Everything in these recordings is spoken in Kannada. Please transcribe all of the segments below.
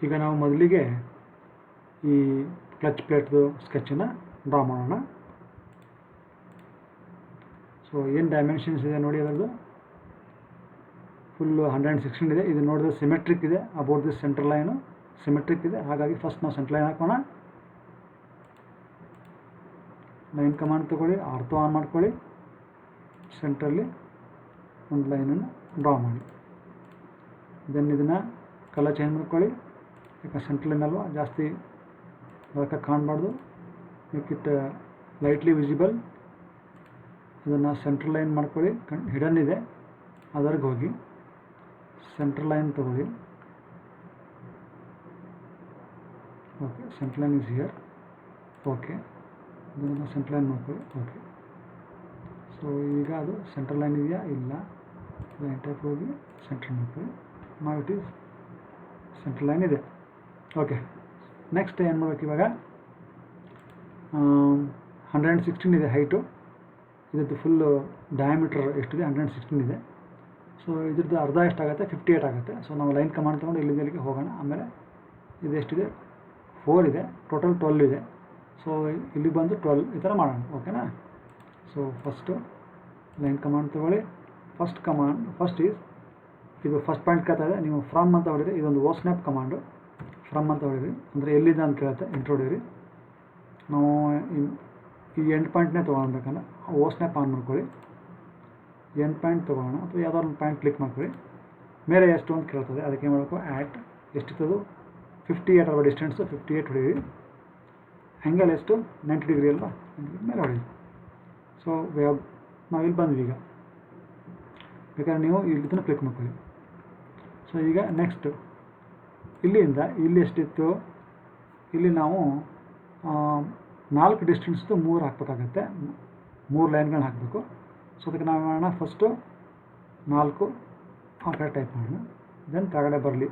ಈಗ ನಾವು ಮೊದಲಿಗೆ ಈ ಕ್ಲಚ್ ಪ್ಲೇಟ್ದು ಸ್ಕೆಚನ್ನು ಡ್ರಾ ಮಾಡೋಣ. ಸೊ ಏನು ಡೈಮೆನ್ಷನ್ಸ್ ಇದೆ ನೋಡಿ, ಅದರದ್ದು ಫುಲ್ಲು 116 ಇದೆ. ಇದು ನೋಡಿದ್ರೆ ಸಿಮೆಟ್ರಿಕ್ ಇದೆ. About this centre line symmetric ಇದೆ. ಹಾಗಾಗಿ ಫಸ್ಟ್ ನಾವು ಸೆಂಟರ್ ಲೈನ್ ಹಾಕೋಣ. ಲೈನ್ ಕಮಾಂಡ್ ತೊಗೊಳ್ಳಿ, ಆರ್ಥೋ ಆನ್ ಮಾಡ್ಕೊಳ್ಳಿ, ಸೆಂಟ್ರಲ್ಲಿ ಒಂದು ಲೈನನ್ನು ಡ್ರಾ ಮಾಡಿ. ದೆನ್ ಇದನ್ನು ಕಲರ್ ಚೇಂಜ್ ಮಾಡ್ಕೊಳ್ಳಿ, ಯಾಕಂದ್ರೆ ಸೆಂಟ್ರ್ ಲೈನ್ ಅಲ್ವಾ, ಜಾಸ್ತಿ ಅದಕ್ಕೆ ಕಾಣಬಾರ್ದು. Make it lightly visible. ಅದನ್ನು ಸೆಂಟ್ರ್ ಲೈನ್ ಮಾಡ್ಕೊಳ್ಳಿ, ಹಿಡನ್ ಇದೆ, ಅದರಿಗೆ ಹೋಗಿ ಸೆಂಟ್ರ್ ಲೈನ್ ತೊಗೊಳ್ಳಿ. Okay, centre line is here. Okay, ಇದನ್ನು ಸೆಂಟ್ರ್ ಲೈನ್ ಮಾಡ್ಕೊಳ್ಳಿ. ಓಕೆ, ಸೊ ಈಗ ಅದು ಸೆಂಟ್ರ್ ಲೈನ್ ಇದೆಯಾ, ಇಲ್ಲ, ಲೈನ್ ಟೈಪ್ ಹೋಗಿ ಸೆಂಟ್ರ್ ಮಾಡ್ಕೊಳ್ಳಿ. ನಾವು ಇಟ್ ಈಸ್ ಸೆಂಟ್ರ್ ಲೈನ್ ಇದೆ. ಓಕೆ, ನೆಕ್ಸ್ಟ್ ಏನು ಮಾಡಬೇಕು, ಇವಾಗ 116 ಇದೆ ಹೈಟು. ಇದ್ರದ್ದು ಫುಲ್ಲು ಡಯಾಮೀಟ್ರ್ ಎಷ್ಟಿದೆ, 116 ಇದೆ. ಸೊ ಇದ್ರದ್ದು ಅರ್ಧ ಎಷ್ಟಾಗುತ್ತೆ, 58 ಆಗುತ್ತೆ. ಸೊ ನಾವು ಲೈನ್ ಕಮಾಂಡ್ ತೊಗೊಂಡು ಇಲ್ಲಿಗೆ ಹೋಗೋಣ. ಆಮೇಲೆ ಇದು ಎಷ್ಟಿದೆ, 4 ಇದೆ, ಟೋಟಲ್ 12 ಇದೆ. ಸೊ ಇಲ್ಲಿ ಬಂದು 12 ಈ ಥರ ಮಾಡೋಣ. ಓಕೆನಾ. ಸೊ ಫಸ್ಟು ಲೈನ್ ಕಮಾಂಡ್ ತೊಗೊಳ್ಳಿ. ಫಸ್ಟ್ ಈಸ್ ಇದು ಫಸ್ಟ್ ಪಾಯಿಂಟ್ ಕೇಳ್ತಾ ಇದೆ, ನೀವು ಫ್ರಮ್ ಅಂತ ಹೊಡೀರಿ. ಇದೊಂದು ಓ ಸ್ನ್ಯಾಪ್ ಕಮಾಂಡು. ಫ್ರಮ್ ಅಂತ ಹೊಡೀರಿ, ಅಂದರೆ ಎಲ್ಲಿದೆ ಅಂತ ಕೇಳುತ್ತೆ, ಇಂಟ್ರೋ ಹೊಡೀರಿ. ನಾವು ಈ ಎಂಡ್ ಪಾಯಿಂಟ್ನೇ ತೊಗೊಳ್ಬೇಕಲ್ಲ, ಓ ಸ್ನ್ಯಾಪ್ ಆನ್ ಮಾಡ್ಕೊಳ್ಳಿ. ಎಂಡ್ ಪಾಯಿಂಟ್ ತೊಗೊಳ್ಳೋಣ, ಅಥವಾ ಯಾವುದಾದ್ರು ಒಂದು ಪಾಯಿಂಟ್ ಕ್ಲಿಕ್ ಮಾಡ್ಕೊಳ್ಳಿ. ಮೇಲೆ ಎಷ್ಟು ಅಂತ ಕೇಳ್ತದೆ, ಅದಕ್ಕೆ ಏನು ಮಾಡಬೇಕು, ಆ್ಯಟ್ ಎಷ್ಟಿತ್ತದು 58 ಅಲ್ವಾ ಡಿಸ್ಟೆನ್ಸು, 58 ಹೊಡೀರಿ. ಆ್ಯಂಗಲ್ ಎಷ್ಟು, 90 ಡಿಗ್ರಿ ಅಲ್ವಾ, ಮೇಲೆ ಹೊಡೀರಿ. ಸೊ ನಾವು ಇಲ್ಲಿ ಬಂದ್ವಿ. ಈಗ ಬೇಕಾದ್ರೆ ನೀವು ಇದನ್ನು ಕ್ಲಿಕ್ ಮಾಡ್ಕೊಳ್ಳಿ. ಸೊ ಈಗ ನೆಕ್ಸ್ಟ್ ಇಲ್ಲಿಂದ ಇಲ್ಲಿ ಎಷ್ಟಿತ್ತು, ಇಲ್ಲಿ ನಾವು 4 ಡಿಸ್ಟೆನ್ಸ್ದು 3 ಹಾಕಬೇಕಾಗತ್ತೆ. 3 ಲೈನ್ಗಳನ್ನ ಹಾಕಬೇಕು. ಸೊ ಅದಕ್ಕೆ ನಾವು ಮಾಡೋಣ, ಫಸ್ಟು 4 ಆ ಕಡೆ ಟೈಪ್ ಮಾಡೋಣ. ದೆನ್ ಕೆಳಗಡೆ ಬರಲಿ,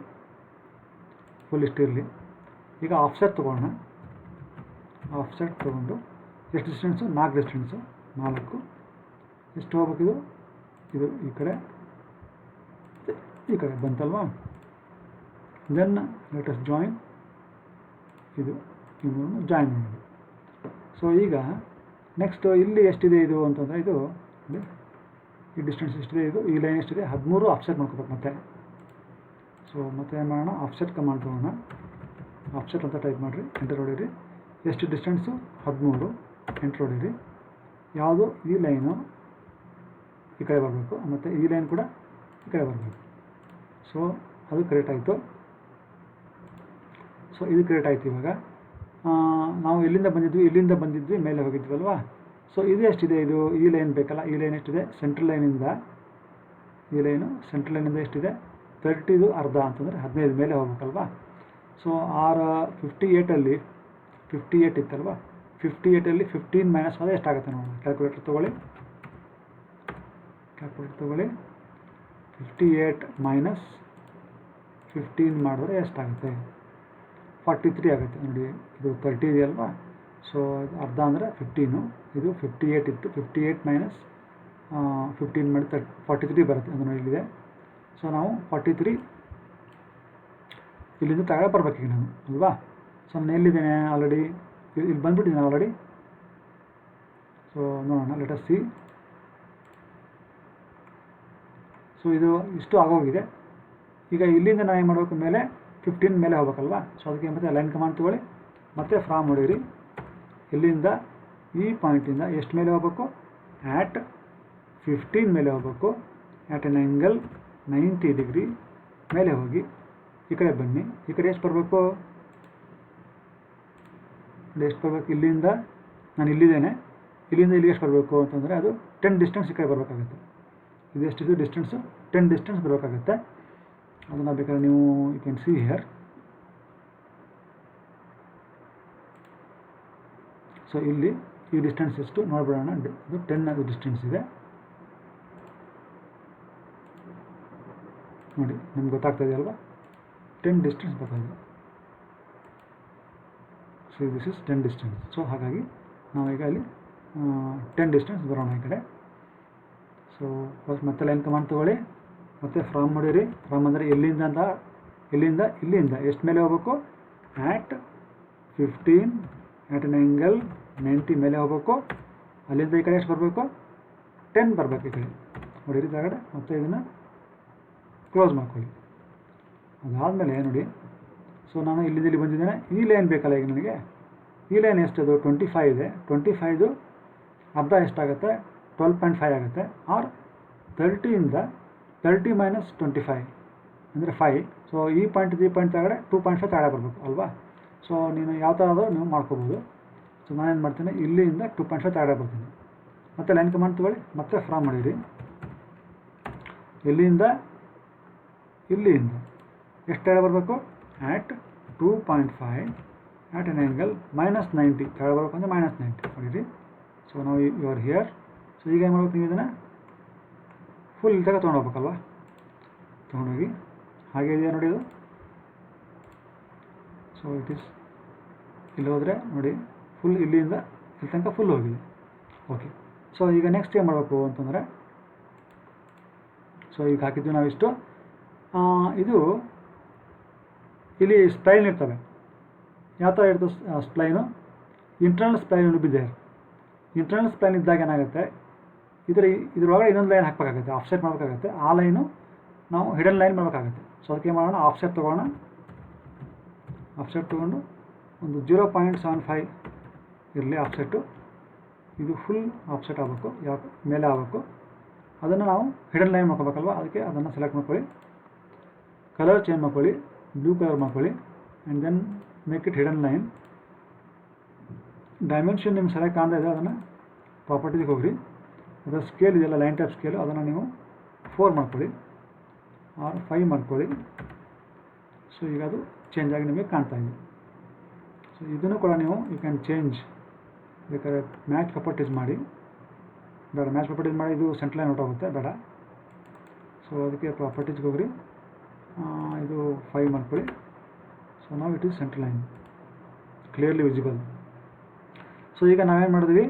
ಫುಲ್ ಇಷ್ಟಿರಲಿ. ಈಗ ಆಫ್ಸೆಟ್ ತೊಗೊಳ್ಳೋಣ. ಆಫ್ಸೆಟ್ ತೊಗೊಂಡು ಎಷ್ಟು ಡಿಸ್ಟೆನ್ಸು, 4 ಡಿಸ್ಟೆನ್ಸು, 4 ಎಷ್ಟು ಹೋಗ್ಬೇಕಿದು, ಇದು ಈ ಕಡೆ ಬಂತಲ್ವಾ. ದೆನ್ ಲೆಟ್ ಅಸ್ ಜಾಯಿನ್, ಇದು ಇನ್ನೊಂದು ಜಾಯಿನ್ ಮಾಡೋದು. ಸೊ ಈಗ ನೆಕ್ಸ್ಟ್ ಇಲ್ಲಿ ಎಷ್ಟಿದೆ ಇದು ಅಂತಂದರೆ, ಇದು ಈ ಡಿಸ್ಟೆನ್ಸ್ ಎಷ್ಟಿದೆ, ಇದು ಈ ಲೈನ್ ಎಷ್ಟಿದೆ, 13 ಆಫ್ಸೆಟ್ ಮಾಡ್ಕೋಬೇಕು ಮತ್ತೆ. ಸೊ ಮತ್ತೆ ಏನು ಮಾಡೋಣ, ಆಫ್ಸೆಟ್ ಕಮಾಂಡ್ ತೊಗೊಳ್ಳೋಣ. ಆಫ್ಸೆಟ್ ಅಂತ ಟೈಪ್ ಮಾಡಿರಿ, ಎಂಟರ್ ಹೊಡೀರಿ. ಎಷ್ಟು ಡಿಸ್ಟೆನ್ಸು, 13, ಎಂಟರ್ ಹೊಡೀರಿ. ಯಾವುದು, ಈ ಲೈನು ಈ ಕಡೆ ಬರಬೇಕು, ಮತ್ತು ಈ ಲೈನ್ ಕೂಡ ಈ ಕಡೆ ಬರಬೇಕು. ಸೊ ಅದು ಕರೆಕ್ಟ್ ಆಯಿತು. ಸೊ ಇದು ಕರೆಕ್ಟ್ ಆಯಿತು. ಇವಾಗ ನಾವು ಇಲ್ಲಿಂದ ಬಂದಿದ್ವಿ, ಮೇಲೆ ಹೋಗಿದ್ವಲ್ವಾ. ಸೊ ಇದು ಎಷ್ಟಿದೆ, ಇದು ಈ ಲೈನ್ ಬೇಕಲ್ಲ, ಈ ಲೈನ್ ಎಷ್ಟಿದೆ, ಸೆಂಟ್ರಲ್ ಲೈನಿಂದ ಈ ಲೈನು ಸೆಂಟ್ರಲ್ ಲೈನಿಂದ ಎಷ್ಟಿದೆ, 30 ಅರ್ಧ ಅಂತಂದರೆ 15 ಮೇಲೆ ಹೋಗ್ಬೇಕಲ್ವಾ. ಸೊ 58 ಇತ್ತಲ್ವ, 58 15 ಮೈನಸ್ ಹೋದರೆ ಎಷ್ಟಾಗುತ್ತೆ ನೋಡೋಣ. ಕ್ಯಾಲ್ಕುಲೇಟರ್ ತೊಗೊಳ್ಳಿ. 58 ಮೈನಸ್ 15 ಮಾಡಿದ್ರೆ ಎಷ್ಟಾಗುತ್ತೆ, 43 ಆಗುತ್ತೆ ನೋಡಿ. ಇದು 30 ಇದೆಯಲ್ವಾ. ಸೊ ಅರ್ಧ ಅಂದರೆ 15, ಇದು 58 ಇತ್ತು. 58 ಮೈನಸ್ 15 ಮಾಡಿ 43 ಬರುತ್ತೆ, ಅದು ನೋಡಿ ಇಲ್ಲಿದೆ. ಸೊ ನಾವು 43 ಇಲ್ಲಿಂದ ತಗೊಳ್ಳಿ ಬರ್ಬೇಕೀಗ ನಾನು ಅಲ್ವಾ. ಸೊ ನಾನು ಎಲ್ಲಿದ್ದೇನೆ, ಆಲ್ರೆಡಿ ಇಲ್ಲಿ ಬಂದುಬಿಟ್ಟಿದ್ದೀನಿ ಆಲ್ರೆಡಿ. ಸೊ ನೋಡೋಣ, ಲೆಟ್ ಅಸ್ ಸಿ. ಸೊ ಇದು ಇಷ್ಟು ಆಗೋಗಿದೆ. ಈಗ ಇಲ್ಲಿಂದ ನಾನು ಏನು ಮಾಡಬೇಕು, ಮೇಲೆ 15 ಮೇಲೆ ಹೋಗ್ಬೇಕಲ್ವಾ. ಸೊ ಅದಕ್ಕೆ ಮತ್ತೆ ಲೈನ್ ಕಮಾಂಡ್ ತೊಗೊಳ್ಳಿ, ಮತ್ತೆ ಫ್ರಾಮ್ ಹೊಡೀರಿ. ಇಲ್ಲಿಂದ ಈ ಪಾಯಿಂಟಿಂದ ಎಷ್ಟು ಮೇಲೆ ಹೋಗಬೇಕು, ಆ್ಯಟ್ 15 ಮೇಲೆ ಹೋಗಬೇಕು. ಆ್ಯಟ್ ಎನ್ ಆ್ಯಂಗಲ್ 90 ಡಿಗ್ರಿ ಮೇಲೆ ಹೋಗಿ ಈ ಕಡೆ ಬನ್ನಿ. ಈ ಕಡೆ ಎಷ್ಟು ಬರಬೇಕು, ಇಲ್ಲಿಂದ ನಾನು ಇಲ್ಲಿದ್ದೇನೆ, ಇಲ್ಲಿಂದ ಇಲ್ಲಿಗೆ ಎಷ್ಟು ಬರಬೇಕು ಅಂತಂದರೆ ಅದು 10 ಡಿಸ್ಟೆನ್ಸ್ ಈ ಕಡೆ ಬರಬೇಕಾಗುತ್ತೆ. ಇದು ಎಷ್ಟಿದೆ ಡಿಸ್ಟೆನ್ಸು, 10 ಡಿಸ್ಟೆನ್ಸ್ ಬರಬೇಕಾಗುತ್ತೆ. ಅದನ್ನು ಬೇಕಾದ್ರೆ ನೀವು you can see here. So ಇಲ್ಲಿ ಈ ಡಿಸ್ಟೆನ್ಸ್ ಎಷ್ಟು ನೋಡ್ಬಿಡೋಣ. ಅದು 10 ಡಿಸ್ಟೆನ್ಸ್ ಇದೆ ನೋಡಿ, ನಿಮ್ಗೆ ಗೊತ್ತಾಗ್ತಾ ಇದೆಯಲ್ವಾ, 10 ಡಿಸ್ಟೆನ್ಸ್ ಬರ್ತಾಯಿದೆ. So this is 10 distance. So ಹಾಗಾಗಿ ನಾವೀಗ ಅಲ್ಲಿ 10 ಡಿಸ್ಟೆನ್ಸ್ ಬರೋಣ ಈ ಕಡೆ. ಸೊ ಫಸ್ಟ್ ಮತ್ತೆ ಲೈನ್ ಕಮಾಂಡ್ ತೊಗೊಳ್ಳಿ, ಮತ್ತೆ ಫ್ರಾಮ್ ಮಾಡಿರಿ. ಫ್ರಾಮ್ ಅಂದರೆ ಎಲ್ಲಿಂದ ಅಂತ ಇಲ್ಲಿಂದ ಎಷ್ಟು ಮೇಲೆ ಹೋಗ್ಬೇಕು, ಆ್ಯಟ್ 15 ಆ್ಯಟ್ ಎನ್ ಆ್ಯಂಗಲ್ 90 ಮೇಲೆ ಹೋಗ್ಬೇಕು. ಅಲ್ಲಿಂದ ಈ ಕಡೆ ಎಷ್ಟು ಬರಬೇಕು, 10 ಬರಬೇಕು ಈ ಕಡೆ ನೋಡಿ ಕೆಳಗಡೆ. ಮತ್ತು ಇದನ್ನು ಕ್ಲೋಸ್ ಮಾಡ್ಕೊಳ್ಳಿ. ಅದಾದಮೇಲೆ ನೋಡಿ, ಸೊ ನಾನು ಇಲ್ಲಿಂದ ಇಲ್ಲಿ ಬಂದಿದ್ದೇನೆ. ಈ ಲೈನ್ ಬೇಕಲ್ಲ ಈಗ ನನಗೆ. ಈ ಲೈನ್ ಎಷ್ಟದು 25 ಇದೆ. 25 ಅರ್ಧ ಎಷ್ಟಾಗುತ್ತೆ, 12.5 ಆಗುತ್ತೆ. ಆರ್ 30 ಮೈನಸ್ 25 ಅಂದರೆ 5. ಸೊ ಈ ಪಾಯಿಂಟ್ ತೆಳಗಡೆ 2.5 ತೆಳಗಡೆ ಬರಬೇಕು ಅಲ್ವಾ. ಸೊ ನೀನು ಯಾವ ಥರ ಆದರೂ ನೀವು ಮಾಡ್ಕೋಬೋದು. ಸೊ ನಾನೇನು ಮಾಡ್ತೀನಿ, ಇಲ್ಲಿಂದ 2.5 ತೆಳಗಡೆ ಬರ್ತೀನಿ. ಮತ್ತು ಲೈನ್ ಕಮಾಂಡ್ ತೊಗೊಳ್ಳಿ, ಮತ್ತೆ ಫ್ರಾಮ್ ಮಾಡಿರಿ. ಇಲ್ಲಿಂದ ಎಷ್ಟು ತೆಳಗಡೆ ಬರಬೇಕು, ಆ್ಯಟ್ 2.5 ಆ್ಯಟ್ ಎನ್ ಆ್ಯಂಗಲ್ -90 ತೆಳಗಡೆ ಬರಬೇಕು ಅಂದರೆ -90 ಮಾಡಿರಿ. ಸೊ ನಾವು ಯು ಆರ್ ಹಿಯರ್. ಸೊ ಈಗ ಏನು ಮಾಡ್ಬೇಕು, ನೀವು ಇದನ್ನು ಫುಲ್ ಇಲ್ಲಿ ತನಕ ತೊಗೊಂಡೋಗ್ಬೇಕಲ್ವ. ತೊಗೊಂಡೋಗಿ ಹಾಗೆ ಇದೆಯಾ ನೋಡಿ ಇದು. ಸೊ ಇಟ್ ಈಸ್ ಇಲ್ಲಿ ಹೋದರೆ ನೋಡಿ ಫುಲ್ ಇಲ್ಲಿಂದ ಇಲ್ಲಿ ತನಕ ಫುಲ್ ಹೋಗಿದೆ. ಓಕೆ. ಸೊ ಈಗ ನೆಕ್ಸ್ಟ್ ಏನು ಮಾಡಬೇಕು ಅಂತಂದರೆ, ಸೊ ಈಗ ಹಾಕಿದ್ವಿ ನಾವಿಷ್ಟು. ಇದು ಇಲ್ಲಿ ಸ್ಪ್ಲೈನ್ ಇರ್ತವೆ. ಯಾವ ಥರ ಇರ್ತದೆ ಸ್ಪ್ಲೈನು, ಇಂಟರ್ನಲ್ ಸ್ಪ್ಲೈನ್ ಬಿದ್ದೆ. ಇಂಟರ್ನಲ್ ಸ್ಪ್ಲೈನ್ ಇದ್ದಾಗ ಏನಾಗುತ್ತೆ, ಇದ್ರೊಳಗಡೆ ಇನ್ನೊಂದು ಲೈನ್ ಹಾಕಬೇಕಾಗುತ್ತೆ, ಆಫ್ಸೆಟ್ ಮಾಡಬೇಕಾಗುತ್ತೆ. ಆ ಲೈನು ನಾವು ಹಿಡನ್ ಲೈನ್ ಮಾಡಬೇಕಾಗುತ್ತೆ. ಸೊ ಅದಕ್ಕೆ ಮಾಡೋಣ, ಆಫ್ಸೆಟ್ ತೊಗೊಳ್ಳೋಣ. ಆಫ್ಸೆಟ್ ತೊಗೊಂಡು ಒಂದು 0.75 ಇರಲಿ ಆಫ್ಸೆಟ್ಟು. ಇದು ಫುಲ್ ಆಫ್ಸೆಟ್ ಆಗಬೇಕು, ಯಾವ ಮೇಲೆ ಆಗಬೇಕು. ಅದನ್ನು ನಾವು ಹಿಡನ್ ಲೈನ್ ಮಾಡ್ಕೋಬೇಕಲ್ವ. ಅದಕ್ಕೆ ಅದನ್ನು ಸೆಲೆಕ್ಟ್ ಮಾಡ್ಕೊಳ್ಳಿ, ಕಲರ್ ಚೇಂಜ್ ಮಾಡ್ಕೊಳ್ಳಿ, ಬ್ಲೂ ಕಲರ್ ಮಾಡ್ಕೊಳ್ಳಿ, and then make it hidden line. Dimension ನಿಮ್ಗೆ ಸೆಲೆಕ್ಟ್ ಕಾಣ್ತಾ ಇದೆ, ಅದನ್ನು ಪ್ರಾಪರ್ಟಿಗೆ ಹೋಗ್ರಿ. ಅದರ ಸ್ಕೇಲ್ ಇದೆಯಲ್ಲ, ಲೈನ್ ಟೈಪ್ ಸ್ಕೇಲು, ಅದನ್ನು ನೀವು 4 ಮಾಡ್ಕೊಳ್ಳಿ ಆರ್ 5 ಮಾಡ್ಕೊಳ್ಳಿ. ಸೊ ಈಗ ಅದು ಚೇಂಜ್ ಆಗಿ ನಿಮಗೆ ಕಾಣ್ತಾ ಇದೆ. ಸೊ ಇದನ್ನು ಕೂಡ ನೀವು ಯು ಕ್ಯಾನ್ ಚೇಂಜ್, ಬೇಕಾದ್ರೆ ಮ್ಯಾಚ್ ಪ್ರಾಪರ್ಟೀಸ್ ಮಾಡಿ. ಬೇಡ, ಮ್ಯಾಚ್ ಪ್ರಾಪರ್ಟೀಸ್ ಮಾಡಿ ಇದು ಸೆಂಟ್ರ್ ಲೈನ್ ಹೊರಟೋಗುತ್ತೆ, ಬೇಡ. ಸೊ ಅದಕ್ಕೆ ಪ್ರಾಪರ್ಟೀಸ್ಗೆ ಹೋಗ್ರಿ, ಇದು 5 ಮಾಡ್ಕೊಳ್ಳಿ. ಸೊ ನಾವು it is centre line clearly visible. So ಈಗ ನಾವೇನು ಮಾಡಿದ್ವಿ,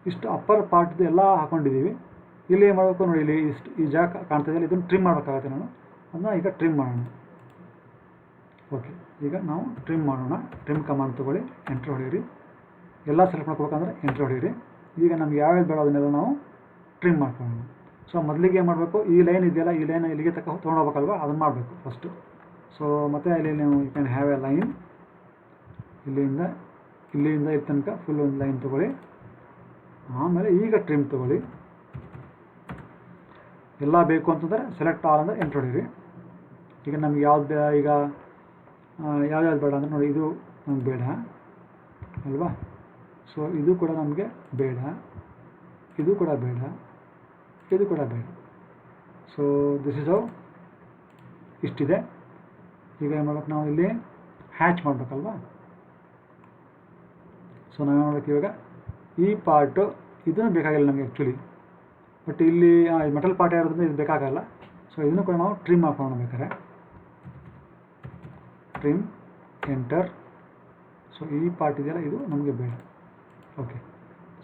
ಇಷ್ಟು ಅಪ್ಪರ್ ಪಾರ್ಟ್ದು ಎಲ್ಲ ಹಾಕ್ಕೊಂಡಿದ್ದೀವಿ. ಇಲ್ಲಿ ಏನು ಮಾಡಬೇಕು ನೋಡಿ, ಇಲ್ಲಿ ಇಷ್ಟು ಈ ಜಾಗ ಕಾಣ್ತಾ ಇದೆಯಲ್ಲ, ಇದನ್ನು ಟ್ರಿಮ್ ಮಾಡಬೇಕಾಗತ್ತೆ. ನಾನು ಅದನ್ನ ಈಗ ಟ್ರಿಮ್ ಮಾಡೋಣ. ಓಕೆ, ಈಗ ನಾವು ಟ್ರಿಮ್ ಮಾಡೋಣ. ಟ್ರಿಮ್ ಕಮಾಂಡ್ ತೊಗೊಳ್ಳಿ, ಎಂಟ್ರ್ ಹೊಡೀರಿ. ಎಲ್ಲ ಸೆಲೆಕ್ಟ್ ಮಾಡ್ಕೋಬೇಕಂದ್ರೆ ಎಂಟ್ರ್ ಹೊಡೀರಿ. ಈಗ ನಮ್ಗೆ ಯಾವ್ಯಾವ್ದು ಬೇಡ ಅದನ್ನೆಲ್ಲ ನಾವು ಟ್ರಿಮ್ ಮಾಡ್ಕೊಳ್ಳೋಣ. ಸೊ ಮೊದಲಿಗೆ ಏನು ಮಾಡಬೇಕು, ಈ ಲೈನ್ ಇದೆಯಲ್ಲ, ಈ ಲೈನ್ ಇಲ್ಲಿಗೆ ತೊಗೊಂಡೋಗ್ಬೇಕಲ್ವ, ಅದನ್ನು ಮಾಡಬೇಕು ಫಸ್ಟು. ಸೊ ಮತ್ತು ಇಲ್ಲಿ ನೀವು you can have a line, ಇಲ್ಲಿಂದ ಇಲ್ಲಿ ತನಕ ಫುಲ್ ಒಂದು ಲೈನ್ ತೊಗೊಳ್ಳಿ. ಆಮೇಲೆ ಈಗ ಟ್ರಿಮ್ ತೊಗೊಳ್ಳಿ. ಎಲ್ಲ ಬೇಕು ಅಂತಂದರೆ ಸೆಲೆಕ್ಟ್ ಆಲ್ ಅಂದರೆ ಎಂಟ್ರ್ ಹೊಡೀರಿ. ಈಗ ನಮ್ಗೆ ಯಾವ್ದು ಈಗ ಯಾವ್ಯಾವ್ದು ಬೇಡ ಅಂದರೆ ನೋಡಿ, ಇದು ನಮ್ಗೆ ಬೇಡ ಅಲ್ವಾ. ಸೊ ಇದು ಕೂಡ ನಮಗೆ ಬೇಡ, ಇದು ಕೂಡ ಬೇಡ, ಇದು ಕೂಡ ಬೇಡ. ಸೊ ದಿಸ್ ಇಸ್ ಹೌ ಇಷ್ಟಿದೆ. ಈಗ ಏನು ಮಾಡ್ಬೇಕು, ನಾವು ಇಲ್ಲಿ ಹ್ಯಾಚ್ ಮಾಡಬೇಕಲ್ವಾ. ಸೊ ನಾವೇನು ಮಾಡ್ಬೇಕು, ಇವಾಗ ಈ ಪಾರ್ಟು ಇದನ್ನು ಬೇಕಾಗಿಲ್ಲ ನಮಗೆ ಆ್ಯಕ್ಚುಲಿ, ಬಟ್ ಇಲ್ಲಿ ಮೆಟಲ್ ಪಾರ್ಟ್ ಇರೋದ್ರಿಂದ ಇದು ಬೇಕಾಗಲ್ಲ. ಸೊ ಇದನ್ನು ಕೂಡ ನಾವು ಟ್ರಿಮ್ ಮಾಡ್ಕೊಂಡು ಬೇಕಾದ್ರೆ ಟ್ರಿಮ್, ಎಂಟರ್. ಸೊ ಈ ಪಾರ್ಟ್ ಇದೆಯಲ್ಲ, ಇದು ನಮಗೆ ಬೇಡ. ಓಕೆ.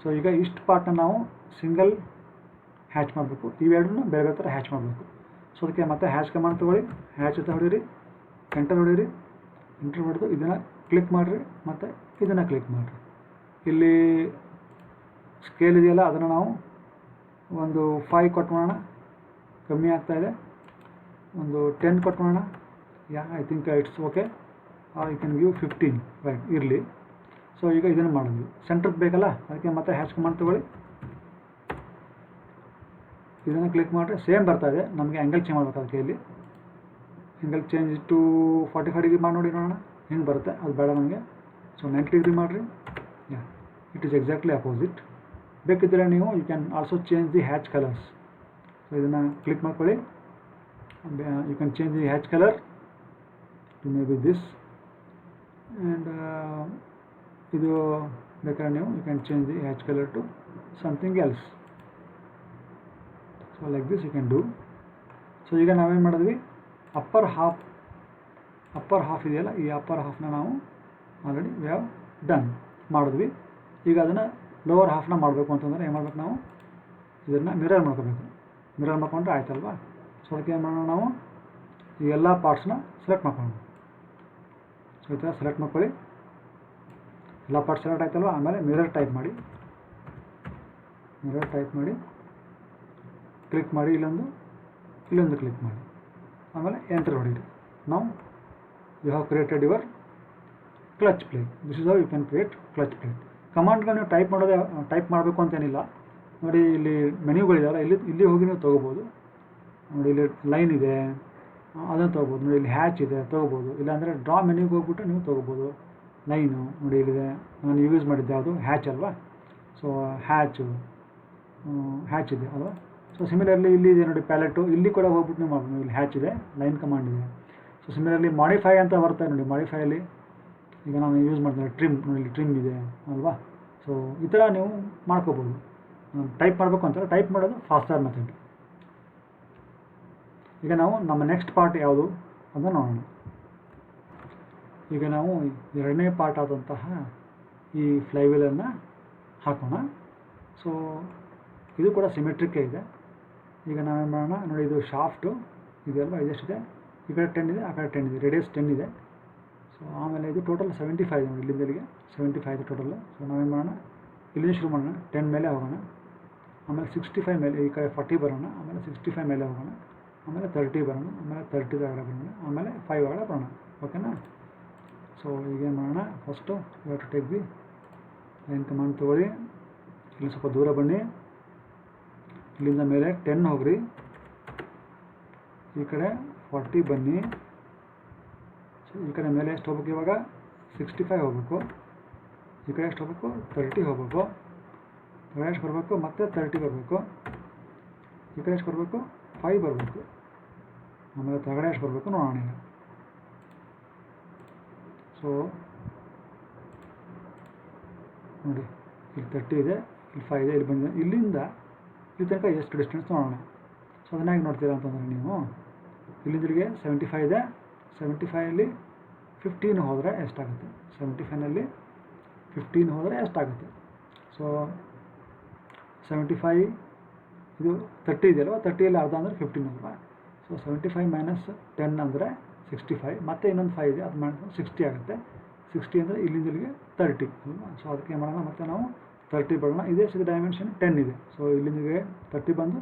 ಸೊ ಈಗ ಇಷ್ಟು ಪಾರ್ಟನ್ನ ನಾವು ಸಿಂಗಲ್ ಹ್ಯಾಚ್ ಮಾಡಬೇಕು. ಇವೆರಡನ್ನೂ ಬೇರೆ ಬೇರೆ ಥರ ಹ್ಯಾಚ್ ಮಾಡಬೇಕು. ಸೊ ಅದಕ್ಕೆ ಮತ್ತೆ ಹ್ಯಾಚ್ ಕಮಾಂಡ್ ತೊಗೊಳ್ಳಿ, ಹ್ಯಾಚ್ ಅಂತ ಹೊಡೀರಿ, ಎಂಟರ್ ಹೊಡೀರಿ. ಎಂಟರ್ ಹೊಡೆದು ಇದನ್ನು ಕ್ಲಿಕ್ ಮಾಡಿರಿ, ಮತ್ತು ಇದನ್ನು ಕ್ಲಿಕ್ ಮಾಡಿರಿ. ಇಲ್ಲಿ ಸ್ಕೇಲ್ ಇದೆಯಲ್ಲ, ಅದನ್ನು ನಾವು ಒಂದು 5 ಕೊಟ್ಟು ಮಾಡೋಣ, ಕಮ್ಮಿ ಆಗ್ತಾಯಿದೆ. ಒಂದು 10 ಕೊಟ್ಟು ಮಾಡೋಣ. I think it's okay. You can give 15, right, ಇರಲಿ. ಸೊ ಈಗ ಇದನ್ನು ಮಾಡಿದ್ವಿ, ಸೆಂಟ್ರಿಗೆ ಬೇಕಲ್ಲ, ಅದಕ್ಕೆ ಮತ್ತೆ ಹ್ಯಾಚ್ ಕಮಾಂಡ್ ತೊಗೊಳ್ಳಿ, ಇದನ್ನು ಕ್ಲಿಕ್ ಮಾಡಿರಿ. ಸೇಮ್ ಬರ್ತಾ ಇದೆ, ನಮಗೆ ಆ್ಯಂಗಲ್ ಚೇಂಜ್ ಮಾಡಬೇಕು. ಅದಕ್ಕೆ ಇಲ್ಲಿ ಆ್ಯಂಗಲ್ ಚೇಂಜ್ ಟು 45 ಡಿಗ್ರಿ ಮಾಡಿ ನೋಡೋಣ, ಹಿಂಗೆ ಬರುತ್ತೆ. ಅದು ಬೇಡ ನಮಗೆ. ಸೊ 90 ಡಿಗ್ರಿ ಮಾಡಿರಿ. It is exactly opposite. ಬೇಕಿದ್ದರೆ ನೀವು you can also change the hatch colours. So ಇದನ್ನು ಕ್ಲಿಕ್ ಮಾಡ್ಕೊಳ್ಳಿ, you can change the hatch colour to maybe ಬಿ ದಿಸ್. ಆ್ಯಂಡ್ ಇದು ಬೇಕಾದ್ರೆ ನೀವು you can change the hatch colour to something else. So like this you can do. So ಈಗ ನಾವೇನು ಮಾಡಿದ್ವಿ, ಅಪ್ಪರ್ ಹಾಫ್ ಇದೆಯಲ್ಲ, ಈ ಅಪ್ಪರ್ ಹಾಫ್ನ ನಾವು ಆಲ್ರೆಡಿ ವಿ ಹ್ಯಾವ್ ಡನ್ ಮಾಡಿದ್ವಿ. ಈಗ ಅದನ್ನು ಲೋವರ್ ಹಾಫ್ನ ಮಾಡಬೇಕು ಅಂತಂದರೆ ಏನು ಮಾಡ್ಬೇಕು, ನಾವು ಇದನ್ನು ಮಿರರ್ ಮಾಡ್ಕೋಬೇಕು. ಮಿರರ್ ಮಾಡ್ಕೊಂಡ್ರೆ ಆಯ್ತಲ್ವಾ. ಸೊ ಅದಕ್ಕೆ ಏನು ಮಾಡೋಣ, ನಾವು ಈ ಎಲ್ಲ ಪಾರ್ಟ್ಸ್ನ ಸೆಲೆಕ್ಟ್ ಮಾಡ್ಕೊಳ್ಳೋಣ. ಸೊ ಈ ಥರ ಸೆಲೆಕ್ಟ್ ಮಾಡ್ಕೊಳ್ಳಿ. ಎಲ್ಲ ಪಾರ್ಟ್ಸ್ ಸೆಲೆಕ್ಟ್ ಆಯ್ತಲ್ವ. ಆಮೇಲೆ ಮಿರರ್ ಟೈಪ್ ಮಾಡಿ, ಕ್ಲಿಕ್ ಮಾಡಿ, ಇಲ್ಲೊಂದು ಕ್ಲಿಕ್ ಮಾಡಿ, ಆಮೇಲೆ ಎಂಟರ್ ಹೊಡೀರಿ. ನಾವು you have created your clutch plate. This is how you can create clutch plate. ಕಮಾಂಡ್ಗಳು ನೀವು ಟೈಪ್ ಮಾಡಬೇಕು ಅಂತೇನಿಲ್ಲ. ನೋಡಿ ಇಲ್ಲಿ ಮೆನ್ಯೂಗಳಿದಾವಲ್ಲ, ಇಲ್ಲಿ ಹೋಗಿ ನೀವು ತೊಗೋಬೋದು. ನೋಡಿ ಇಲ್ಲಿ ಲೈನ್ ಇದೆ, ಅದನ್ನು ತೊಗೋಬೋದು. ನೋಡಿ ಇಲ್ಲಿ ಹ್ಯಾಚ್ ಇದೆ, ತೊಗೋಬೋದು. ಇಲ್ಲಾಂದರೆ ಡ್ರಾ ಮೆನ್ಯೂಗೆ ಹೋಗ್ಬಿಟ್ಟು ನೀವು ತೊಗೋಬೋದು. ಲೈನು ನೋಡಿ ಇಲ್ಲಿದೆ, ನಾನು ಯೂಸ್ ಮಾಡಿದ್ದೆ ಅದು ಹ್ಯಾಚ್ ಅಲ್ವಾ. ಸೊ ಹ್ಯಾಚ್ ಇದೆ ಅಲ್ವಾ. ಸೊ ಸಿಮಿಲರ್ಲಿ ಇಲ್ಲಿ ಇದೆ ನೋಡಿ ಪ್ಯಾಲೆಟು, ಇಲ್ಲಿ ಕೂಡ ಹೋಗ್ಬಿಟ್ಟು ನೀವು ಮಾಡ್ಬೋದು. ಇಲ್ಲಿ ಹ್ಯಾಚ್ ಇದೆ, ಲೈನ್ ಕಮಾಂಡ್ ಇದೆ. ಸೊ ಸಿಮಿಲರ್ಲಿ ಮಾಡಿಫೈ ಅಂತ ಬರ್ತಾರೆ ನೋಡಿ. ಮಾಡಿಫೈಯಲ್ಲಿ ಈಗ ನಾನು ಯೂಸ್ ಮಾಡ್ತೀನಿ ಟ್ರಿಮ್, ನೋಡಿ ಇಲ್ಲಿ ಟ್ರಿಮ್ ಇದೆ ಅಲ್ವಾ. ಸೊ ಈ ಥರ ನೀವು ಮಾಡ್ಕೋಬೋದು. ಟೈಪ್ ಮಾಡಬೇಕು ಅಂತಾರೆ, ಟೈಪ್ ಮಾಡೋದು ಫಾಸ್ಟರ್ ಮೆಥಡ್. ಈಗ ನಾವು ನಮ್ಮ ನೆಕ್ಸ್ಟ್ ಪಾರ್ಟ್ ಯಾವುದು ಅಂತ ನೋಡೋಣ. ಈಗ ನಾವು ಎರಡನೇ ಪಾರ್ಟ್ ಆದಂತಹ ಈ ಫ್ಲೈವೀಲನ್ನು ಹಾಕೋಣ. ಸೊ ಇದು ಕೂಡ ಸಿಮೆಟ್ರಿಕ್ ಇದೆ. ಈಗ ನಾವೇನು ಮಾಡೋಣ ನೋಡಿ, ಇದು ಶಾಫ್ಟು ಇದೆಯಲ್ವ, ಇದೆಷ್ಟಿದೆ, ಈ ಕಡೆ 10 ಇದೆ, ಆ ಕಡೆ 10 ಇದೆ, ರೇಡಿಯಸ್ 10 ಇದೆ. ಸೊ ಆಮೇಲೆ ಇದು ಟೋಟಲ್ 75 ಇದೆ ನೋಡಿ, ಇಲ್ಲಿಂದಲ್ಲಿಗೆ 75 ಇದೆ ಟೋಟಲ್. ಸೊ ನಾವೇನು ಮಾಡೋಣ, ಇಲ್ಲಿಂದ ಶುರು ಮಾಡೋಣ, 10 ಮೇಲೆ ಹೋಗೋಣ, ಆಮೇಲೆ 65 ಮೇಲೆ, ಈ ಕಡೆ 40 ಬರೋಣ, ಆಮೇಲೆ 65 ಮೇಲೆ ಹೋಗೋಣ, ಆಮೇಲೆ 30 ಬರೋಣ, ಆಮೇಲೆ 30 ಒಳಗಡೆ ಬರೋಣ, ಆಮೇಲೆ 5 ಒಳಗಡೆ ಬರೋಣ. ಓಕೆನಾ. ಸೊ ಈಗೇನು ಮಾಡೋಣ, first you to take the line command ತೊಗೊಳ್ಳಿ. ಇಲ್ಲಿ ಸ್ವಲ್ಪ ದೂರ ಬನ್ನಿ, ಇಲ್ಲಿಂದ ಮೇಲೆ 10 ಹೋಗ್ರಿ, ಈ ಕಡೆ 40 ಬನ್ನಿ. ಸೊ ಈ ಕಡೆ ಮೇಲೆ ಎಷ್ಟು ಹೋಗ್ಬೇಕು, ಇವಾಗ 65 ಹೋಗಬೇಕು, ಈ ಕಡೆ ಎಷ್ಟು ಹೋಗಬೇಕು 30 ಹೋಗಬೇಕು, ಈ ಕಡೆ ಎಷ್ಟು ಬರಬೇಕು ಮತ್ತೆ 30 ಬರಬೇಕು, ಈ ಕಡೆ ಎಷ್ಟು ಬರಬೇಕು 5 ಬರಬೇಕು, ಆಮೇಲೆ ತೆಗಡೆ ಎಷ್ಟು ಬರಬೇಕು ನೋಡೋಣ ಈಗ. ಸೊ ನೋಡಿ ಇಲ್ಲಿ 30 ಇದೆ, ಇಲ್ಲಿ 5 ಇದೆ, ಇಲ್ಲಿ ಬಂದಿದೆ. ಇಲ್ಲಿಂದ ಇಲ್ಲಿ ತನಕ ಎಷ್ಟು ಡಿಸ್ಟೆನ್ಸ್ ನೋಡೋಣ. ಸೊ ಅದನ್ನ ಹೇಗೆ ನೋಡ್ತೀರಾ ಅಂತಂದರೆ, ನೀವು ಇಲ್ಲಿಂದಲಿಗೆ 75 ಇದೆ, 75ಅಲ್ಲಿ 15 ಹೋದರೆ ಎಷ್ಟಾಗುತ್ತೆ, 75ನಲ್ಲಿ 15 ಹೋದರೆ ಎಷ್ಟಾಗುತ್ತೆ. ಸೊ 75 ಇದು 30 ಇದೆಯಲ್ವ, 30ಯಲ್ಲಿ ಅರ್ಧ ಅಂದರೆ 15 ಅಲ್ವಾ. ಸೊ 75 ಮೈನಸ್ 10 ಅಂದರೆ 65, ಮತ್ತೆ ಇನ್ನೊಂದು 5 ಇದೆ, ಅದು ಮಾಡಿದ್ರೆ 60 ಆಗುತ್ತೆ. 60 ಅಂದರೆ ಇಲ್ಲಿಂದಲಿಗೆ 30 ಅಲ್ವಾ. ಸೊ ಅದಕ್ಕೆ ಮಾಡೋಣ, ಮತ್ತೆ ನಾವು 30 ಬರೋಣ. ಇದೇ ಸಿಗ ಡೈಮೆನ್ಷನ್ 10 ಇದೆ. ಸೊ ಇಲ್ಲಿಂದಿಗೆ 30 ಬಂದು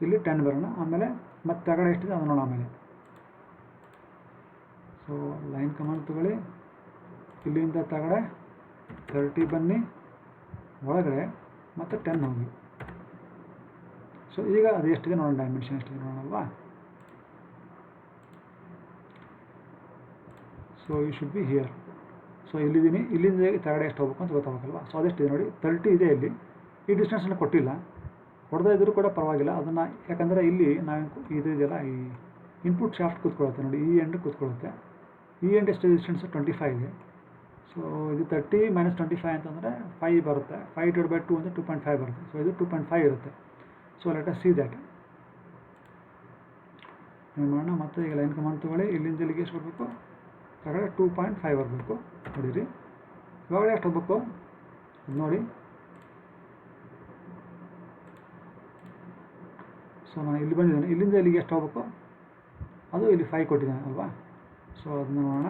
ಇಲ್ಲಿ 10 ಬರೋಣ, ಆಮೇಲೆ ಮತ್ತೆ ತಗಡೆ ಎಷ್ಟಿದೆ ಅದು ನೋಡೋಣ ಆಮೇಲೆ. ಸೊ ಲೈನ್ ಕಮಾಂಡ್ ತಗೊಳ್ಳಿ, ಇಲ್ಲಿಂದ ತಗಡೆ 30 ಬನ್ನಿ, ಒಳಗಡೆ ಮತ್ತು 10 ಹೋಗಿ. ಸೊ ಈಗ ಅದು ಎಷ್ಟಿದೆ ನೋಡೋಣ, ಡೈಮೆನ್ಷನ್ ಎಷ್ಟಿದೆ ನೋಡೋಣಲ್ವಾ. So you should be here. So ಇಲ್ಲಿದ್ದೀನಿ, ಇಲ್ಲಿಂದ ತಗಡೆ ಎಷ್ಟು ಹೋಗ್ಬೇಕು ಅಂತ ಗೊತ್ತಾಗಬೇಕಲ್ವಾ. ಸೊ ಅದೆಷ್ಟಿದೆ ನೋಡಿ, 30 ಇದೆ. ಇಲ್ಲಿ ಈ ಡಿಸ್ಟೆನ್ಸನ್ನು ಕೊಟ್ಟಿಲ್ಲ, ಕೊಡದೇ ಇದ್ರೂ ಕೂಡ ಪರವಾಗಿಲ್ಲ. ಅದನ್ನು ಯಾಕಂದರೆ ಇಲ್ಲಿ ನಾವು ಇದು ಇದೆಯಲ್ಲ, ಈ ಇನ್ಪುಟ್ ಶಾಫ್ಟ್ ಕೂತ್ಕೊಳ್ಳುತ್ತೆ ನೋಡಿ, ಈ ಎಂಡ್ ಕೂತ್ಕೊಳ್ಳುತ್ತೆ. ಈ ಎಂಡ್ ಎಷ್ಟು ಡಿಸ್ಟೆನ್ಸ್ 25 ಇದೆ. ಸೊ ಇದು 30 ಮೈನಸ್ 25 ಅಂತಂದರೆ 5 ಬರುತ್ತೆ. 5/2 ಅಂದರೆ 2.5 ಬರುತ್ತೆ. ಸೊ ಇದು 2.5 ಇರುತ್ತೆ. So let us see that. ಏನು ಮಾಡೋಣ, ಮತ್ತೆ ಈಗ ಲೈನ್ ಕಮಾಂಡ್ ತೊಗೊಳ್ಳಿ, ಇಲ್ಲಿಂದ ಇಲ್ಲಿಗೆ ಎಷ್ಟು ಬರಬೇಕು, ತಗಡೆ 2.5 ಬರಬೇಕು. ನೋಡಿರಿ ಇವಾಗ ಎಷ್ಟು ಹೋಗ್ಬೇಕು ಅದು ನೋಡಿ. ಸೊ ನಾನು ಇಲ್ಲಿ ಬಂದಿದ್ದೇನೆ, ಇಲ್ಲಿಂದ ಇಲ್ಲಿಗೆ ಎಷ್ಟು ಹೋಗ್ಬೇಕು, ಅದು ಇಲ್ಲಿ 5 ಕೊಟ್ಟಿದ್ದಾನೆ ಅಲ್ವಾ. ಸೊ ಅದನ್ನ ನೋಡೋಣ.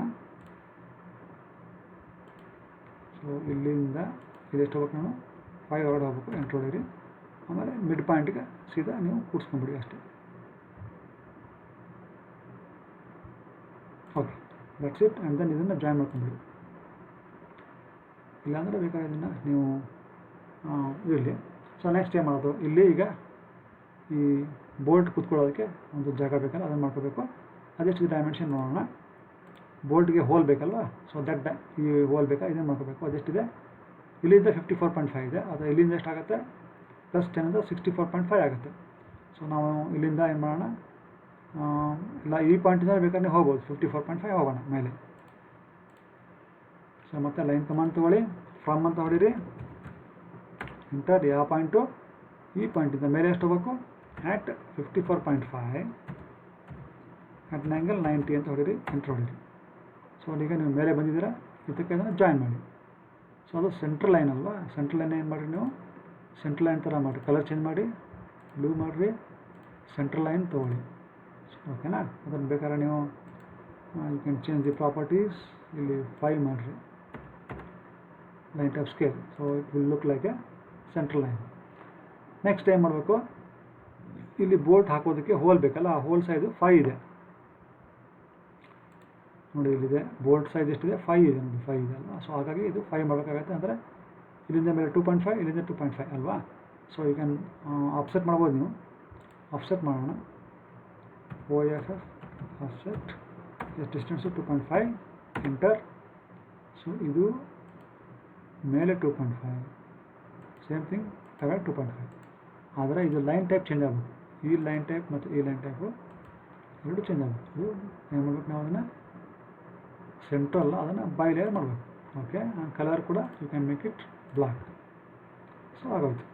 ಸೊ ಇಲ್ಲಿಂದ ಇಲ್ಲಿ ಎಷ್ಟು ಹೋಗ್ಬೇಕು, ನಾನು 5 ಒಳಗಡೆ ಹೋಗ್ಬೇಕು, ಎಂಟು ಹೊಡೀರಿ, ಆಮೇಲೆ ಮಿಡ್ ಪಾಯಿಂಟ್ಗೆ ಸೀದಾ ನೀವು ಕೂಡಿಸ್ಕೊಂಬಿಡಿ ಅಷ್ಟೇ. Okay, that's it. And then ಇದನ್ನು ಜಾಯ್ನ್ ಮಾಡ್ಕೊಂಬಿಡಿ. ಇಲ್ಲಾಂದರೆ ಬೇಕಾದ್ರೆ ಇದನ್ನು ನೀವು ಇರಲಿ. ಸೊ ನೆಕ್ಸ್ಟ್ ಏನು ಮಾಡೋದು, ಇಲ್ಲಿ ಈಗ ಈ ಬೋಲ್ಟ್ ಕೂತ್ಕೊಳ್ಳೋದಕ್ಕೆ ಒಂದು ಜಾಗ ಬೇಕಲ್ಲ, ಅದನ್ನು ಮಾಡ್ಕೋಬೇಕು. ಅದೆಷ್ಟು ಡೈಮೆನ್ಷನ್ ನೋಡೋಣ. ಬೋಲ್ಟ್ಗೆ ಹೋಲ್ ಬೇಕಲ್ವಾ. ಸೊ ದಟ್ ಈ ಹೋಲ್ ಬೇಕಾ, ಇದನ್ನು ಮಾಡ್ಕೋಬೇಕು. ಅದೆಷ್ಟಿದೆ, ಇಲ್ಲಿಂದ 54.5 ಇದೆ, ಅದು ಇಲ್ಲಿಂದ ಎಷ್ಟಾಗುತ್ತೆ +10 ಅಂದರೆ 64.5 ಆಗುತ್ತೆ. ಸೊ ನಾವು ಇಲ್ಲಿಂದ ಏನು ಮಾಡೋಣ, ಇಲ್ಲ ಈ ಪಾಯಿಂಟಿಂದ ಬೇಕಾದ್ರೆ ಹೋಗ್ಬೋದು, 54.5 ಹೋಗೋಣ ಮೇಲೆ. ಸೊ ಮತ್ತೆ ಲೈನ್ ಕಮಾಂಡ್ ತೊಗೊಳ್ಳಿ, ಫ್ರಮ್ ಅಂತ ಹೊಡೀರಿ, ಎಂಟರ್. ಯಾವ ಪಾಯಿಂಟು, ಈ ಪಾಯಿಂಟಿಂದ ಮೇಲೆ ಎಷ್ಟು ಹೋಗಬೇಕು, ಆ್ಯಟ್ 54.5 ಅಟ್ ಆನ್ ಆ್ಯಂಗಲ್ 90 ಅಂತ ಹೊಡೀರಿ, ಎಂಟರ್ ಹೊಡೀರಿ. ಸೊ ಈಗ ನೀವು ಮೇಲೆ ಬಂದಿದ್ದೀರಾ, ಇದಕ್ಕೆ ಅದನ್ನು ಜಾಯಿನ್ ಮಾಡಿ. ಸೊ ಅದು ಸೆಂಟ್ರಲ್ ಲೈನ್ ಅಲ್ವಾ. ಸೆಂಟ್ರಲ್ ಲೈನ್ ಏನು ಮಾಡಿರಿ ನೀವು, ಸೆಂಟ್ರಲ್ ಲೈನ್ ಥರ ಮಾಡಿರಿ, ಕಲರ್ ಚೇಂಜ್ ಮಾಡಿ, ಬ್ಲೂ ಮಾಡಿರಿ, ಸೆಂಟ್ರಲ್ ಲೈನ್ ತೊಗೊಳ್ಳಿ. ಸೊ ಓಕೆನಾ. ಅದನ್ನು ಬೇಕಾದ್ರೆ ನೀವು you can change the properties, ಇಲ್ಲಿ 5 ಮಾಡಿರಿ line type scale. So it will look like a central line. Next ಏನು ಮಾಡಬೇಕು, ಇಲ್ಲಿ ಬೋಲ್ಟ್ ಹಾಕೋದಕ್ಕೆ ಹೋಲ್ ಬೇಕಲ್ಲ, ಆ ಹೋಲ್ ಸೈಜು 5 ಇದೆ ನೋಡಿ. ಇಲ್ಲಿದೆ ಬೋಲ್ಟ್ ಸೈಜ್ ಎಷ್ಟಿದೆ, 5 ಇದೆ ನೋಡಿ, 5 ಇದೆ ಅಲ್ವಾ. ಸೊ ಹಾಗಾಗಿ ಇದು 5 ಮಾಡಬೇಕಾಗತ್ತೆ. ಅಂದರೆ ಇಲ್ಲಿಂದ ಮೇಲೆ 2.5, ಇಲ್ಲಿಂದ 2.5 ಅಲ್ವಾ. ಸೊ ಯು ಕ್ಯಾನ್ ಆಫ್ಸೆಟ್ ಮಾಡ್ಬೋದು ನೀವು. ಆಫ್ಸೆಟ್ ಮಾಡೋಣ, OFF offset, distance 2.5, enter. So ಇದು ಮೇಲೆ 2.5, ಸೇಮ್ ಥಿಂಗ್ ತಗೊಂಡು 2.5. ಆದರೆ ಇದು ಲೈನ್ ಟೈಪ್ ಚೇಂಜ್ ಆಗಬೇಕು. ಈ ಲೈನ್ ಟೈಪ್ ಮತ್ತು ಈ ಲೈನ್ ಟೈಪು ಎರಡು ಚೇಂಜ್ ಆಗಬೇಕು. ಇದು ಏನು ಮಾಡ್ಬೇಕು ನಾವು, ಅದನ್ನು ಸೆಂಟ್ರಲ್ ಅದನ್ನು ಬೈ ಲೇಯರ್ ಮಾಡಬೇಕು. ಓಕೆ, ಕಲರ್ ಕೂಡ you can make it black. So ಆಗೋಯ್ತು.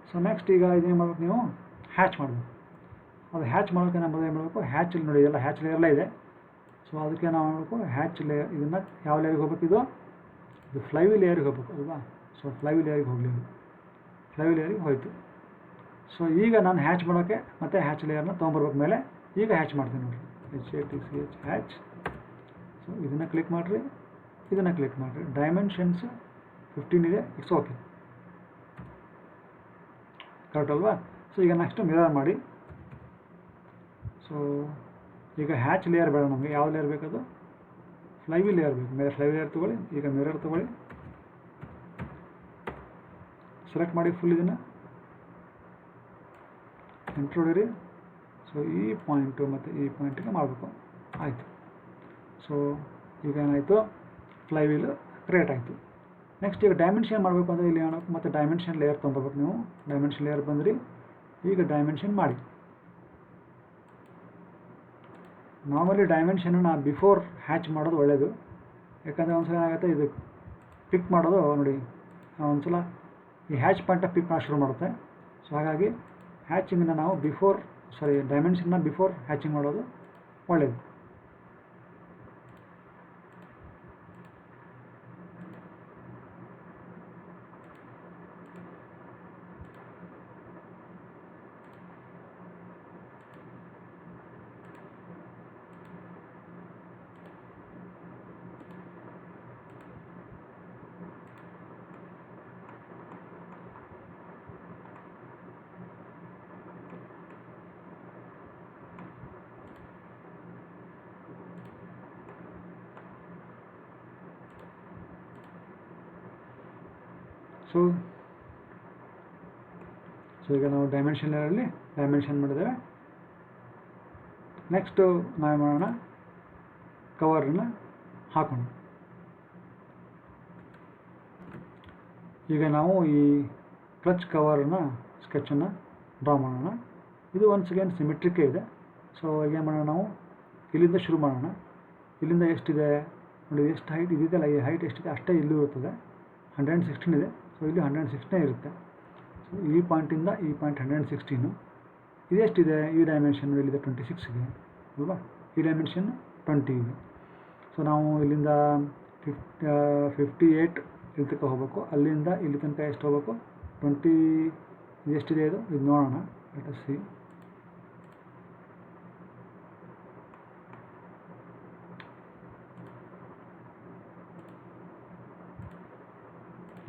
ಸೊ ನೆಕ್ಸ್ಟ್ ಈಗ ಇದೇನು ಮಾಡ್ಬೇಕು, ನೀವು ಹ್ಯಾಚ್ ಮಾಡಬೇಕು. ಅದು ಹ್ಯಾಚ್ ಮಾಡೋಕ್ಕೆ ನಮ್ಮದು ಏನು ಮಾಡಬೇಕು, ಹ್ಯಾಚಲ್ಲಿ ನೋಡಿ ಎಲ್ಲ ಹ್ಯಾಚ್ ಲೇಯರ್ಲ್ಲ ಇದೆ. ಸೊ ಅದಕ್ಕೆ ನಾವು ಮಾಡಬೇಕು, ಹ್ಯಾಚ್ ಲೇಯರ್ ಇದನ್ನು ಯಾವ ಲೇಯರ್ಗೆ ಹೋಗ್ಬೇಕು, ಇದು ಫ್ಲೈವಿ ಲೇಯರ್ಗೆ ಹೋಗ್ಬೇಕು ಅಲ್ವಾ. ಸೊ ಫ್ಲೈವಿ ಲೇಯರ್ಗೆ ಹೋಗಲಿ, ಫ್ಲೈವಿ ಲೇಯರ್ಗೆ ಹೋಯಿತು. ಸೊ ಈಗ ನಾನು ಹ್ಯಾಚ್ ಮಾಡೋಕ್ಕೆ ಮತ್ತೆ ಹ್ಯಾಚ್ ಲೇಯರ್ನ ತೊಗೊಂಬರ್ಬೇಕು ಮೇಲೆ. ಈಗ ಹ್ಯಾಚ್ ಮಾಡ್ತೀನಿ ನೋಡಿ, HATCH ಹ್ಯಾಚ್. ಸೊ ಇದನ್ನು ಕ್ಲಿಕ್ ಮಾಡಿರಿ, ಇದನ್ನು ಕ್ಲಿಕ್ ಮಾಡಿರಿ. ಡೈಮೆನ್ಷನ್ಸ್ 15 ಇದೆ, ಇಟ್ಸ್ ಓಕೆ, ಕರೆಕ್ಟ್ ಅಲ್ವಾ. ಸೊ ಈಗ ನೆಕ್ಸ್ಟ್ ಮಿರರ್ ಮಾಡಿ. ಸೊ ಈಗ ಹ್ಯಾಚ್ ಲೇಯರ್ ಬೇಡ ನಮಗೆ, ಯಾವ ಲೇಯರ್ ಬೇಕದು, ಫ್ಲೈವಿ ಲೇಯರ್ ಬೇಕು. ಮೇಲೆ ಫ್ಲೈವಿ ಲೇಯರ್ ತೊಗೊಳ್ಳಿ. ಈಗ ಮಿರರ್ ತೊಗೊಳ್ಳಿ, ಸೆಲೆಕ್ಟ್ ಮಾಡಿ ಫುಲ್ ಇದನ್ನು ಎಂಟ್ರ್ ಹೊಡೀರಿ. ಸೊ ಈ ಪಾಯಿಂಟು ಮತ್ತು ಈ ಪಾಯಿಂಟಿಗೆ ಮಾಡಬೇಕು. ಆಯಿತು. ಸೊ ಈಗ ಏನಾಯಿತು, ಫ್ಲೈವೀಲ್ ಕ್ರಿಯೇಟ್ ಆಯಿತು. ನೆಕ್ಸ್ಟ್ ಈಗ ಡೈಮೆನ್ಷನ್ ಮಾಡಬೇಕು ಅಂದರೆ ಇಲ್ಲಿ ಏನೋ ಮತ್ತು ಡೈಮೆನ್ಷನ್ ಲೇಯರ್ ತೊಗೊಬೇಕು ನೀವು. ಡೈಮೆನ್ಷನ್ ಲೇಯರ್ ಬಂದ್ರಿ, ಈಗ ಡೈಮೆನ್ಷನ್ ಮಾಡಿ. ನಾರ್ಮಲಿ ಡೈಮೆನ್ಷನನ್ನು ಬಿಫೋರ್ ಹ್ಯಾಚ್ ಮಾಡೋದು ಒಳ್ಳೆಯದು. ಯಾಕಂದರೆ ಒಂದು ಸಲ ಏನಾಗುತ್ತೆ, ಇದು ಪಿಕ್ ಮಾಡೋದು ನೋಡಿ, ಒಂದು ಸಲ ಈ ಹ್ಯಾಚ್ ಪಾಯಿಂಟ ಪಿಕ್ ಮಾಡೋದು ಶುರು ಮಾಡುತ್ತೆ. ಸೊ ಹಾಗಾಗಿ ಹ್ಯಾಚಿಂಗನ್ನು ನಾವು ಡೈಮೆನ್ಷನ್ನ ಬಿಫೋರ್ ಹ್ಯಾಚಿಂಗ್ ಮಾಡೋದು ಒಳ್ಳೆಯದು. ಸೊ ಈಗ ನಾವು ಡೈಮೆನ್ಷನ್ ಲೇಯರಲ್ಲಿ ಡೈಮೆನ್ಷನ್ ಮಾಡಿದ್ದೇವೆ. ನೆಕ್ಸ್ಟು ನಾವು ಮಾಡೋಣ, ಕವರನ್ನು ಹಾಕೋಣ. ಈಗ ನಾವು ಈ ಕ್ಲಚ್ ಕವರನ್ನು ಸ್ಕೆಚನ್ನು ಡ್ರಾ ಮಾಡೋಣ. ಇದು ಒನ್ಸ್ ಅಗೇನ್ ಸಿಮೆಟ್ರಿಕೇ ಇದೆ. ಸೊ ಈಗ ಏನು ಮಾಡೋಣ, ನಾವು ಇಲ್ಲಿಂದ ಶುರು ಮಾಡೋಣ. ಇಲ್ಲಿಂದ ಎಷ್ಟಿದೆ ನೋಡಿ, ಎಷ್ಟು ಹೈಟ್ ಇದೆಯಲ್ಲ, ಈ ಹೈಟ್ ಎಷ್ಟಿದೆ ಅಷ್ಟೇ ಇಲ್ಲೂ ಇರ್ತದೆ. 116 ಇದೆ. ಸೊ ಇಲ್ಲಿ 116 ಇರುತ್ತೆ. ಸೊ ಈ ಪಾಯಿಂಟಿಂದ ಈ ಪಾಯಿಂಟ್ 116. ಇದೆಷ್ಟಿದೆ, ಈ ಡೈಮೆನ್ಷನ್ ಇಲ್ಲಿದೆ 26 ಇದೆ ಅಲ್ವಾ. ಈ ಡೈಮೆನ್ಷನ್ 20 ಇದೆ. ಸೊ ನಾವು ಇಲ್ಲಿಂದ 58 ಇಲ್ಲಿ ತನಕ ಹೋಗಬೇಕು. ಅಲ್ಲಿಂದ ಇಲ್ಲಿ ತನಕ ಎಷ್ಟು ಹೋಗಬೇಕು, 20 ಇದೆಷ್ಟಿದೆ, ಇದು ನೋಡೋಣ. Let us C.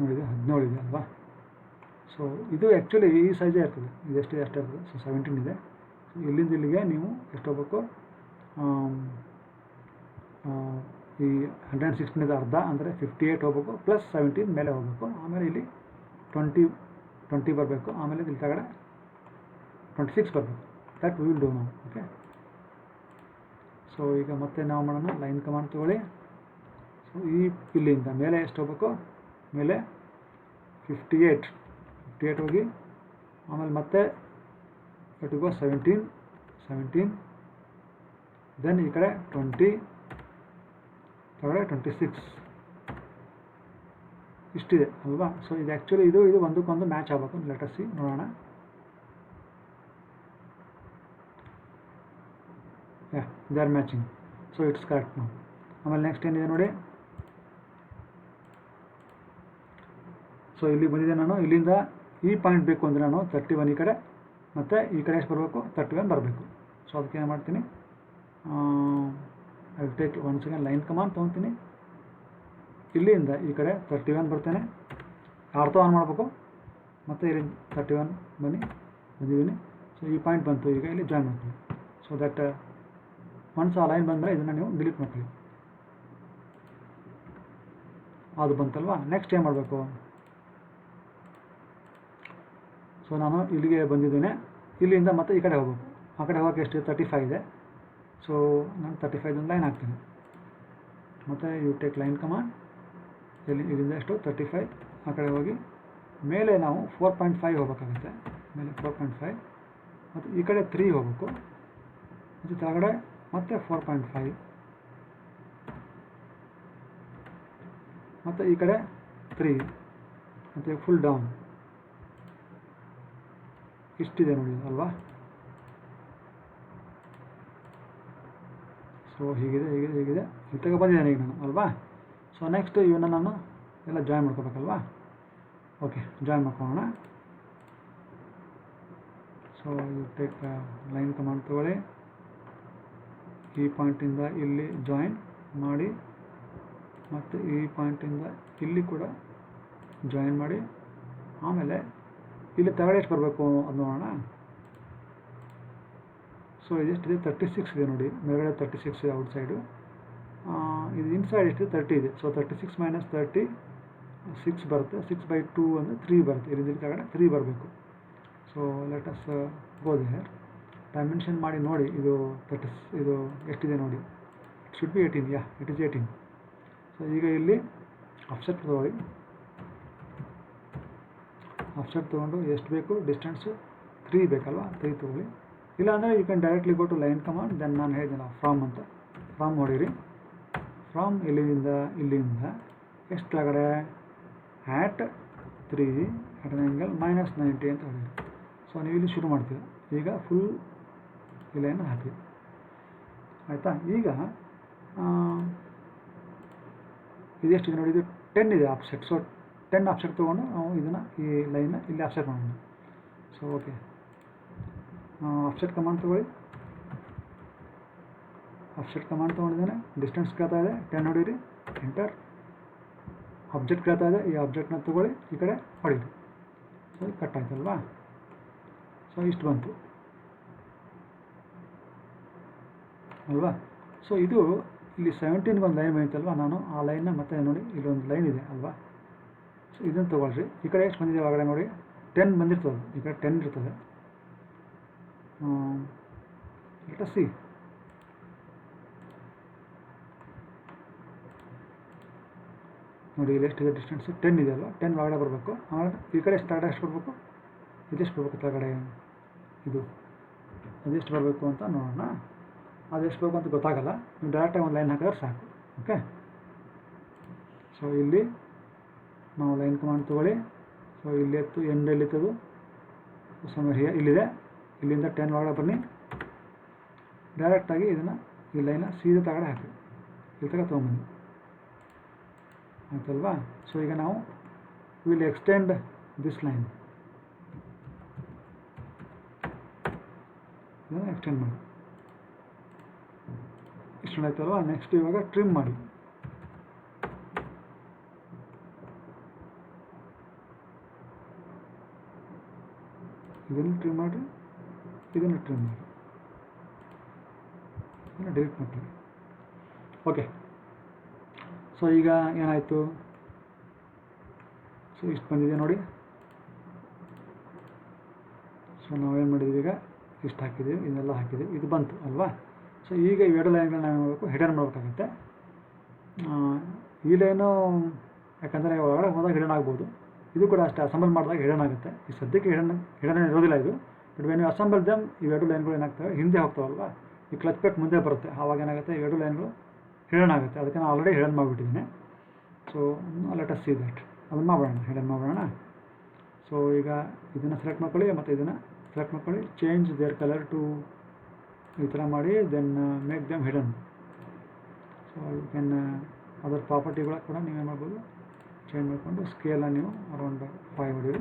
ನೋಡಿದೆ 17 ಇದೆ ಅಲ್ವಾ. ಸೊ ಇದು ಆ್ಯಕ್ಚುಲಿ ಈ ಸೈಜೇ ಇರ್ತದೆ, ಇದೆಷ್ಟಿದೆ ಅಷ್ಟೇ ಇರ್ತದೆ. ಸೊ 17 ಇದೆ. ಸೊ ಇಲ್ಲಿಂದ ಇಲ್ಲಿಗೆ ನೀವು ಎಷ್ಟು ಹೋಗಬೇಕು, ಈ 116 ಇದೆ ಅರ್ಧ, ಅಂದರೆ 58 ಹೋಗಬೇಕು, ಪ್ಲಸ್ 17 ಮೇಲೆ ಹೋಗಬೇಕು. ಆಮೇಲೆ ಇಲ್ಲಿ 20 ಬರಬೇಕು. ಆಮೇಲೆ ಇಲ್ಲಿ ತಗಡೆ 26 ಬರಬೇಕು. ದಟ್ ವಿಲ್ ಡೂ ನಾವು. ಓಕೆ. ಸೊ ಈಗ ಮತ್ತೆ ನಾವು ಮಾಡೋಣ, ಲೈನ್ ಕಮಾಂಡ್ ತೊಗೊಳ್ಳಿ. ಸೊ ಈ ಇಲ್ಲಿಂದ ಮೇಲೆ ಎಷ್ಟು ಹೋಗಬೇಕು, ಮೇಲೆ 58 ಹೋಗಿ, ಆಮೇಲೆ ಮತ್ತೆ ಇಟ್ಗೋ 17, ದೆನ್ ಈ ಕಡೆ 20, ಕೆಳಗಡೆ 26 ಇಷ್ಟಿದೆ ಅಲ್ವಾ. ಸೊ ಇದು ಆ್ಯಕ್ಚುಲಿ ಇದು ಒಂದಕ್ಕೊಂದು ಮ್ಯಾಚ್ ಆಗಬೇಕು. ಲೆಟ್ ಅಸ್ ಸಿ, ನೋಡೋಣ. They are matching. So it's correct ನಾವು. ಆಮೇಲೆ ನೆಕ್ಸ್ಟ್ ಏನಿದೆ ನೋಡಿ. ಸೊ ಇಲ್ಲಿ ಬಂದಿದೆ, ನಾನು ಇಲ್ಲಿಂದ ಈ ಪಾಯಿಂಟ್ ಬೇಕು ಅಂದರೆ ನಾನು 31 ಈ ಕಡೆ, ಮತ್ತು ಈ ಕಡೆ ಎಷ್ಟು ಬರಬೇಕು, 31 ಬರಬೇಕು. ಸೊ ಅದಕ್ಕೆ ಏನು ಮಾಡ್ತೀನಿ, I take once again line command ತೊಗೊತೀನಿ. ಇಲ್ಲಿಂದ ಈ ಕಡೆ 31 ಬರ್ತೇನೆ, ಆರ್ಥೋ ಆನ್ ಮಾಡಬೇಕು, ಮತ್ತು ಇಲ್ಲಿ 31 ಬಂದಿದ್ದೀನಿ. ಸೊ ಈ ಪಾಯಿಂಟ್ ಬಂತು, ಈಗ ಇಲ್ಲಿ ಜಾಯಿನ್ ಮಾಡ್ಕೊಳ್ಳಿ. ಸೊ ದಟ್ ಒನ್ಸ್ ಆ ಲೈನ್ ಬಂದಮೇಲೆ ಇದನ್ನು ನೀವು ಡಿಲೀಟ್ ಮಾಡ್ಕೊಳ್ಳಿ. ಅದು ಬಂತಲ್ವಾ. ನೆಕ್ಸ್ಟ್ ಏನು ಮಾಡಬೇಕು, ಸೊ ನಾನು ಇಲ್ಲಿಗೆ ಬಂದಿದ್ದೇನೆ, ಇಲ್ಲಿಂದ ಮತ್ತೆ ಈ ಕಡೆ ಹೋಗಬೇಕು. ಆ ಕಡೆ ಹೋಗೋಕ್ಕೆ ಎಷ್ಟು 35 ಇದೆ. ಸೊ ನಾನು 35 ಲೈನ್ ಹಾಕ್ತೀನಿ. ಮತ್ತು ಯು ಟೇಕ್ ಲೈನ್ ಕಮಾಂಡ್, ಇಲ್ಲಿಂದ ಎಷ್ಟು 35 ಆ ಕಡೆ ಹೋಗಿ ಮೇಲೆ ನಾವು 4.5 ಹೋಗಬೇಕಾಗುತ್ತೆ. ಮೇಲೆ 4.5 ಮತ್ತು ಈ ಕಡೆ 3 ಹೋಗಬೇಕು, ಮತ್ತು ಕೆಳಗಡೆ ಮತ್ತೆ 4.5 ಮತ್ತು ಈ ಕಡೆ 3 ಮತ್ತು ಫುಲ್ ಡೌನ್ ಇಷ್ಟಿದೆ ನೋಡಿ ಅಲ್ವಾ. ಸೊ ಹೀಗಿದೆ ಇಲ್ಲಿ ಬಂದಿದ್ದೇನೆ ಈಗ ನಾನು ಅಲ್ವಾ. ಸೊ ನೆಕ್ಸ್ಟ್ ಇವನ್ನ ನಾನು ಎಲ್ಲ ಜಾಯಿನ್ ಮಾಡ್ಕೋಬೇಕಲ್ವಾ. ಓಕೆ, ಜಾಯಿನ್ ಮಾಡ್ಕೊಳ್ಳೋಣ. So you take line command ತಗೊಳ್ಳಿ, ಈ ಪಾಯಿಂಟಿಂದ ಇಲ್ಲಿ ಜಾಯಿನ್ ಮಾಡಿ, ಮತ್ತು ಈ ಪಾಯಿಂಟಿಂದ ಇಲ್ಲಿ ಕೂಡ ಜಾಯಿನ್ ಮಾಡಿ. ಆಮೇಲೆ ಇಲ್ಲಿ ತೆಗಡೆ ಎಷ್ಟು ಬರಬೇಕು ಅದು ನೋಡೋಣ. ಸೊ ಇದೆಷ್ಟಿದೆ 36 ಇದೆ ನೋಡಿ, ಮೇಲ್ಗಡೆ 36 ಇದೆ ಔಟ್ಸೈಡು. ಇದು ಇನ್ಸೈಡ್ ಎಷ್ಟಿದೆ 30 ಇದೆ. ಸೊ 36 ಮೈನಸ್ 30 6 ಬರುತ್ತೆ. 6/2 ಅಂದರೆ 3 ಬರುತ್ತೆ. ಇಲ್ಲಿ ಕೆಳಗಡೆ 3 ಬರಬೇಕು. So let us go there, dimension ಮಾಡಿ ನೋಡಿ. ಇದು ಇದು ಎಷ್ಟಿದೆ ನೋಡಿ, it should be 18. Yeah, it is 18. So ಈಗ ಇಲ್ಲಿ ಆಫ್ಸೆಟ್ ತಗೊಳ್ಳಿ. ಆಫ್ಸೆಟ್ ತೊಗೊಂಡು ಎಷ್ಟು ಬೇಕು ಡಿಸ್ಟೆನ್ಸು 3 ಬೇಕಲ್ವಾ, 3 ತೊಗೊಳ್ಳಿ. ಇಲ್ಲಾಂದರೆ you can directly go to line command. Then ನಾನು ಹೇಳಿದ್ದೆ ಫ್ರಾಮ್ ಅಂತ, ಫ್ರಾಮ್ ಹೊಡೀರಿ. ಫ್ರಾಮ್ ಇಲ್ಲಿಂದ ಎಷ್ಟು ಕೆಳಗಡೆ ಆ್ಯಟ್ 3 ಅಟ್ ಅನ್ ಆ್ಯಂಗಲ್ -90 ಅಂತ ಹೊಡೀರಿ. ಸೊ ನೀವು ಇಲ್ಲಿ ಶುರು ಮಾಡ್ತೀವಿ. ಈಗ ಫುಲ್ ಇಲ್ಲೇನು ಹಾಕಿ ಆಯಿತಾ. ಈಗ ಇದೆಷ್ಟಿದೆ ನೋಡಿ, ಇದು 10 ಇದೆ ಆಫ್ಸೆಟ್. ಸೊ 10 ಆಫ್ಸೆಟ್ ತೊಗೊಂಡು ನಾವು ಇದನ್ನು ಈ ಲೈನ್ನ ಇಲ್ಲಿ ಆಫ್ಸೆಟ್ ಮಾಡೋಣ. ಸೊ ಓಕೆ, ಆಫ್ಸೆಟ್ ಕಮಾಂಡ್ ತೊಗೊಳ್ಳಿ. ಆಫ್ಸೆಟ್ ಕಮಾಂಡ್ ತೊಗೊಂಡಿದ್ದೇನೆ. ಡಿಸ್ಟೆನ್ಸ್ ಕೇಳ್ತಾ ಇದೆ 10 ಹೊಡೀರಿ, ಎಂಟರ್. ಆಬ್ಜೆಕ್ಟ್ ಕೇಳ್ತಾ ಇದೆ, ಈ ಆಬ್ಜೆಕ್ಟ್ನ ತೊಗೊಳ್ಳಿ, ಈ ಕಡೆ ಹೊಡೀರಿ. ಸೊ ಕಟ್ ಆಯ್ತಲ್ವಾ. ಸೊ ಇಷ್ಟು ಬಂತು ಅಲ್ವಾ. ಸೊ ಇದು ಇಲ್ಲಿ 17ಗೆ ಒಂದು ಲೈನ್ ಬಂದಿತ್ತಲ್ವ, ನಾನು ಆ ಲೈನ್ನ ಮತ್ತೆ ನೋಡಿ ಇಲ್ಲೊಂದು ಲೈನ್ ಇದೆ ಅಲ್ವಾ. ಸೊ ಇದನ್ನು ತೊಗೊಳ್ರಿ. ಈ ಕಡೆ ಎಷ್ಟು ಬಂದಿದೆ ಒಳಗಡೆ ನೋಡಿ, 10 ಬಂದಿರ್ತದೆ. ಈ ಕಡೆ 10 ಇರ್ತದೆ. Let us C. ನೋಡಿ ಇಲ್ಲಿ ಎಷ್ಟಿದೆ ಡಿಸ್ಟೆನ್ಸು 10 ಇದೆ ಅಲ್ವಾ. 10 ಒಳಗಡೆ ಬರಬೇಕು. ಆಮೇಲೆ ಈ ಕಡೆ ಸ್ಟಾರ್ಟ್ ಎಷ್ಟು ಬರಬೇಕು, ಇದೆಷ್ಟು ಬರಬೇಕು ಕೆಳಗಡೆ, ಇದು ಅದೆಷ್ಟು ಬರಬೇಕು ಅಂತ ನೋಡೋಣ. ಅದೆಷ್ಟು ಬೇಕು ಅಂತ ಗೊತ್ತಾಗಲ್ಲ, ನೀವು ಡೈರೆಕ್ಟಾಗಿ ಒಂದು ಲೈನ್ ಹಾಕಿದ್ರೆ ಸಾಕು. ಓಕೆ, ಸೊ ಇಲ್ಲಿ ನಾವು ಲೈನ್ ಕಮಾಂಡ್ ತೊಗೊಳ್ಳಿ. ಸೊ ಇಲ್ಲಿ ಎತ್ತು ಎಂಡ್ ಎಲ್ಲಿತ್ತದು ಸಮಯ ಇಲ್ಲಿದೆ. ಇಲ್ಲಿಂದ 10 ಒಳಗಡೆ ಬನ್ನಿ. ಡೈರೆಕ್ಟಾಗಿ ಇದನ್ನು ಈ ಲೈನ ಸೀದಾ ತಗಡೆ ಹಾಕಿ ಇಲ್ಲಿ ತಗ ತೊಗೊಂಬನ್ನಿ ಆಯ್ತಲ್ವಾ. ಸೊ ಈಗ ನಾವು ವಿಲ್ ಎಕ್ಸ್ಟೆಂಡ್ ದಿಸ್ ಲೈನ್, ಇದನ್ನು ಎಕ್ಸ್ಟೆಂಡ್ ಮಾಡಿ. ಇಷ್ಟು ಆಯ್ತಲ್ವಾ. ನೆಕ್ಸ್ಟ್ ಇವಾಗ ಟ್ರಿಮ್ ಮಾಡಿ. ಇದನ್ನು ಟ್ರಿಮ್ ಮಾಡಿರಿ, ಇದನ್ನು ಟ್ರಿಮ್ ಮಾಡಿ, ಇದನ್ನು ಡಿಲೀಟ್ ಮಾಡ್ತೀವಿ. ಓಕೆ, ಸೊ ಈಗ ಏನಾಯಿತು, ಸೊ ಇಷ್ಟು ಬಂದಿದೆ ನೋಡಿ. ಸೊ ನಾವೇನು ಮಾಡಿದ್ವಿ, ಈಗ ಇಷ್ಟು ಹಾಕಿದ್ದೀವಿ, ಇದನ್ನೆಲ್ಲ ಹಾಕಿದ್ದೀವಿ, ಇದು ಬಂತು ಅಲ್ವಾ. ಸೊ ಈಗ ಇವೆರಡು ಲೈನ್ಗಳನ್ನ ನಾವು ಏನು ಮಾಡಬೇಕು, ಹಿಡನ್ ಮಾಡಬೇಕಾಗುತ್ತೆ. ಈ ಲೈನು ಯಾಕಂದರೆ ಒಳಗಡೆ ಹೋದಾಗ ಹಿಡನ್ ಆಗ್ಬೋದು, ಇದು ಕೂಡ ಅಷ್ಟೇ ಅಸೆಂಬಲ್ ಮಾಡಿದಾಗ ಹಿಡನ್ ಆಗುತ್ತೆ. ಈ ಸದ್ಯಕ್ಕೆ ಹಿಡನ್ ಇರೋದಿಲ್ಲ ಇದು. But when you assemble them ಇವೆರಡು ಲೈನ್ಗಳು ಏನಾಗ್ತವೆ, ಹಿಂದೆ ಹೋಗ್ತಾವಲ್ವ, ಈ ಕ್ಲಚ್ ಪ್ಲೇಟ್ ಮುಂದೆ ಬರುತ್ತೆ. ಆವಾಗ ಏನಾಗುತ್ತೆ, ಇವೆರಡು ಲೈನ್ಗಳು ಹಿಡನ್ ಆಗುತ್ತೆ. ಅದಕ್ಕೆ ನಾನು ಆಲ್ರೆಡಿ ಹಿಡನ್ ಮಾಡಿಬಿಟ್ಟಿದ್ದೀನಿ. So let us see that, ಅದನ್ನು ಮಾಡೋಣ, ಹಿಡನ್ ಮಾಡೋಣ. ಸೊ ಈಗ ಇದನ್ನು ಸೆಲೆಕ್ಟ್ ಮಾಡ್ಕೊಳ್ಳಿ ಮತ್ತು ಇದನ್ನು ಸೆಲೆಕ್ಟ್ ಮಾಡ್ಕೊಳ್ಳಿ. ಚೇಂಜ್ ದೇರ್ ಕಲರ್ ಟು ಈ ಥರ ಮಾಡಿ, then make them hidden. So you can ಅದರ ಪ್ರಾಪರ್ಟಿಗಳ ಕೂಡ ನೀವೇನು ಮಾಡ್ಬೋದು, ಚೇಂಜ್ ಮಾಡಿಕೊಂಡು ಸ್ಕೇಲನ್ನು ನೀವು ಅರೌಂಡ್ 5 ಹೊಡೀರಿ.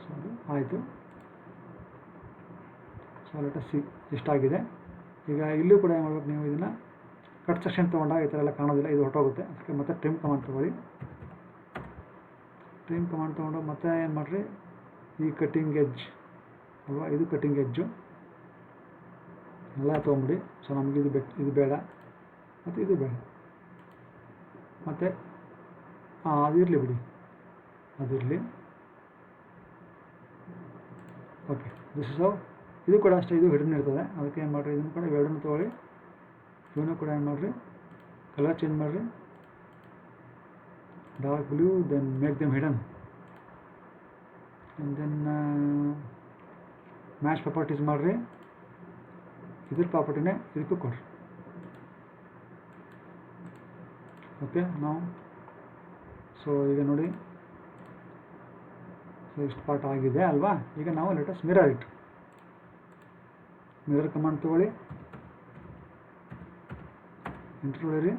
ಸೊ ಅದು ಆಯಿತು. ಸೊ ಲೆಟ್ ಅಸ್ ಸಿ ಇಷ್ಟಾಗಿದೆ. ಈಗ ಇಲ್ಲೂ ಕೂಡ ಏನು ಮಾಡ್ಬೇಕು, ನೀವು ಇದನ್ನು ಕಟ್ ಸೆಕ್ಷನ್ ತೊಗೊಂಡಾಗ ಈ ಥರ ಎಲ್ಲ ಕಾಣೋದಿಲ್ಲ, ಇದು ಹೊರಟೋಗುತ್ತೆ. ಅದಕ್ಕೆ ಮತ್ತೆ ಟ್ರಿಮ್ ಕಮಾಂಡ್ ತೊಗೊಳ್ಳಿ. ಟ್ರಿಮ್ ಕಮಾಂಡ್ ತೊಗೊಂಡು ಮತ್ತೆ ಏನು ಮಾಡಿರಿ, ಈ ಕಟ್ಟಿಂಗ್ ಎಡ್ಜ್ ಅಲ್ವಾ, ಇದು ಕಟ್ಟಿಂಗ್ ಎಡ್ಜು ಎಲ್ಲ ತೊಗೊಂಬಿಡಿ. ಸೊ ನಮಗೆ ಇದು ಬೇಡ ಮತ್ತು ಇದು ಬೇಡ, ಮತ್ತು ಅದಿರಲಿ ಬಿಡಿ, ಅದಿರಲಿ. Okay, this is how. ಇದು ಕೂಡ ಅಷ್ಟೇ, ಇದು ಹಿಡನ್ ಇರ್ತದೆ. ಅದಕ್ಕೆ ಏನು ಮಾಡಿರಿ, ಇದನ್ನು ಕೂಡ ಎರಡನ್ನೂ ತೊಗೊಳ್ಳಿ. ಇವನು ಕೂಡ ಏನು ಮಾಡಿರಿ, ಕಲರ್ ಚೇಂಜ್ ಮಾಡಿರಿ, dark blue, then make them hidden. And then match properties ಮಾಡಿರಿ, ಇದ್ರ ಪ್ರಾಪರ್ಟಿನೇ ಇದಕ್ಕೂ ಕೊಡ್ರಿ. ಓಕೆ, ನಾವು ಸೊ ಈಗ ನೋಡಿ, ಸೊ ಇಷ್ಟು ಪಾರ್ಟ್ ಆಗಿದೆ ಅಲ್ವಾ. ಈಗ ನಾವು let us mirror it. Mirror command ತೊಗೊಳ್ಳಿ, ಎಂಟರ್ ಹೊಡೀರಿ.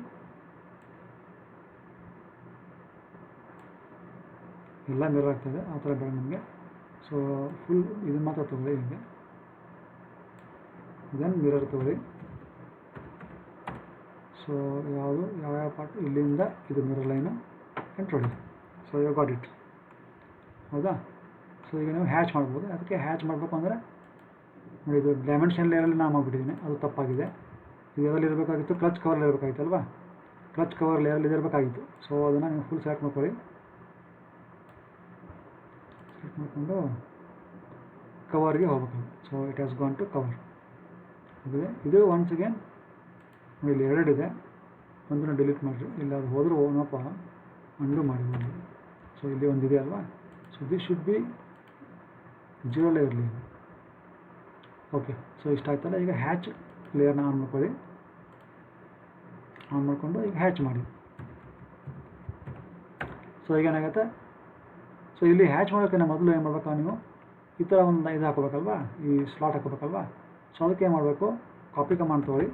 ಎಲ್ಲ ಮಿರರ್ ಆಗ್ತದೆ, ಆ ಥರ ಬೇಡ ನಮಗೆ. ಸೊ ಫುಲ್ ಇದನ್ನು ಮಾತ್ರ ತೊಗೊಳ್ಳಿ. ಈಗ ದೆನ್ ಮಿರರ್ ತೊಗೊಳ್ಳಿ. ಸೊ ಯಾವ್ಯಾವ ಪಾರ್ಟ್ ಇಲ್ಲಿಂದ ಇದು ಮಿರರ್ ಲೈನು ಎಂಟರ್ ಹೊಡೀರಿ. ಸೊ ಯು ಗಾಟ್ ಇಟ್, ಹೌದಾ. ಸೊ ಈಗ ನೀವು ಹ್ಯಾಚ್ ಮಾಡ್ಬೋದು. ಅದಕ್ಕೆ ಹ್ಯಾಚ್ ಮಾಡಬೇಕು ಅಂದರೆ ನೋಡಿ, ಇದು ಡೈಮೆನ್ಷನ್ ಲೇಯರಲ್ಲಿ ನಾನು ಮಾಡಿಬಿಟ್ಟಿದ್ದೀನಿ, ಅದು ತಪ್ಪಾಗಿದೆ. ಇದು ಎಲ್ಲಿ ಇರಬೇಕಾಗಿತ್ತು, ಕ್ಲಚ್ ಕವರ್ ಇರಬೇಕಾಗಿತ್ತು ಅಲ್ವಾ, ಕ್ಲಚ್ ಕವರ್ ಲೇಯರಲ್ಲಿ ಇರಬೇಕಾಗಿತ್ತು. ಸೊ ಅದನ್ನು ನೀವು ಫುಲ್ ಸೆಲೆಕ್ಟ್ ಮಾಡ್ಕೊಳ್ಳಿ. ಸೆಲೆಕ್ಟ್ ಮಾಡಿಕೊಂಡು ಕವರ್ಗೆ ಹೋಗ್ಬೇಕು. So it has gone to cover. ಇದು ಒನ್ಸ್ ಅಗೇನ್ ನೋಡಿ, ಇಲ್ಲಿ ಎರಡಿದೆ, ಒಂದನ್ನು ಡಿಲೀಟ್ ಮಾಡಿರಿ. ಇಲ್ಲ ಅದು ಹೋದರೂ ನೋ ಪ್ರಾಬ್ಲಮ್, ಅಂಡು ಮಾಡಿ ಒಂದು. ಸೊ ಇಲ್ಲಿ ಒಂದಿದೆ ಅಲ್ವಾ. ಸೊ ದಿಸ್ ಶುಡ್ ಬಿ 0 ಇರಲಿ. ಓಕೆ, ಸೊ ಇಷ್ಟ ಆಯ್ತಲ್ಲ. ಈಗ ಹ್ಯಾಚ್ ಲೇಯರ್ನ ಆನ್ ಮಾಡ್ಕೊಳ್ಳಿ. ಆನ್ ಮಾಡಿಕೊಂಡು ಈಗ ಹ್ಯಾಚ್ ಮಾಡಿ. ಸೊ ಈಗ ಏನಾಗುತ್ತೆ, ಸೊ ಇಲ್ಲಿ ಹ್ಯಾಚ್ ಮಾಡೋಕ್ಕಿಂತ ಮೊದಲು ಏನು ಮಾಡಬೇಕು, ನೀವು ಈ ಥರ ಒಂದು ಇದು ಹಾಕೋಬೇಕಲ್ವಾ, ಈ ಸ್ಲಾಟ್ ಹಾಕೋಬೇಕಲ್ವಾ. ಸೊ ಅದಕ್ಕೆ ಏನು ಮಾಡಬೇಕು, ಕಾಪಿ ಕಮಾಂಡ್ ತೊಗೊಳ್ಳಿ,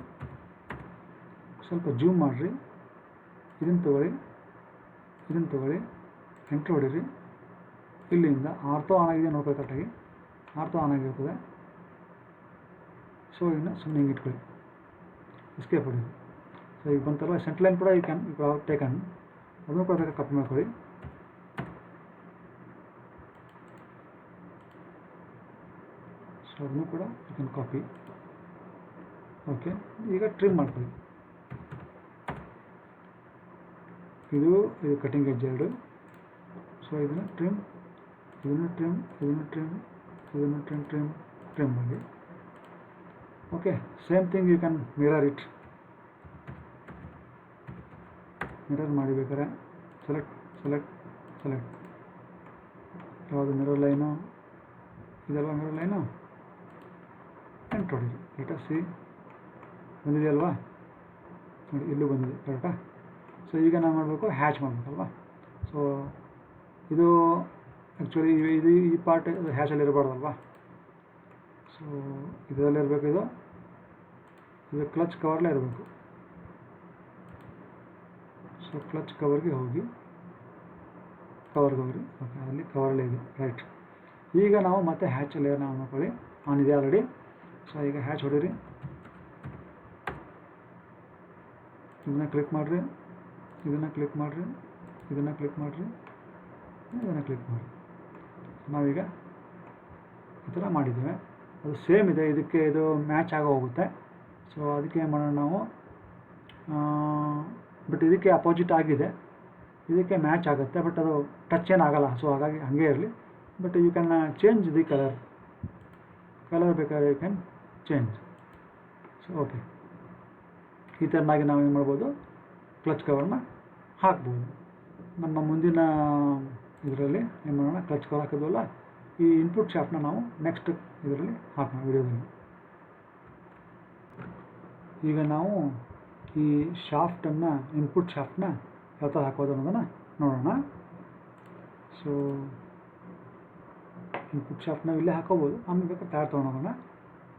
ಸ್ವಲ್ಪ ಜೂಮ್ ಮಾಡಿರಿ, ಇದನ್ನು ತೊಗೊಳ್ಳಿ, ಎಂಟ್ರ್ ಹೊಡೀರಿ. ಇಲ್ಲಿಂದ ಆರ್ಥೋ ಆನ್ ಆಗಿದೆ ನೋಡ್ಕೊಳ್ಳಿ, ಕರೆಕ್ಟಾಗಿ ಆರ್ಥೋ ಆನ್ ಆಗಿರ್ತದೆ. ಸೊ ಇನ್ನು ಸುಮ್ಮನೆ ಹಿಂಗೆ ಇಟ್ಕೊಳ್ಳಿ, ಎಸ್ಕೇಪ್ ಹೊಡೀರಿ. ಸೊ ಈಗ ಬಂತಲ್ವ, ಸೆಂಟ್ರ್ ಲೈನ್ ಕೂಡ ಯು ಟೇಕನ್, ಅದನ್ನು ಕೂಡ ಬೇಕಾದ್ರೆ ಕಾಪಿ ಮಾಡ್ಕೊಳ್ಳಿ. ಸೊ ಅದನ್ನು ಕೂಡ ಯು ಕ್ಯಾನ್ ಕಾಪಿ. ಓಕೆ, ಈಗ ಟ್ರಿಮ್ ಮಾಡ್ಕೊಳ್ಳಿ. ಇದು ಕಟಿಂಗ್ ಎಡ್ಜ್ ಎರಡು. ಸೊ ಇದನ್ನು ಟ್ರಿಮ್ ಮಾಡಿ. Okay, same thing you can mirror it. Mirror ಮಾಡಿ ಬೇಕಾದ್ರೆ ಸೆಲೆಕ್ಟ್ ಯಾವುದು ಮಿರರ್ ಲೈನು, ಇದೆಲ್ಲ ಮಿರರ್ ಲೈನು ಎಂಟರ್ ಹೊಡೀರಿ. ಲೆಟ್ ಅಸ್ ಸಿ, ಬಂದಿದೆಯಲ್ವಾ, ನೋಡಿ ಇಲ್ಲೂ ಬಂದಿದೆ, ಕರೆಕ್ಟಾ. ಸೊ ಈಗ ನಾವು ಮಾಡಬೇಕು, ಹ್ಯಾಚ್ ಮಾಡಬೇಕಲ್ವಾ. ಸೊ ಇದು ಆ್ಯಕ್ಚುಲಿ ಈ ಪಾರ್ಟ್ ಹ್ಯಾಚಲ್ಲಿ ಇರಬಾರ್ದಲ್ವಾ. ಸೊ ಇದರಲ್ಲಿ ಇರಬೇಕು, ಇದು ಕ್ಲಚ್ ಕವರ್ಲೇ ಇರಬೇಕು. ಸೊ ಕ್ಲಚ್ ಕವರ್ಗೆ ಹೋಗಿ ಕವರ್ಗೆ ಹೋಗ್ರಿ. ಓಕೆ, ಅಲ್ಲಿ ಕವರಲ್ಲೇ ಇದೆ, ರೈಟ್. ಈಗ ನಾವು ಮತ್ತೆ ಹ್ಯಾಚ್ ಲೇಯರ್ನ ಆನ್ ಮಾಡ್ಕೊಳ್ಳಿ. ಆನ್ ಇದೆ ಆಲ್ರೆಡಿ. ಸೊ ಈಗ ಹ್ಯಾಚ್ ಹೊಡೀರಿ, ಇದನ್ನು ಕ್ಲಿಕ್ ಮಾಡಿರಿ, ಇದನ್ನು ಕ್ಲಿಕ್ ಮಾಡಿರಿ, ನಾವೀಗ ಈ ಥರ ಮಾಡಿದ್ದೇವೆ. ಅದು ಸೇಮ್ ಇದೆ, ಇದಕ್ಕೆ ಇದು ಮ್ಯಾಚ್ ಆಗೋ ಹೋಗುತ್ತೆ. ಸೊ ಅದಕ್ಕೆ ಏನು ಮಾಡೋಣ ನಾವು, ಬಟ್ ಇದಕ್ಕೆ ಅಪೋಸಿಟ್ ಆಗಿದೆ, ಇದಕ್ಕೆ ಮ್ಯಾಚ್ ಆಗುತ್ತೆ, ಬಟ್ ಅದು ಟಚ್ ಏನಾಗಲ್ಲ. ಸೊ ಹಾಗಾಗಿ ಹಾಗೇ ಇರಲಿ. But you can change the colour ಬೇಕಾದ್ರೆ you can change. So okay, ಈ ಥರನಾಗಿ ನಾವು ಏನು ಮಾಡ್ಬೋದು, ಕ್ಲಚ್ ಕವರ್ನ ಹಾಕ್ಬೋದು. ನಮ್ಮ ಮುಂದಿನ ಇದರಲ್ಲಿ ಏನು ಮಾಡೋಣ, ಕ್ಲಚ್ ಕವರ್ ಹಾಕಿದ್ವಲ್ಲ, ಈ ಇನ್ಪುಟ್ ಶಾಫ್ಟ್ನ ನಾವು ನೆಕ್ಸ್ಟ್ ಇದರಲ್ಲಿ ಹಾಕೋಣ, ವಿಡಿಯೋದಲ್ಲಿ. ಈಗ ನಾವು ಈ ಶಾಫ್ಟನ್ನು, ಇನ್ಪುಟ್ ಶಾಫ್ಟ್ನ ಯಾವ ಥರ ಹಾಕೋದು ಅನ್ನೋದನ್ನು ನೋಡೋಣ. ಸೊ ಇನ್ಪುಟ್ ಶಾಫ್ಟ್ನ ಇಲ್ಲೇ ಹಾಕೋಬೋದು, ಆಮೇಲೆ ಬೇಕಾದ್ರೆ ತಯಾರು ತೊಗೊಂಡೋಗೋಣ.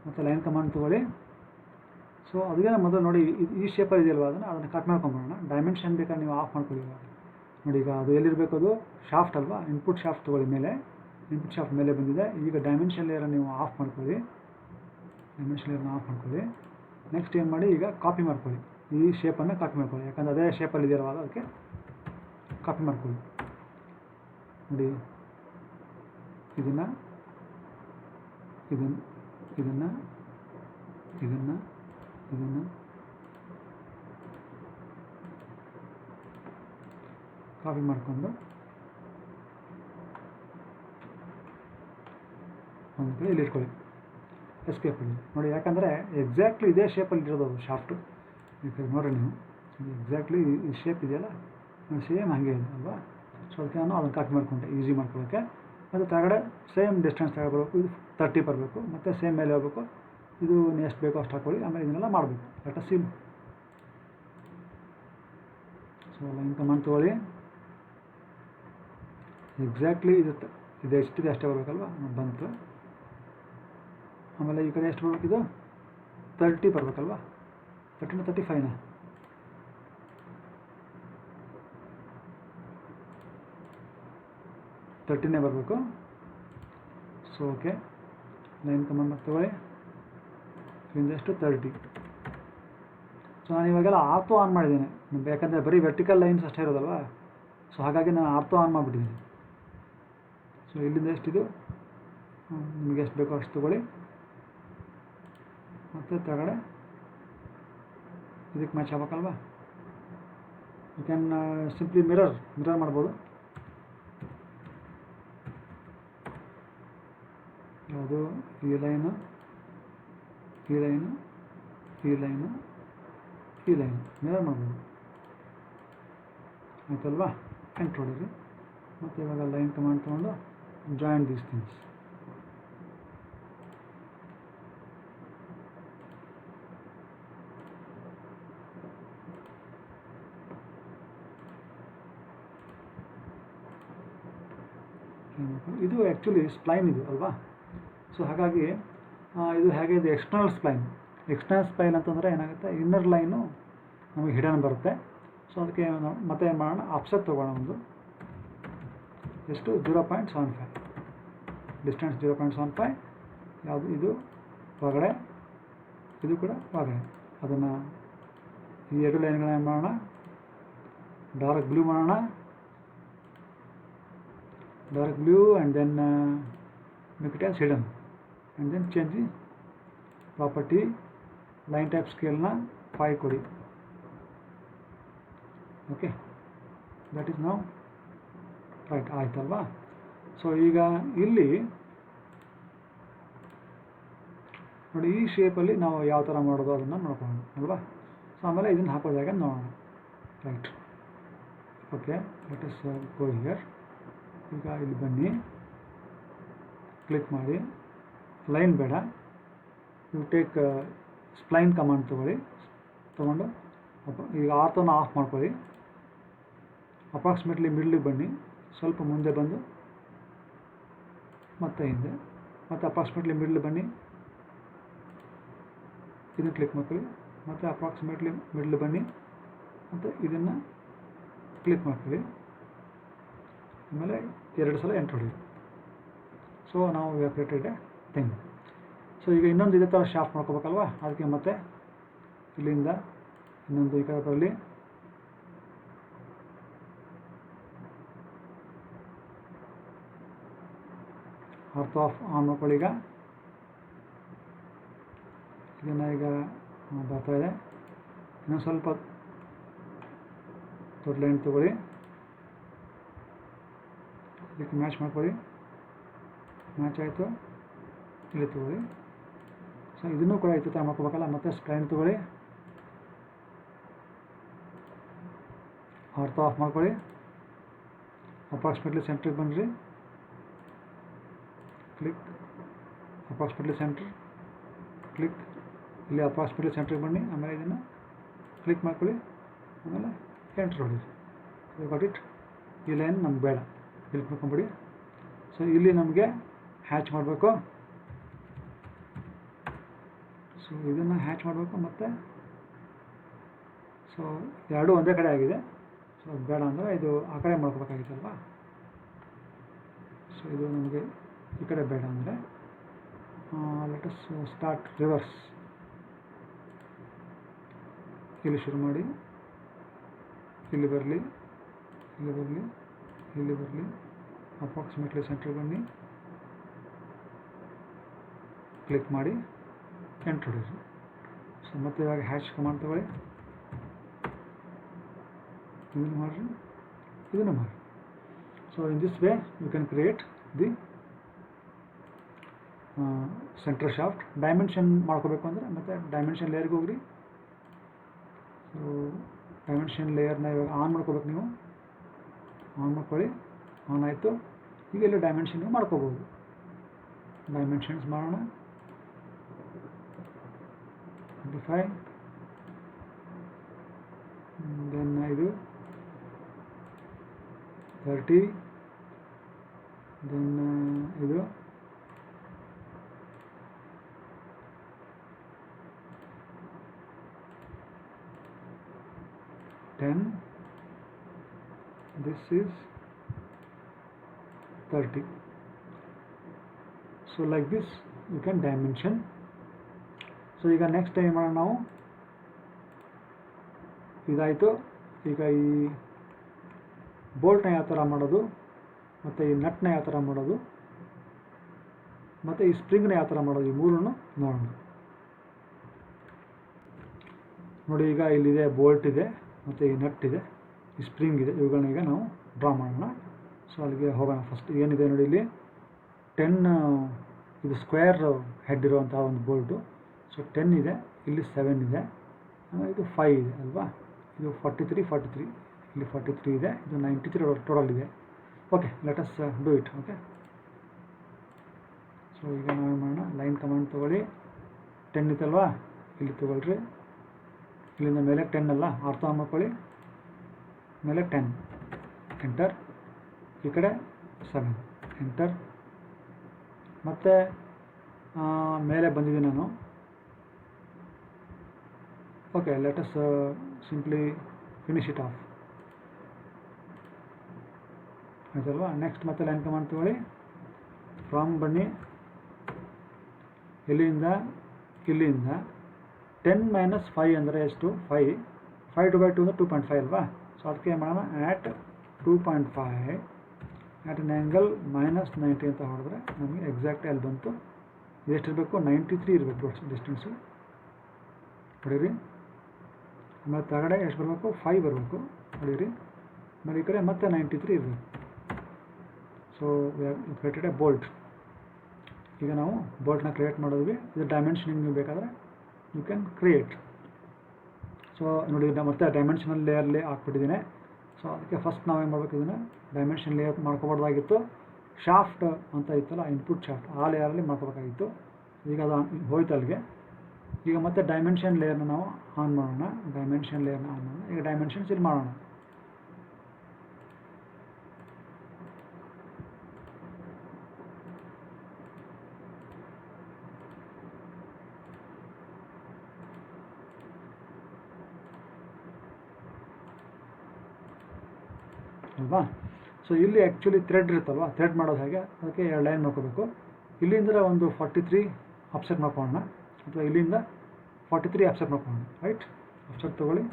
ಮತ್ತು ಲೈನ್ ಕಮಾಂಡ್ ತೊಗೊಳ್ಳಿ. ಸೊ ಅದಕ್ಕೆ ಮೊದಲು ನೋಡಿ, ಈ ಶೇಪಲ್ಲಿ ಇದೆಯಲ್ವ, ಅದನ್ನು ಕಟ್ ಮಾಡ್ಕೊಂಬಿಡೋಣ. ಡೈಮೆನ್ಷನ್ ಬೇಕಾದ್ರೆ ನೀವು ಆಫ್ ಮಾಡ್ಕೊಳ್ಳಿ. ನೋಡಿ, ಈಗ ಅದು ಎಲ್ಲಿರಬೇಕು, ಅದು ಶಾಫ್ಟ್ ಅಲ್ವಾ, ಇನ್ಪುಟ್ ಶಾಫ್ಟ್ ತೊಗೊಳ್ಳಿ ಮೇಲೆ, ಇನ್ಪುಟ್ ಶಾಫ್ಟ್ ಮೇಲೆ ಬಂದಿದೆ. ಈಗ ಡೈಮೆನ್ಷನ್ ಲೇಯರ್ ನೀವು ಆಫ್ ಮಾಡ್ಕೊಳ್ಳಿ. ಡೈಮೆನ್ಷನ್ ಲೇಯರ್ನ ಆಫ್ ಮಾಡ್ಕೊಳ್ಳಿ. ನೆಕ್ಸ್ಟ್ ಏನು ಮಾಡಿ, ಈಗ ಕಾಪಿ ಮಾಡ್ಕೊಳ್ಳಿ, ಈ ಶೇಪನ್ನು ಕಾಪಿ ಮಾಡ್ಕೊಳ್ಳಿ, ಯಾಕಂದರೆ ಅದೇ ಶೇಪಲ್ಲಿ ಇದೆಯಲ್ಲ ಅದಕ್ಕೆ ಕಾಪಿ ಮಾಡ್ಕೊಳ್ಳಿ. ನೋಡಿ ಇದನ್ನು ಇದನ್ನು ಇದನ್ನು ಇದನ್ನು ಇದನ್ನು ಕಾಪಿ ಮಾಡಿಕೊಂಡು ಒಂದು ಕಡೆ ಇಲ್ಲಿ ಇಟ್ಕೊಳ್ಳಿ, ಎಸ್ಕೇಪ್ ಅಲ್ಲಿ ನೋಡಿ. ಯಾಕಂದರೆ ಎಕ್ಸಾಕ್ಟ್ಲಿ ಇದೇ ಶೇಪಲ್ಲಿ ಇರೋದು ಅದು ಶಾಫ್ಟು. ಈಗ ನೋಡ್ರಿ ನೀವು ಎಕ್ಸಾಕ್ಟ್ಲಿ ಈ ಶೇಪ್ ಇದೆಯಲ್ಲ ಸೇಮ್ ಹಾಗೆ ಇದೆ ಅಲ್ವಾ. ಸೊ ಅದಕ್ಕೆ ನಾನು ಅದನ್ನು ಕಾಪಿ ಮಾಡಿಕೊಂಡೆ ಈಸಿ ಮಾಡ್ಕೊಳ್ಳೋಕ್ಕೆ. ಮತ್ತು ಕೆಳಗಡೆ ಸೇಮ್ ಡಿಸ್ಟೆನ್ಸ್ ತಗೊಳ್ಬೇಕು, ಇದು 30 ಬರಬೇಕು, ಮತ್ತು ಸೇಮ್ ಮೇಲೆ ಹೋಗಬೇಕು. ಇದು ಎಷ್ಟು ಬೇಕೋ ಅಷ್ಟು ಹಾಕೊಳ್ಳಿ. ಆಮೇಲೆ ಇದನ್ನೆಲ್ಲ ಮಾಡಬೇಕು. Let us C. So line command ತೊಗೊಳ್ಳಿ. ಎಕ್ಸಾಕ್ಟ್ಲಿ ಇದು ಎಷ್ಟಿದೆ ಅಷ್ಟೇ ಬರಬೇಕಲ್ವ, ಬಂತು. ಆಮೇಲೆ ಈ ಕಡೆ ಎಷ್ಟು ಬರಬೇಕು, ಇದು 30 ಬರಬೇಕಲ್ವ. 30 35 30ನೇ ಬರಬೇಕು. ಸೊ ಓಕೆ, ಲೈನ್ ಕಮಾಂಡ್ ತಗೊಳ್ಳಿ. ಇದರಿಂದ ಎಷ್ಟು 30. ಸೊ ನಾನು ಇವಾಗೆಲ್ಲ ಆರ್ಥೋ ಆನ್ ಮಾಡಿದ್ದೇನೆ, ಯಾಕಂದರೆ ಬರೀ ವರ್ಟಿಕಲ್ ಲೈನ್ಸ್ ಅಷ್ಟೇ ಇರೋದಲ್ವ. ಸೊ ಹಾಗಾಗಿ ನಾನು ಆರ್ಥೋ ಆನ್ ಮಾಡಿಬಿಟ್ಟಿದ್ದೀನಿ. ಸೊ ಇಲ್ಲಿಂದ ಎಷ್ಟಿದು ನಿಮಗೆ ಎಷ್ಟು ಬೇಕೋ ಅಷ್ಟು ತಗೊಳ್ಳಿ. ಮತ್ತು ಕೆಳಗಡೆ ಇದಕ್ಕೆ ಮ್ಯಾಚ್ ಆಗಬೇಕಲ್ವ. ಯು ಕ್ಯಾನ್ ಸಿಂಪ್ಲಿ ಮಿರರ್ ಮಾಡ್ಬೋದು. ಯಾವುದು ಈ ಲೈನು, ಈ ಲೈನು, ಈ ಲೈನು, ಈ ಲೈನು ಮಿರರ್ ಮಾಡ್ಬೋದು, ಆಯ್ತಲ್ವಾ. ಎಂಟ್ರ್ ಹೊಡೀರಿ. ಮತ್ತು ಇವಾಗ ಲೈನ್ ಕಮಾಂಡ್ ತೊಗೊಂಡು ಜಾಯಿನ್ ದೀಸ್ ಥಿಂಗ್ಸ್. ಇದು ಆ್ಯಕ್ಚುಲಿ ಸ್ಪ್ಲೈನ್ ಇದು ಅಲ್ವಾ. ಸೊ ಹಾಗಾಗಿ ಇದು ಹೇಗೆ ಇದು ಎಕ್ಸ್ಟರ್ನಲ್ ಸ್ಪ್ಲೈನ್ ಅಂತಂದರೆ ಏನಾಗುತ್ತೆ, ಇನ್ನರ್ ಲೈನು ನಮಗೆ ಹಿಡನ್ ಬರುತ್ತೆ. ಸೊ ಅದಕ್ಕೆ ಮತ್ತೆ ಏನು ಮಾಡೋಣ, ಆಫ್ಸೆಟ್ ತೊಗೋಣ. ಒಂದು ಎಷ್ಟು 0.75 ಡಿಸ್ಟೆನ್ಸ್ 0.75. ಯಾವುದು ಇದು ಹೊರಗಡೆ, ಇದು ಕೂಡ ಹೊರಗಡೆ. ಅದನ್ನು ಈ 2 ಲೈನ್ಗಳನ್ನ ಮಾಡೋಣ, ಡಾರ್ಕ್ ಬ್ಲೂ ಮಾಡೋಣ, dark blue, and then make it as hidden, and then change the property. Line type scale na 5 ಕೊಡಿ. ಓಕೆ, ದಟ್ ಈಸ್ ನಾವು ರೈಟ್ ಆಯ್ತಲ್ವಾ. ಸೊ ಈಗ ಇಲ್ಲಿ ನೋಡಿ, ಈ ಶೇಪಲ್ಲಿ ನಾವು ಯಾವ ಥರ ಮಾಡೋದು ಅದನ್ನು ನೋಡ್ಕೊಳ್ಳೋಣ ಅಲ್ವಾ. ಸೊ ಆಮೇಲೆ ಇದನ್ನು ಹಾಕೋದಾಗ ನೋಡೋಣ. Right, okay, let us go here. ಈಗ ಇಲ್ಲಿ ಬನ್ನಿ, ಕ್ಲಿಕ್ ಮಾಡಿ. ಲೈನ್ ಬೇಡ, ಯು ಟೇಕ್ ಸ್ಪ್ಲೈನ್ ಕಮಾಂಡ್ ತೊಗೊಂಡು ಈಗ ಆರ್ಥೋನ ಆಫ್ ಮಾಡ್ಕೊಳ್ಳಿ. ಅಪ್ರಾಕ್ಸಿಮೇಟ್ಲಿ ಮಿಡ್ಲಿಗೆ ಬನ್ನಿ, ಸ್ವಲ್ಪ ಮುಂದೆ ಬಂದು ಮತ್ತೆ ಹಿಂದೆ, ಮತ್ತು ಅಪ್ರಾಕ್ಸಿಮೇಟ್ಲಿ ಮಿಡ್ಲ್ ಬನ್ನಿ, ಇದನ್ನು ಕ್ಲಿಕ್ ಮಾಡ್ಕೊಳ್ಳಿ. ಮತ್ತು ಅಪ್ರಾಕ್ಸಿಮೇಟ್ಲಿ ಮಿಡ್ಲ್ ಬನ್ನಿ, ಮತ್ತು ಇದನ್ನು ಕ್ಲಿಕ್ ಮಾಡ್ಕೊಳ್ಳಿ. ಆಮೇಲೆ 2 ಸಲ ಎಂಟ್ರ್ ಹೊಡಿ. ಸೊ ನಾವು ಕ್ರಿಯೇಟೆಡ್ ಥಿಂಗ್. ಸೊ ಈಗ ಇನ್ನೊಂದು ಇದೇ ಥರ ಶಾಫ್ಟ್ ಮಾಡ್ಕೋಬೇಕಲ್ವ. ಅದಕ್ಕೆ ಮತ್ತೆ ಇಲ್ಲಿಂದ ಇನ್ನೊಂದು ಈ ಕಡೆ ಬರಲಿ. ಆರ್ಥೋ ಆಫ್ ಆನ್ ಮಾಡ್ಕೊಳ್ಳಿ. ಈಗ ಇದನ್ನು ಈಗ ಬರ್ತಾಯಿದೆ. ಇನ್ನೊಂದು ಸ್ವಲ್ಪ ದೊಡ್ಡ ಲೈನ್ ತೊಗೊಳ್ಳಿ, ಇದಕ್ಕೆ ಮ್ಯಾಚ್ ಮಾಡ್ಕೊಳ್ಳಿ. ಮ್ಯಾಚ್ ಆಯಿತು, ಇಲ್ಲಿ ತೊಗೊಳ್ಳಿ. ಸೊ ಇದನ್ನು ಕೂಡ ಈ ಥರ ಮಾಡ್ಕೋಬೇಕಲ್ಲ. ಮತ್ತೆ ಸ್ಪ್ಲೈನ್ ತೊಗೊಳ್ಳಿ, ಆರ್ಥೋ ಆಫ್ ಮಾಡ್ಕೊಳ್ಳಿ. ಅಪ್ರಾಕ್ಸಿಮೇಟ್ಲಿ ಸೆಂಟ್ರಿಗೆ ಬನ್ನಿರಿ, ಕ್ಲಿಕ್, ಅಪ್ರಾಕ್ಸಿಮೇಟ್ಲಿ ಸೆಂಟ್ರ್, ಕ್ಲಿಕ್. ಇಲ್ಲಿ ಅಪ್ರಾಕ್ಸಿಮೇಟ್ಲಿ ಸೆಂಟ್ರಿಗೆ ಬನ್ನಿ. ಆಮೇಲೆ ಇದನ್ನು ಕ್ಲಿಕ್ ಮಾಡ್ಕೊಳ್ಳಿ. ಆಮೇಲೆ ಎಂಟ್ರ್ ಹೊಡೀರಿ. Got it. ಈ ಲೈನ್ ನಮ್ಗೆ ಬೇಡ, ಕ್ಲಿಕ್ ಮಾಡ್ಕೊಂಬಿಡಿ. ಸೊ ಇಲ್ಲಿ ನಮಗೆ ಹ್ಯಾಚ್ ಮಾಡಬೇಕು. ಸೊ ಇದನ್ನು ಹ್ಯಾಚ್ ಮಾಡಬೇಕು. ಮತ್ತು ಸೊ ಎರಡೂ ಒಂದೇ ಕಡೆ ಆಗಿದೆ. ಸೊ ಅದು ಬೇಡ ಅಂದರೆ ಇದು ಆ ಕಡೆ ಮಾಡ್ಕೋಬೇಕಾಗಿತ್ತಲ್ವ. ಸೊ ಇದು ನಮಗೆ ಈ ಕಡೆ ಬೇಡ ಅಂದರೆ ಲೆಟ್ ಅಸ್ ಸ್ಟಾರ್ಟ್ ರಿವರ್ಸ್. ಇಲ್ಲಿ ಶುರು ಮಾಡಿ ಇಲ್ಲಿ ಬರಲಿ, ಇಲ್ಲಿ ಬರಲಿ, ಇಲ್ಲಿ ಬರಲಿ, ಅಪ್ರಾಕ್ಸಿಮೇಟ್ಲಿ ಸೆಂಟ್ರ್ ಬನ್ನಿ, ಕ್ಲಿಕ್ ಮಾಡಿ ಎಂಟರ್ ಹೊಡೀರಿ. ಸೊ ಮತ್ತೆ ಇವಾಗ ಹ್ಯಾಶ್ ಕಮಾಂಡ್ ತಗೊಳ್ಳಿ, ಇದನ್ನು ಮಾಡಿರಿ, ಇದನ್ನು ಮಾಡಿ. So in this way you can create the centre shaft. Dimension ಮಾಡ್ಕೋಬೇಕು ಅಂದರೆ ಮತ್ತೆ ಡೈಮೆನ್ಷನ್ ಲೇಯರ್ಗೆ ಹೋಗ್ರಿ. ಸೊ ಡೈಮೆನ್ಷನ್ ಲೇಯರ್ನ ಇವಾಗ ಆನ್ ಮಾಡ್ಕೋಬೇಕು, ನೀವು ಆನ್ ಮಾಡ್ಕೊಳ್ಳಿ. ಆನ್ ಆಯಿತು. ಈಗ ಇಲ್ಲಿ ಡೈಮೆನ್ಷನ್ ಮಾಡ್ಕೋಬೋದು. ಡೈಮೆನ್ಷನ್ಸ್ ಮಾಡೋಣ. 25, ದೆನ್ ಇದು 30, ದೆನ್ ಇದು 10, this is 30. So like this you can dimension. So ಈಗ ನೆಕ್ಸ್ಟ್ ಟೈಮ್ ಮಾಡೋಣ ನಾವು. ಇದಾಯಿತು. ಈಗ ಈ ಬೋಲ್ಟ್ನ ಯಾವ ಥರ ಮಾಡೋದು, ಮತ್ತು ಈ ನಟ್ನ ಯಾವ ಥರ ಮಾಡೋದು, ಮತ್ತು ಈ ಸ್ಪ್ರಿಂಗ್ನ ಯಾವ ಥರ ಮಾಡೋದು, ಈ ಮೂರನ್ನು ನೋಡೋಣ. ನೋಡಿ, ಈಗ ಇಲ್ಲಿದೆ ಬೋಲ್ಟ್ ಇದೆ, ಮತ್ತು ಈ ನಟ್ ಇದೆ, ಈ ಸ್ಪ್ರಿಂಗ್ ಇದೆ. ಇವುಗಳನ್ನ ಈಗ ನಾವು ಡ್ರಾ ಮಾಡೋಣ. ಸೊ ಅಲ್ಲಿಗೆ ಹೋಗೋಣ. ಫಸ್ಟ್ ಏನಿದೆ ನೋಡಿ, ಇಲ್ಲಿ 10 ಇದು ಸ್ಕ್ವೇರ್ ಹೆಡ್ ಇರುವಂಥ ಒಂದು ಬೋಲ್ಟು. ಸೊ 10 ಇದೆ, ಇಲ್ಲಿ 7 ಇದೆ, ಇದು 5 ಇದೆ ಅಲ್ವಾ. ಇದು 43, ಇಲ್ಲಿ 43 ಇದೆ, ಇದು 93 ಟೋಟಲ್ ಇದೆ. Okay, let us do it. Okay, so ಈಗ ನಾವು ಮಾಡೋಣ. ಲೈನ್ ಕಮಾಂಡ್ ತೊಗೊಳ್ಳಿ. 10 ಇತ್ತಲ್ವಾ, ಇಲ್ಲಿ ತೊಗೊಳ್ರಿ. ಇಲ್ಲಿಂದ ಮೇಲೆ 10 ಅಲ್ಲ, ಅರ್ಥ ಮಾಡ್ಕೊಳ್ಳಿ. ಮೇಲೆ 10, ಎಂಟರ್. ಈ ಕಡೆ 7, ಎಂಟರ್. ಮತ್ತು ಮೇಲೆ ಬಂದಿದ್ದೀನಿ ನಾನು. Okay, let us simply finish it off. ಆಯ್ತಲ್ವಾ. ನೆಕ್ಸ್ಟ್ ಮತ್ತೆ ಲೈನ್ ಕಮಾಂಡ್ ತೊಗೊಳ್ಳಿ. ಫ್ರಾಮ್ ಬನ್ನಿ, ಇಲ್ಲಿಂದ 10 - 5 ಅಂದರೆ ಎಷ್ಟು? 5. 5 / 2 ಅಂದರೆ 2.5 ಅಲ್ವಾ. ಸೊ ಅದಕ್ಕೆ ಏನು ಮಾಡೋಣ, ಆ್ಯಟ್ 2.5 ಆ್ಯಟ್ ಎನ್ ಆ್ಯಂಗಲ್ -90 ಅಂತ ಹೊಡೆದ್ರೆ ನಮಗೆ ಎಕ್ಸಾಕ್ಟ್ ಅಲ್ಲಿ ಬಂತು. ಇದೆಷ್ಟಿರಬೇಕು? 93 ಇರಬೇಕು ಡಿಸ್ಟೆನ್ಸು. ಹೊಡೀರಿ. ಆಮೇಲೆ ತಗಡೆ ಎಷ್ಟು ಬರಬೇಕು? 5 ಬರಬೇಕು. ಹೊಡೀರಿ. ಆಮೇಲೆ ಈ ಕಡೆ ಮತ್ತೆ 93 ಇರಬೇಕು. So created A bolt. ಈಗ ನಾವು ಬೋಲ್ಟ್ನ ಕ್ರಿಯೇಟ್ ಮಾಡಿದ್ವಿ. ಇದು ಡೈಮೆನ್ಷನಿಂಗ್ ನೀವು ಬೇಕಾದರೆ ಯು ಕ್ಯಾನ್ ಕ್ರಿಯೇಟ್. ಸೊ ನೋಡಿ, ಮತ್ತೆ ಡೈಮೆನ್ಷನಲ್ ಲೇಯರ್ಲಿ ಹಾಕ್ಬಿಟ್ಟಿದ್ದೀನಿ. ಸೊ ಅದಕ್ಕೆ ಫಸ್ಟ್ ನಾವೇನು ಮಾಡಬೇಕು, ಇದನ್ನು ಡೈಮೆನ್ಷನ್ ಲೇಯರ್ ಮಾಡ್ಕೋಬಾರ್ದಾಗಿತ್ತು. ಶಾಫ್ಟ್ ಅಂತ ಇತ್ತಲ್ಲ, ಇನ್ಪುಟ್ ಶಾಫ್ಟ್, ಆ ಲೇಯರಲ್ಲಿ ಮಾಡ್ಕೋಬೇಕಾಗಿತ್ತು. ಈಗ ಅದು ಹೋಯ್ತು ಅಲ್ಲಿಗೆ. ಈಗ ಮತ್ತೆ ಡೈಮೆನ್ಷನ್ ಲೇಯರ್ನ ನಾವು ಆನ್ ಮಾಡೋಣ. ಡೈಮೆನ್ಷನ್ ಲೇಯರ್ನ ಆನ್ ಮಾಡೋಣ. ಈಗ ಡೈಮೆನ್ಷನ್ಸ್ ಇಲ್ಲಿ ಮಾಡೋಣ. ಅಲ್ವಾ. ಸೊ ಇಲ್ಲಿ ಆ್ಯಕ್ಚುಲಿ ಥ್ರೆಡ್ ಇರುತ್ತಲ್ವ, ಥ್ರೆಡ್ ಮಾಡೋದು ಹೇಗೆ, ಅದಕ್ಕೆ 2 ಲೈನ್ ಮಾಡ್ಕೋಬೇಕು. ಇಲ್ಲಿಂದ ಒಂದು 43 ಅಪ್ಸೆಟ್ ಮಾಡ್ಕೊಳ್ಳೋಣ, ಅಥವಾ ಇಲ್ಲಿಂದ 43 ಅಪ್ಸೆಟ್ ಮಾಡ್ಕೊಳ್ಳೋಣ. ರೈಟ್, ಅಪ್ಸೆಟ್ ತೊಗೊಳ್ಳಿ,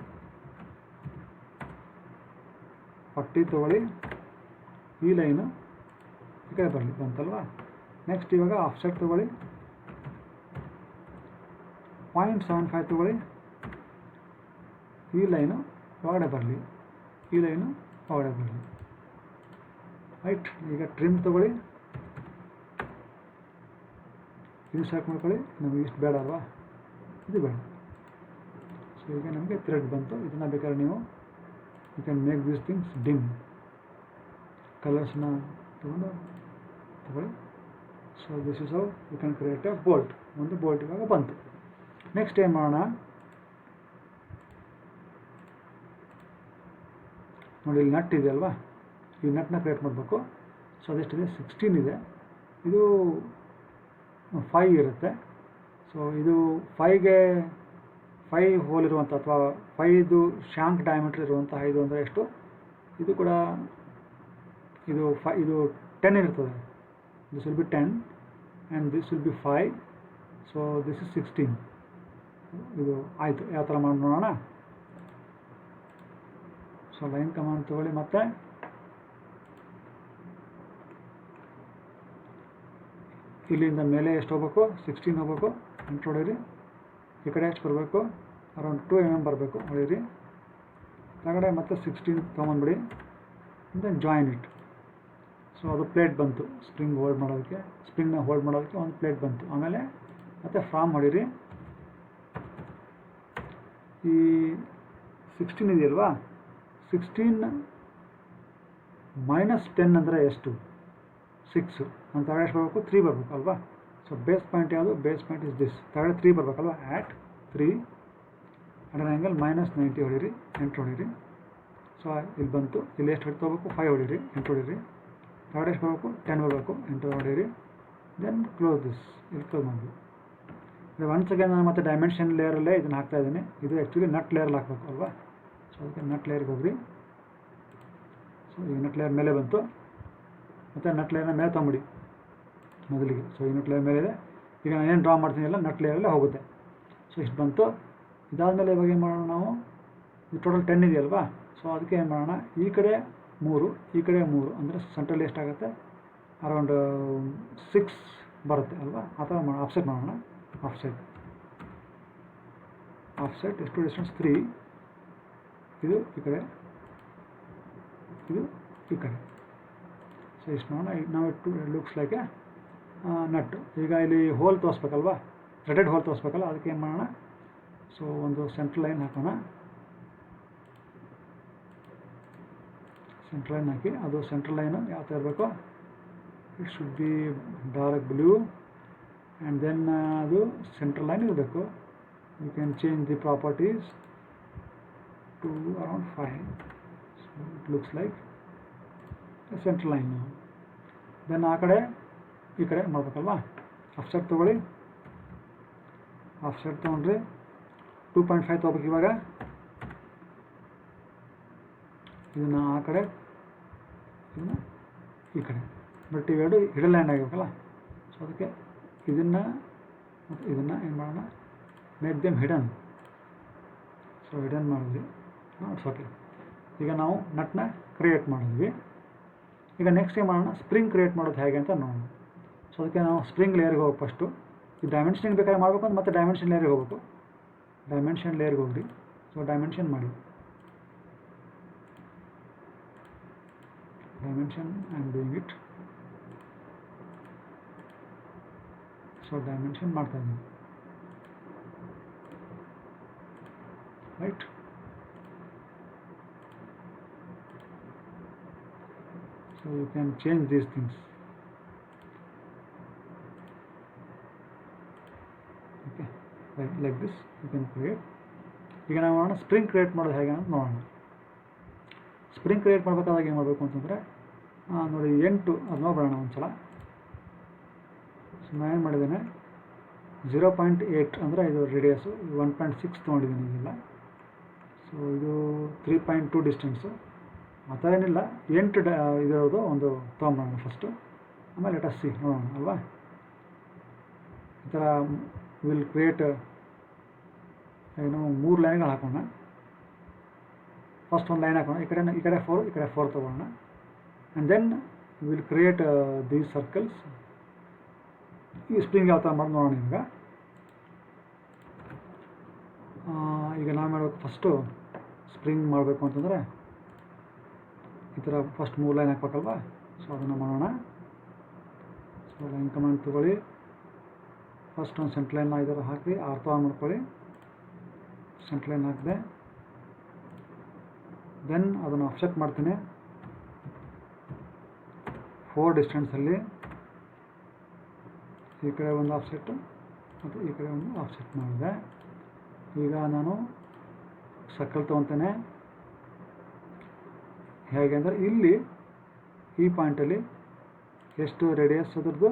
40 ತೊಗೊಳ್ಳಿ. ಈ ಲೈನು ಈ ಕಡೆ ಬರಲಿ, ಬಂತಲ್ವಾ. ನೆಕ್ಸ್ಟ್ ಇವಾಗ ಆಫ್ಸೆಟ್ ತೊಗೊಳ್ಳಿ, 0.75 ತೊಗೊಳ್ಳಿ. ಈ ಲೈನು ಒಳಗಡೆ ಬರಲಿ, ಈ ಲೈನು ಒಳಗಡೆ ಬರಲಿ. ರೈಟ್, ಈಗ ಟ್ರಿಮ್ ತೊಗೊಳ್ಳಿ, ಇದು ಸೆಲೆಕ್ಟ್ ಮಾಡ್ಕೊಳ್ಳಿ. ನಮಗೆ ಇಷ್ಟು ಬೇಡ ಅಲ್ವಾ, ಇದು ಬೇಡ. ಸೊ ಈಗ ನಮಗೆ ಥ್ರೆಡ್ ಬಂತು. ಇದನ್ನು ಬೇಕಾದ್ರೆ ನೀವು you can make these things dim. ಕಲರ್ಸ್ನ ತೊಗೊಳ್ಳಿ. So this is how you can create a bolt. ಒಂದು ಬೋಲ್ಟ್ ಇವಾಗ ಬಂತು. ನೆಕ್ಸ್ಟ್ ಏನು ಮಾಡೋಣ ನೋಡಿ, ಇಲ್ಲಿ ನಟ್ ಇದೆ ಅಲ್ವಾ, ಈ ನಟ್ನ ಕ್ರಿಯೇಟ್ ಮಾಡಬೇಕು. ಸೊ ಅದೆಷ್ಟಿದೆ? 16 ಇದೆ. ಇದು 5 ಇರುತ್ತೆ. ಸೊ ಇದು 5ಗೆ 5 ಹೋಲ್ ಇರುವಂಥ, ಅಥವಾ 5 ಶಾಂಕ್ ಡಯಾಮೀಟರ್ ಇರುವಂತಹ ಇದು ಅಂದರೆ ಎಷ್ಟು? ಇದು ಕೂಡ ಇದು 10 ಇರ್ತದೆ. This will be 10. And this will be 5. So this is 16. ಇದು ಆಯಿತು. ಯಾವ ಥರ ಮಾಡಿ ನೋಡೋಣ. ಸೊ ಲೈನ್ ಕಮಾಂಡ್ ತೊಗೊಳ್ಳಿ, ಮತ್ತೆ ಇಲ್ಲಿಂದ ಮೇಲೆ ಎಷ್ಟು ಹೋಗ್ಬೇಕು, 16 ಹೋಗ್ಬೇಕು, ಎಂಟು ಹೊಡೀರಿ. ಈ ಕಡೆ ಎಷ್ಟು ಬರಬೇಕು, ಅರೌಂಡ್ 2 mm ಬರಬೇಕು, ಹೊಡೀರಿ. ಕೆಳಗಡೆ ಮತ್ತೆ 16 ತೊಗೊಂಡ್ಬಿಡಿ, ದೆನ್ ಜಾಯಿನ್ ಇಟ್. ಸೊ ಅದು ಪ್ಲೇಟ್ ಬಂತು, ಸ್ಪ್ರಿಂಗ್ನ ಹೋಲ್ಡ್ ಮಾಡೋದಕ್ಕೆ ಒಂದು ಪ್ಲೇಟ್ ಬಂತು. ಆಮೇಲೆ ಮತ್ತೆ ಫ್ರಾಮ್ ಹೊಡೀರಿ. ಈ 16 ಇದೆಯಲ್ವಾ, 16 -10 ಅಂದರೆ ಎಷ್ಟು, 6. ನಾನು ಕೆಳಗಡೆ ಎಷ್ಟು ಬರಬೇಕು, 3 ಬರಬೇಕು ಅಲ್ವಾ. ಸೊ ಬೇಸ್ ಪಾಯಿಂಟ್ ಯಾವುದು, ಬೇಸ್ ಪಾಯಿಂಟ್ ಇಸ್ ದಿಸ್. ಕೆಳಗಡೆ 3 ಬರಬೇಕಲ್ವಾ. ಆ್ಯಟ್ 3 ಅಟ್ ಆನ್ ಆ್ಯಂಗಲ್ -90 ಹೊಡೀರಿ, ಎಂಟು ಹೊಡೀರಿ. ಸೊ ಇಲ್ಲಿ ಬಂತು. ಇಲ್ಲಿ ಎಷ್ಟು ಹೊಡಿ ತೊಗೋಬೇಕು, 5 ಹೊಡೀರಿ, ಎಂಟು ಹೊಡೀರಿ. ಕೆಳಗಡೆ ಎಷ್ಟು ಬರಬೇಕು, 10 ಬರಬೇಕು, ಎಂಟು ಹೊಡೀರಿ. ದೆನ್ ಕ್ಲೋಸ್ ದಿಸ್, ಇಲ್ಲಿ ಕ್ಲೋಸ್ ಮಾಡಿ. ಒನ್ಸ್ ಅಗೇನ್ ನಾನು ಮತ್ತೆ ಡೈಮೆನ್ಷನ್ ಲೇಯರಲ್ಲೇ ಇದನ್ನು ಹಾಕ್ತಾ ಇದ್ದೀನಿ. ಇದು ಆ್ಯಕ್ಚುಲಿ ನಟ್ ಲೇಯರಲ್ಲಿ ಹಾಕಬೇಕು ಅಲ್ವಾ. ಸೊ ಅದಕ್ಕೆ ನಟ್ ಲೇಯರ್ಗೆ ಹೋಗ್ರಿ. ಸೊ ಈಗ ನಟ್ ಲೇಯರ್ ಮೇಲೆ ಬಂತು. ಮತ್ತು ನಟ್ ಲೇಯರ್ನ ಮೇಲೆ ತೊಗೊಂಬಿಡಿ ಮೊದಲಿಗೆ. ಸೊ ಈ ನಟ್ ಲೇಯರ್ ಮೇಲೆ ಇದೆ. ಈಗ ನಾನು ಏನು ಡ್ರಾ ಮಾಡ್ತೀನಿ ಎಲ್ಲ ನಟ್ ಲೇಯರಲ್ಲೇ ಹೋಗುತ್ತೆ. ಸೊ ಇಷ್ಟು ಬಂತು. ಇದಾದಮೇಲೆ ಇವಾಗ ಏನು ಮಾಡೋಣ ನಾವು, ಇದು ಟೋಟಲ್ 10 ಇದೆಯಲ್ವಾ. ಸೊ ಅದಕ್ಕೆ ಏನು ಮಾಡೋಣ, ಈ ಕಡೆ 3, ಈ ಕಡೆ 3 ಅಂದರೆ ಸೆಂಟ್ರಲ್ಲಿ ಎಷ್ಟಾಗುತ್ತೆ, ಅರೌಂಡ್ 6 ಬರುತ್ತೆ ಅಲ್ವಾ. ಆ ಥರ ಆಫ್ಸೆಟ್ ಮಾಡೋಣ. ಆಫ್ಸೆಟ್ ಎಷ್ಟು ಡಿಸ್ಟೆನ್ಸ್, 3. ಇದು ಈ ಕಡೆ, ಇದು ಈ ಕಡೆ. ಸೊ ಇಷ್ಟು ಮಾಡೋಣ. ನಾವು ಇಟ್ಟು ಲುಕ್ಸ್ ಲೈಕ್ ನಟ್. ಈಗ ಇಲ್ಲಿ ಹೋಲ್ ತೋರಿಸ್ಬೇಕಲ್ವಾ, ಥ್ರೆಡೆಡ್ ಹೋಲ್ ತೋರಿಸ್ಬೇಕಲ್ಲ. ಅದಕ್ಕೆ ಏನು ಮಾಡೋಣ, ಸೊ ಒಂದು ಸೆಂಟ್ರಲ್ ಲೈನ್ ಹಾಕೋಣ. ಸೆಂಟ್ರಲ್ ಲೈನ್ ಹಾಕಿ, ಅದು ಸೆಂಟ್ರಲ್ ಲೈನು ಯಾವ ಥರ ಇರಬೇಕು, it should be dark blue. And then ಅದು ಸೆಂಟ್ರಲ್ ಲೈನ್ ಇರಬೇಕು. You can change the properties to around 5. So it looks like central line. Then ಆ ಕಡೆ ಈ ಕಡೆ ಮಾಡಬೇಕಲ್ವಾ. ಆಫ್ಸೆಟ್ ತೊಗೊಳ್ಳಿ. ಆಫ್ಸೆಟ್ ತೊಗೊಂಡ್ರಿ 2.5 ತೊಗೋಬೇಕು. ಇವಾಗ ಇದನ್ನು ಆ ಕಡೆ, ಇದನ್ನು ಈ ಕಡೆ, ಬಟ್ ಇವೆರಡು ಹಿಡನ್ ಲೈನ್ ಆಗಬೇಕಲ್ಲ. ಸೊ ಅದಕ್ಕೆ ಇದನ್ನು ಮತ್ತು ಇದನ್ನು ಏನು ಮಾಡೋಣ, make them hidden. So hidden ಮಾಡಿದ್ವಿ. It's okay. ಈಗ ನಾವು ನಟ್ನ ಕ್ರಿಯೇಟ್ ಮಾಡಿದ್ವಿ. ಈಗ ನೆಕ್ಸ್ಟ್ ಏನು ಮಾಡೋಣ, ಸ್ಪ್ರಿಂಗ್ ಕ್ರಿಯೇಟ್ ಮಾಡೋದು ಹೇಗೆ ಅಂತ ನೋಡೋಣ. ಸೊ ಅದಕ್ಕೆ ನಾವು ಸ್ಪ್ರಿಂಗ್ ಲೇಯರ್ಗೆ ಹೋಗಿ ಫಸ್ಟು. ಈ ಡೈಮೆನ್ಷನ್ ಬೇಕಾದ್ರೆ ಮಾಡಬೇಕು ಅಂತ ಮತ್ತೆ ಡೈಮೆನ್ಷನ್ ಲೇಯರ್ಗೆ ಹೋಗಬೇಕು. ಡೈಮೆನ್ಷನ್ ಲೇಯರ್ಗೆ ಹೋಗ್ರಿ. ಸೊ ಡೈಮೆನ್ಷನ್ ಮಾಡಿ, dimension I am doing it. So dimension ಮಾಡ್ತಾ ಇದ್ದೀನಿ, right. So you can change these things. Okay, like this you can create. ಈಗ ನಾವು ಮಾಡೋಣ ಸ್ಪ್ರಿಂಗ್ ಕ್ರಿಯೇಟ್ ಮಾಡೋದು ಹೇಗೆ ಅಂತ ನೋಡೋಣ. ಸ್ಪ್ರಿಂಗ್ ಕ್ರಿಯೇಟ್ ಮಾಡಬೇಕಾದಾಗ ಏನು ಮಾಡಬೇಕು ಅಂತಂದರೆ, ನೋಡಿ 8 ಅದು ನೋಡೋಣ ಒಂದ್ಸಲ. ಸೊ ನಾನು ಏನು ಮಾಡಿದ್ದೇನೆ, 0.8 ಅಂದರೆ ಇದು ರೇಡಿಯಸ್ಸು, 1.6 ತೊಗೊಂಡಿದ್ದೀನಿ ಇದೆಲ್ಲ. ಸೊ ಇದು 3.2 ಡಿಸ್ಟೆನ್ಸು. ಆ ಥರ ಏನಿಲ್ಲ, 8 ಇದಿರೋದು ಒಂದು ತೊಗೊಂಬೋಣ ಫಸ್ಟು. ಆಮೇಲೆ ಲೆಟ್ ಅಸ್ ಸಿ ನೋಡೋಣ ಅಲ್ವಾ. ಈ ಥರ ವಿಲ್ ಕ್ರಿಯೇಟ್ ಏನು 3 ಲೈನ್ಗಳು ಹಾಕೋಣ. ಫಸ್ಟ್ ಒಂದು ಲೈನ್ ಹಾಕೋಣ, ಈ ಕಡೆ 4, ಈ ಕಡೆ 4 ತೊಗೊಳ್ಳೋಣ. And then will create these circles. ಈ ಸ್ಪ್ರಿಂಗ್ ಯಾವ ಥರ ಮಾಡಿ ನೋಡೋಣ. ಈಗ ನಾವು ಮಾಡಬೇಕು, ಫಸ್ಟು ಸ್ಪ್ರಿಂಗ್ ಮಾಡಬೇಕು ಅಂತಂದರೆ ಈ ಥರ ಫಸ್ಟ್ 3 ಲೈನ್ ಹಾಕ್ಬೇಕಲ್ವಾ. ಸೊ ಅದನ್ನು ಮಾಡೋಣ. ಸೊ ಲೈನ್ ಕಮಾಂಡ್ ತೊಗೊಳ್ಳಿ. ಫಸ್ಟ್ ಒಂದು ಸೆಂಟ್ರ್ ಲೈನ್ ಈ ಥರ ಹಾಕಿ ಅರ್ಥ ಮಾಡ್ಕೊಳ್ಳಿ. ಸೆಂಟ್ರ್ ಲೈನ್ ಹಾಕಿದೆ. ದೆನ್ ಅದನ್ನು ಆಫ್ಸೆಟ್ ಮಾಡ್ತೀನಿ 4 ಡಿಸ್ಟೆನ್ಸಲ್ಲಿ. ಈ ಕಡೆ ಒಂದು ಆಫ್ಸೆಟ್ಟು ಮತ್ತು ಈ ಕಡೆ ಒಂದು ಆಫ್ಸೆಟ್ ಮಾಡಿದೆ. ಈಗ ನಾನು ಸರ್ಕಲ್ ತೊಗೊತೇನೆ. ಹೇಗೆ ಅಂದರೆ ಇಲ್ಲಿ ಈ ಪಾಯಿಂಟಲ್ಲಿ ಎಷ್ಟು ರೇಡಿಯಸ್, ಅದ್ರದ್ದು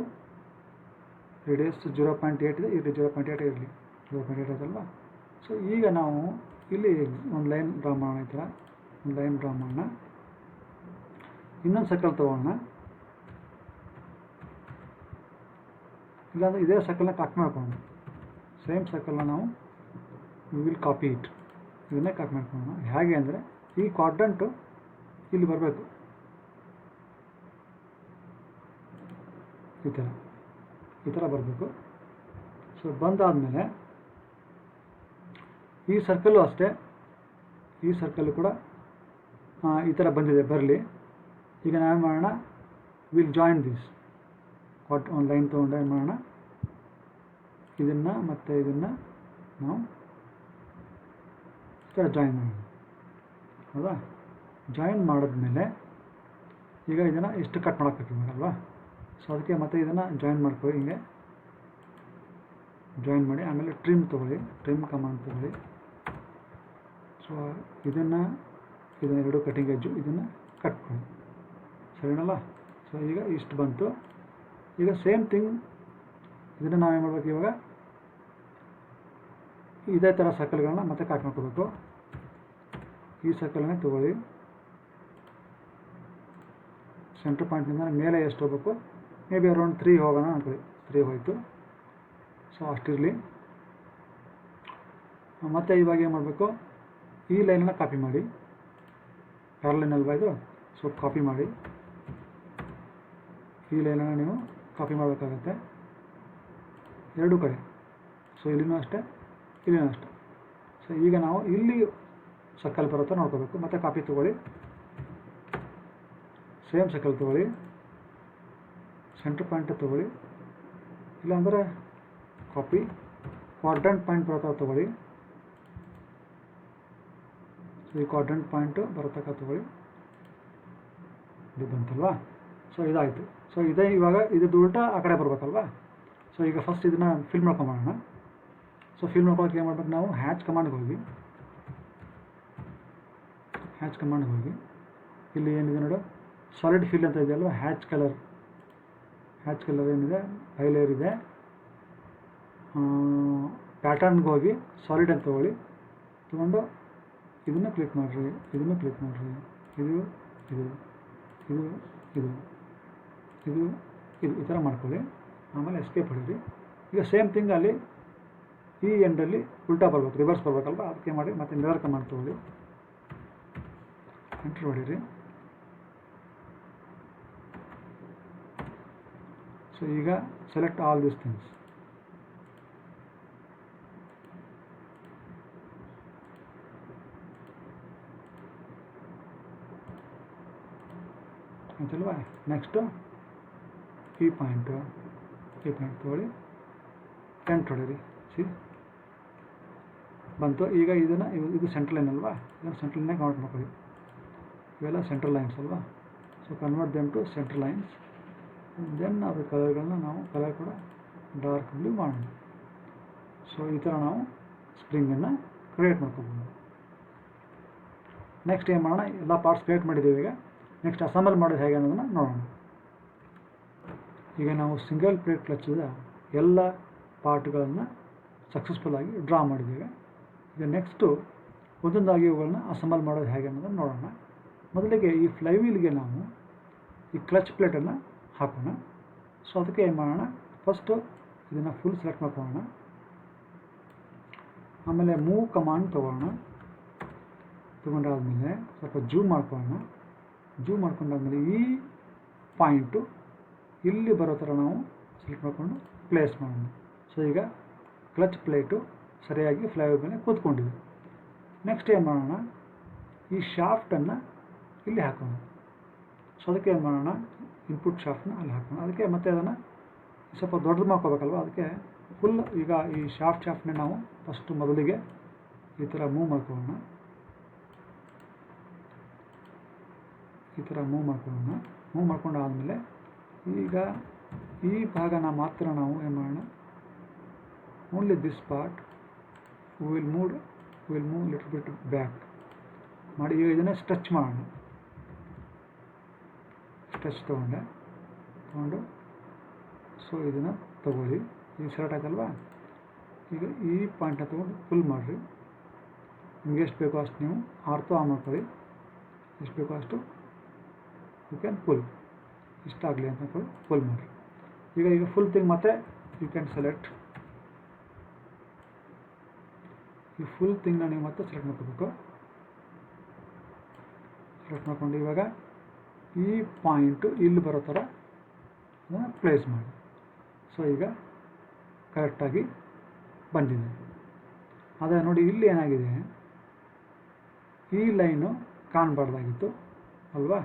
ರೇಡಿಯಸ್ 0.8 ಇದೆ. ಇಲ್ಲಿ 0.8 ಇರಲಿ, 0.8 ಆಯ್ತಲ್ವಾ. ಸೊ ಈಗ ನಾವು ಇಲ್ಲಿ ಒಂದು ಲೈನ್ ಡ್ರಾ ಮಾಡೋಣ. ಈ ಥರ ಒಂದು ಲೈನ್ ಡ್ರಾ ಮಾಡೋಣ. ಇನ್ನೊಂದು ಸರ್ಕಲ್ ತೊಗೊಳ್ಳೋಣ. ಇಲ್ಲಾಂದರೆ ಇದೇ ಸರ್ಕಲ್ನ ಕಟ್ ಮಾಡ್ಕೊಳ್ಳೋಣ. ಸೇಮ್ ಸರ್ಕಲ್ನ ನಾವು ವಿಲ್ ಕಾಪಿ ಇಟ್, ಇದನ್ನೇ ಕಟ್ ಮಾಡ್ಕೊಳ್ಳೋಣ. ಹೇಗೆ ಅಂದರೆ ಈ ಕ್ವಾಡ್ರಂಟು ಇಲ್ಲಿ ಬರಬೇಕು, ಈ ಥರ ಬರಬೇಕು. ಸೊ ಬಂದಾದಮೇಲೆ ಈ ಸರ್ಕಲ್ಲು ಅಷ್ಟೇ, ಈ ಸರ್ಕಲ್ಲು ಕೂಡ ಈ ಥರ ಬಂದಿದೆ, ಬರಲಿ. ಈಗ ನಾವೇನು ಮಾಡೋಣ, ವಿಲ್ ಜಾಯಿನ್ ದಿಸ್ ಒಂದು ಲೈನ್ ತೊಗೊಂಡು ಏನು ಮಾಡೋಣ, ಇದನ್ನು ಮತ್ತು ಇದನ್ನು ನಾವು ಈ ಥರ ಜಾಯಿನ್ ಮಾಡೋಣ. ಹೌದಾ? ಜಾಯಿನ್ ಮಾಡಿದ್ಮೇಲೆ ಈಗ ಇದನ್ನು ಎಷ್ಟು ಕಟ್ ಮಾಡೋಕ್ಕಾಗಲ್ವಾ, ಸೊ ಅದಕ್ಕೆ ಮತ್ತೆ ಇದನ್ನು ಜಾಯಿನ್ ಮಾಡ್ಕೊಳ್ಳಿ. ಹಿಂಗೆ ಜಾಯಿನ್ ಮಾಡಿ ಆಮೇಲೆ ಟ್ರಿಮ್ ತೊಗೊಳ್ಳಿ, ಟ್ರಿಮ್ ಕಮಾಂಡ್ ತೊಗೊಳ್ಳಿ. ಸೊ ಇದನ್ನು ಎರಡು ಕಟಿಂಗ್ ಎಜ್ಜು ಇದನ್ನು ಕಟ್ಕೊಳ್ಳಿ, ಸರಿನಲ್ಲ? ಸೊ ಈಗ ಇಷ್ಟು ಬಂತು. ಈಗ ಸೇಮ್ ಥಿಂಗ್ ಇದನ್ನು ನಾವೇನು ಮಾಡಬೇಕು, ಇವಾಗ ಇದೇ ಥರ ಸರ್ಕಲ್ಗಳನ್ನ ಮತ್ತೆ ಕಟ್ ಮಾಡ್ಕೋಬೇಕು. ಈ ಸರ್ಕಲ್ನೇ ತೊಗೊಳ್ಳಿ, ಸೆಂಟ್ರ್ ಪಾಯಿಂಟ್ನಿಂದ ಮೇಲೆ ಎಷ್ಟು ಹೋಗಬೇಕು, ಮೇ ಬಿ ಅರೌಂಡ್ 3 ಹೋಗೋಣ ಅಂದ್ಕೊಳ್ಳಿ. 3 ಹೋಯಿತು, ಸೊ ಅಷ್ಟಿರಲಿ. ಮತ್ತು ಇವಾಗ ಏನು ಮಾಡಬೇಕು, ಈ ಲೈನನ್ನು ಕಾಪಿ ಮಾಡಿ, ಪ್ಯಾರಲೈನ್ ಅಲ್ವಾ ಇದು, ಸೊ ಕಾಪಿ ಮಾಡಿ. ಈ ಲೈನನ್ನು ನೀವು ಕಾಪಿ ಮಾಡಬೇಕಾಗತ್ತೆ ಎರಡೂ ಕಡೆ. ಸೊ ಇಲ್ಲಿನೂ ಅಷ್ಟೇ, ಇಲ್ಲಿನೂ ಅಷ್ಟೇ. ಸೊ ಈಗ ನಾವು ಇಲ್ಲಿ ಸರ್ಕಲ್ ಬರುತ್ತಾ ನೋಡ್ಕೋಬೇಕು. ಮತ್ತು ಕಾಪಿ ತೊಗೊಳ್ಳಿ, ಸೇಮ್ ಸರ್ಕಲ್ ತೊಗೊಳ್ಳಿ, ಸೆಂಟ್ರ್ ಪಾಯಿಂಟ್ ತೊಗೊಳ್ಳಿ, ಇಲ್ಲಾಂದರೆ ಕಾಪಿ ಕ್ವಾಡ್ರಂಟ್ ಪಾಯಿಂಟ್ ಬರುತ್ತಾ ತೊಗೊಳ್ಳಿ. ಸೊ ಈ ಕ್ವಾಡ್ರಂಟ್ ಪಾಯಿಂಟು ಬರತಕ್ಕ ತೊಗೊಳ್ಳಿ, ಇದು ಬಂತಲ್ವಾ? ಸೊ ಇದಾಯಿತು. ಸೊ ಇದೇ ಇವಾಗ ಇದ್ರದ್ದು ಉಲ್ಟಾ ಆ ಕಡೆ ಬರಬೇಕಲ್ವಾ? ಸೊ ಈಗ ಫಸ್ಟ್ ಇದನ್ನು ಫಿಲ್ ಮಾಡ್ಕೊಂಬೋಣ. ಸೊ ಫಿಲ್ ಮಾಡ್ಕೊಳ್ಳೋಕೆ ಏನು ಮಾಡ್ಬೇಕು, ನಾವು ಹ್ಯಾಚ್ ಕಮಾಂಡ್ಗೆ ಹೋಗಿ, ಹ್ಯಾಚ್ ಕಮಾಂಡ್ಗೆ ಹೋಗಿ ಇಲ್ಲಿ ಏನಿದೆ ನೋಡು, ಸಾಲಿಡ್ ಫಿಲ್ ಅಂತ ಇದೆಯಲ್ವ, ಹ್ಯಾಚ್ ಕಲರ್ ಏನಿದೆ, ಹೈಲೇಯರ್ ಇದೆ. ಪ್ಯಾಟರ್ನ್ಗೆ ಹೋಗಿ ಸಾಲಿಡ್ ಅಂತ ತೊಗೊಂಡು ಇದನ್ನು ಕ್ಲಿಕ್ ಮಾಡಿರಿ, ಇದನ್ನು ಕ್ಲಿಕ್ ಮಾಡಿರಿ, ಇದು ಇದು ಇದು ಇದು ಇದು ಇದು ಈ ಥರ ಮಾಡ್ಕೊಳ್ಳಿ. ಆಮೇಲೆ ಎಸ್ಕೇಪ್ ಹೊಡೀರಿ. ಈಗ ಸೇಮ್ ಥಿಂಗ್ ಅಲ್ಲಿ ಈ ಎಂಡಲ್ಲಿ ಉಲ್ಟಾ ಬರ್ಬೇಕು, ರಿವರ್ಸ್ ಬರ್ಬೇಕಲ್ವ, ಅದಕ್ಕೆ ಮಾಡಿ ಮತ್ತೆ ಮಿರರ್ ಕಮಾಂಡ್ ತೊಗೊಳ್ಳಿ, ಎಂಟ್ರ್ ಹೊಡೀರಿ. ಸೊ ಈಗ ಸೆಲೆಕ್ಟ್ ಆಲ್ ದೀಸ್ ಥಿಂಗ್ಸ್. ಆಯ್ತಲ್ವಾ? ನೆಕ್ಸ್ಟು ಈ ಪಾಯಿಂಟ್ ತೊಗೊಳ್ಳಿ, ಎಂಟ್ರ್ ಹೊಡೀರಿ. ಸಿ ಬಂತು. ಈಗ ಇದನ್ನು ಇದು ಸೆಂಟ್ರಲ್ ಲೈನ್ ಅಲ್ವಾ, ಇದನ್ನು ಸೆಂಟ್ರಲ್ ಲೈನಾಗಿ ಕನ್ವರ್ಟ್ ಮಾಡ್ಕೊಳ್ಳಿ. ಇವೆಲ್ಲ ಸೆಂಟ್ರಲ್ ಲೈನ್ಸ್ ಅಲ್ವಾ, so convert them to central lines. Then ಅದು ಕಲರ್ಗಳನ್ನ ನಾವು ಕಲರ್ ಕೂಡ ಡಾರ್ಕ್ ಬ್ಲೂ ಮಾಡೋಣ. ಸೊ ಈ ಥರ ನಾವು ಸ್ಪ್ರಿಂಗನ್ನು ಕ್ರಿಯೇಟ್ ಮಾಡ್ಕೋಬೋದು. ನೆಕ್ಸ್ಟ್ ಏನು ಮಾಡೋಣ, ಎಲ್ಲ ಪಾರ್ಟ್ಸ್ ಕ್ರಿಯೇಟ್ ಮಾಡಿದ್ದೀವಿ. ಈಗ ನೆಕ್ಸ್ಟ್ ಅಸೆಂಬಲ್ ಮಾಡೋದು ಹೇಗೆ ಅನ್ನೋದನ್ನು ನೋಡೋಣ. ಈಗ ನಾವು ಸಿಂಗಲ್ ಪ್ಲೇಟ್ ಕ್ಲಚ್ದ ಎಲ್ಲ ಪಾರ್ಟ್ಗಳನ್ನು ಸಕ್ಸಸ್ಫುಲ್ಲಾಗಿ ಡ್ರಾ ಮಾಡಿದ್ದೀವಿ. ಈಗ ನೆಕ್ಸ್ಟು ಒಂದೊಂದಾಗಿ ಇವುಗಳನ್ನ ಅಸೆಂಬಲ್ ಮಾಡೋದು ಹೇಗೆ ಅನ್ನೋದನ್ನು ನೋಡೋಣ. ಮೊದಲಿಗೆ ಈ ಫ್ಲೈವೀಲ್ಗೆ ನಾವು ಈ ಕ್ಲಚ್ ಪ್ಲೇಟನ್ನು ಹಾಕೋಣ. ಸೊ ಅದಕ್ಕೆ ಏನು ಮಾಡೋಣ, ಫಸ್ಟು ಇದನ್ನು ಫುಲ್ ಸೆಲೆಕ್ಟ್ ಮಾಡ್ಕೊಳ್ಳೋಣ. ಆಮೇಲೆ ಮೂವ್ ಕಮಾಂಡ್ ತೊಗೊಳ್ಳೋಣ. ತೊಗೊಂಡಾದ್ಮೇಲೆ ಸ್ವಲ್ಪ ಜೂಮ್ ಮಾಡ್ಕೊಳ್ಳೋಣ. ಜೂಮ್ ಮಾಡ್ಕೊಂಡಾದ್ಮೇಲೆ ಈ ಪಾಯಿಂಟು ಇಲ್ಲಿ ಬರೋ ಥರ ನಾವು ಸೆಲೆಕ್ಟ್ ಮಾಡಿಕೊಂಡು ಪ್ಲೇಸ್ ಮಾಡೋಣ. ಸೊ ಈಗ ಕ್ಲಚ್ ಪ್ಲೇಟು ಸರಿಯಾಗಿ ಫ್ಲೈವೀಲ್ ಮೇಲೆ ಕೂತ್ಕೊಂಡಿದೆ. ನೆಕ್ಸ್ಟ್ ಏನು ಮಾಡೋಣ, ಈ ಶಾಫ್ಟನ್ನು ಇಲ್ಲಿ ಹಾಕೋಣ. ಸೊ ಅದಕ್ಕೆ ಏನು ಮಾಡೋಣ, ಇನ್ಪುಟ್ ಶಾಫ್ಟನ್ನ ಅಲ್ಲಿ ಹಾಕೋಣ. ಅದಕ್ಕೆ ಮತ್ತೆ ಅದನ್ನು ಸ್ವಲ್ಪ ದೊಡ್ಡದು ಮಾಡ್ಕೋಬೇಕಲ್ವ, ಅದಕ್ಕೆ ಫುಲ್ ಈಗ ಈ ಶಾಫ್ಟ್ನ ನಾವು ಫಸ್ಟು ಮೊದಲಿಗೆ ಈ ಥರ ಮೂವ್ ಮಾಡ್ಕೊಳ್ಳೋಣ. ಈ ಥರ ಮೂವ್ ಮಾಡ್ಕೊಂಡು ಆದಮೇಲೆ ಈಗ ಈ ಭಾಗನ ಮಾತ್ರ ನಾವು ಏನು ಮಾಡೋಣ, only this part will move little bit back ಮಾಡಿ. ಈಗ ಇದನ್ನೇ ಸ್ಟ್ರೆಚ್ ಮಾಡೋಣ. ಸ್ಟ್ರೆಚ್ ತೊಗೊಂಡು ಸೊ ಇದನ್ನು ತೊಗೊಳ್ಳಿ. ಈಗ ಸೆಲೆಕ್ಟ್ ಆಯ್ತಲ್ವಾ. ಈಗ ಈ ಪಾಯಿಂಟ್ನ ತೊಗೊಂಡು ಫುಲ್ ಮಾಡಿರಿ. ನಿಮ್ಗೆ ಎಷ್ಟು ಬೇಕೋ ಅಷ್ಟು ನೀವು ಆರ್ತೋ ಆನ್ ಮಾಡ್ಕೊಳ್ಳಿ. ಎಷ್ಟು ಬೇಕೋ ಅಷ್ಟು ಯು ಕ್ಯಾನ್ ಫುಲ್, ಇಷ್ಟ ಆಗಲಿ ಅಂತ ಅಂದ್ಕೊಳ್ಳಿ, ಫುಲ್ ಮಾಡಿರಿ. ಈಗ ಫುಲ್ ಥಿಂಗ್ ಮತ್ತೆ ಯು ಕ್ಯಾನ್ ಸೆಲೆಕ್ಟ್ ಈ ಫುಲ್ ಥಿಂಗ್ನ ನೀವು ಮತ್ತೆ ಸೆಲೆಕ್ಟ್ ಮಾಡ್ಕೋಬೇಕು. ಸೆಲೆಕ್ಟ್ ಮಾಡ್ಕೊಂಡು ಇವಾಗ ಈ ಪಾಯಿಂಟು ಇಲ್ಲಿ ಬರೋ ಥರ ಅದನ್ನು ಪ್ಲೇಸ್ ಮಾಡಿ. ಸೊ ಈಗ ಕರೆಕ್ಟಾಗಿ ಬಂದಿದೆ. ಆದರೆ ನೋಡಿ ಇಲ್ಲಿ ಏನಾಗಿದೆ, ಈ ಲೈನು ಕಾಣಬಾರ್ದಾಗಿತ್ತು ಅಲ್ವಾ,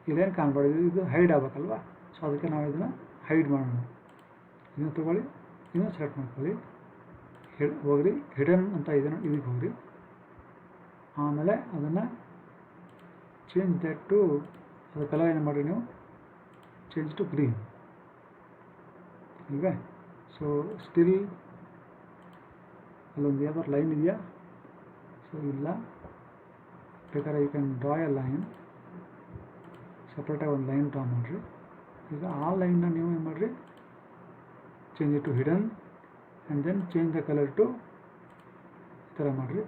ಈ ಲೈನ್ ಕಾಣಬಾರ್ದು, ಇದು ಹೈಡ್ ಆಗಬೇಕಲ್ವಾ. ಸೊ ಅದಕ್ಕೆ ನಾವು ಇದನ್ನು ಹೈಡ್ ಮಾಡೋಣ. ಇದನ್ನು ತೊಗೊಳ್ಳಿ, ಇದನ್ನು ಸೆಲೆಕ್ಟ್ ಮಾಡ್ಕೊಳ್ಳಿ, ಹೋಗ್ರಿ ಹಿಡನ್ ಅಂತ ಇದನ್ನು ಇದಕ್ಕೆ ಹೋಗ್ರಿ. ಆಮೇಲೆ ಅದನ್ನು ಚೇಂಜ್ ದಟ್ ಟು, ಅದು ಕಲರ್ ಏನು ಮಾಡಿರಿ ನೀವು, ಚೇಂಜ್ ಟು ಗ್ರೀನ್ ಇಲ್ವೇ. ಸೊ ಸ್ಟಿಲ್ ಅಲ್ಲೊಂದು ಯಾವ್ದಾದ್ರು ಲೈನ್ ಇದೆಯಾ, ಸೊ ಇಲ್ಲ. ಬೇಕಾದ್ರೆ you can draw a line, ಸಪ್ರೇಟಾಗಿ ಒಂದು ಲೈನ್ ಡ್ರಾ ಮಾಡಿರಿ. ಈಗ ಆ ಲೈನ್ನ ನೀವು ಏನು ಮಾಡಿರಿ, change it to hidden and then change the colour to ಈ ಥರ ಮಾಡಿರಿ.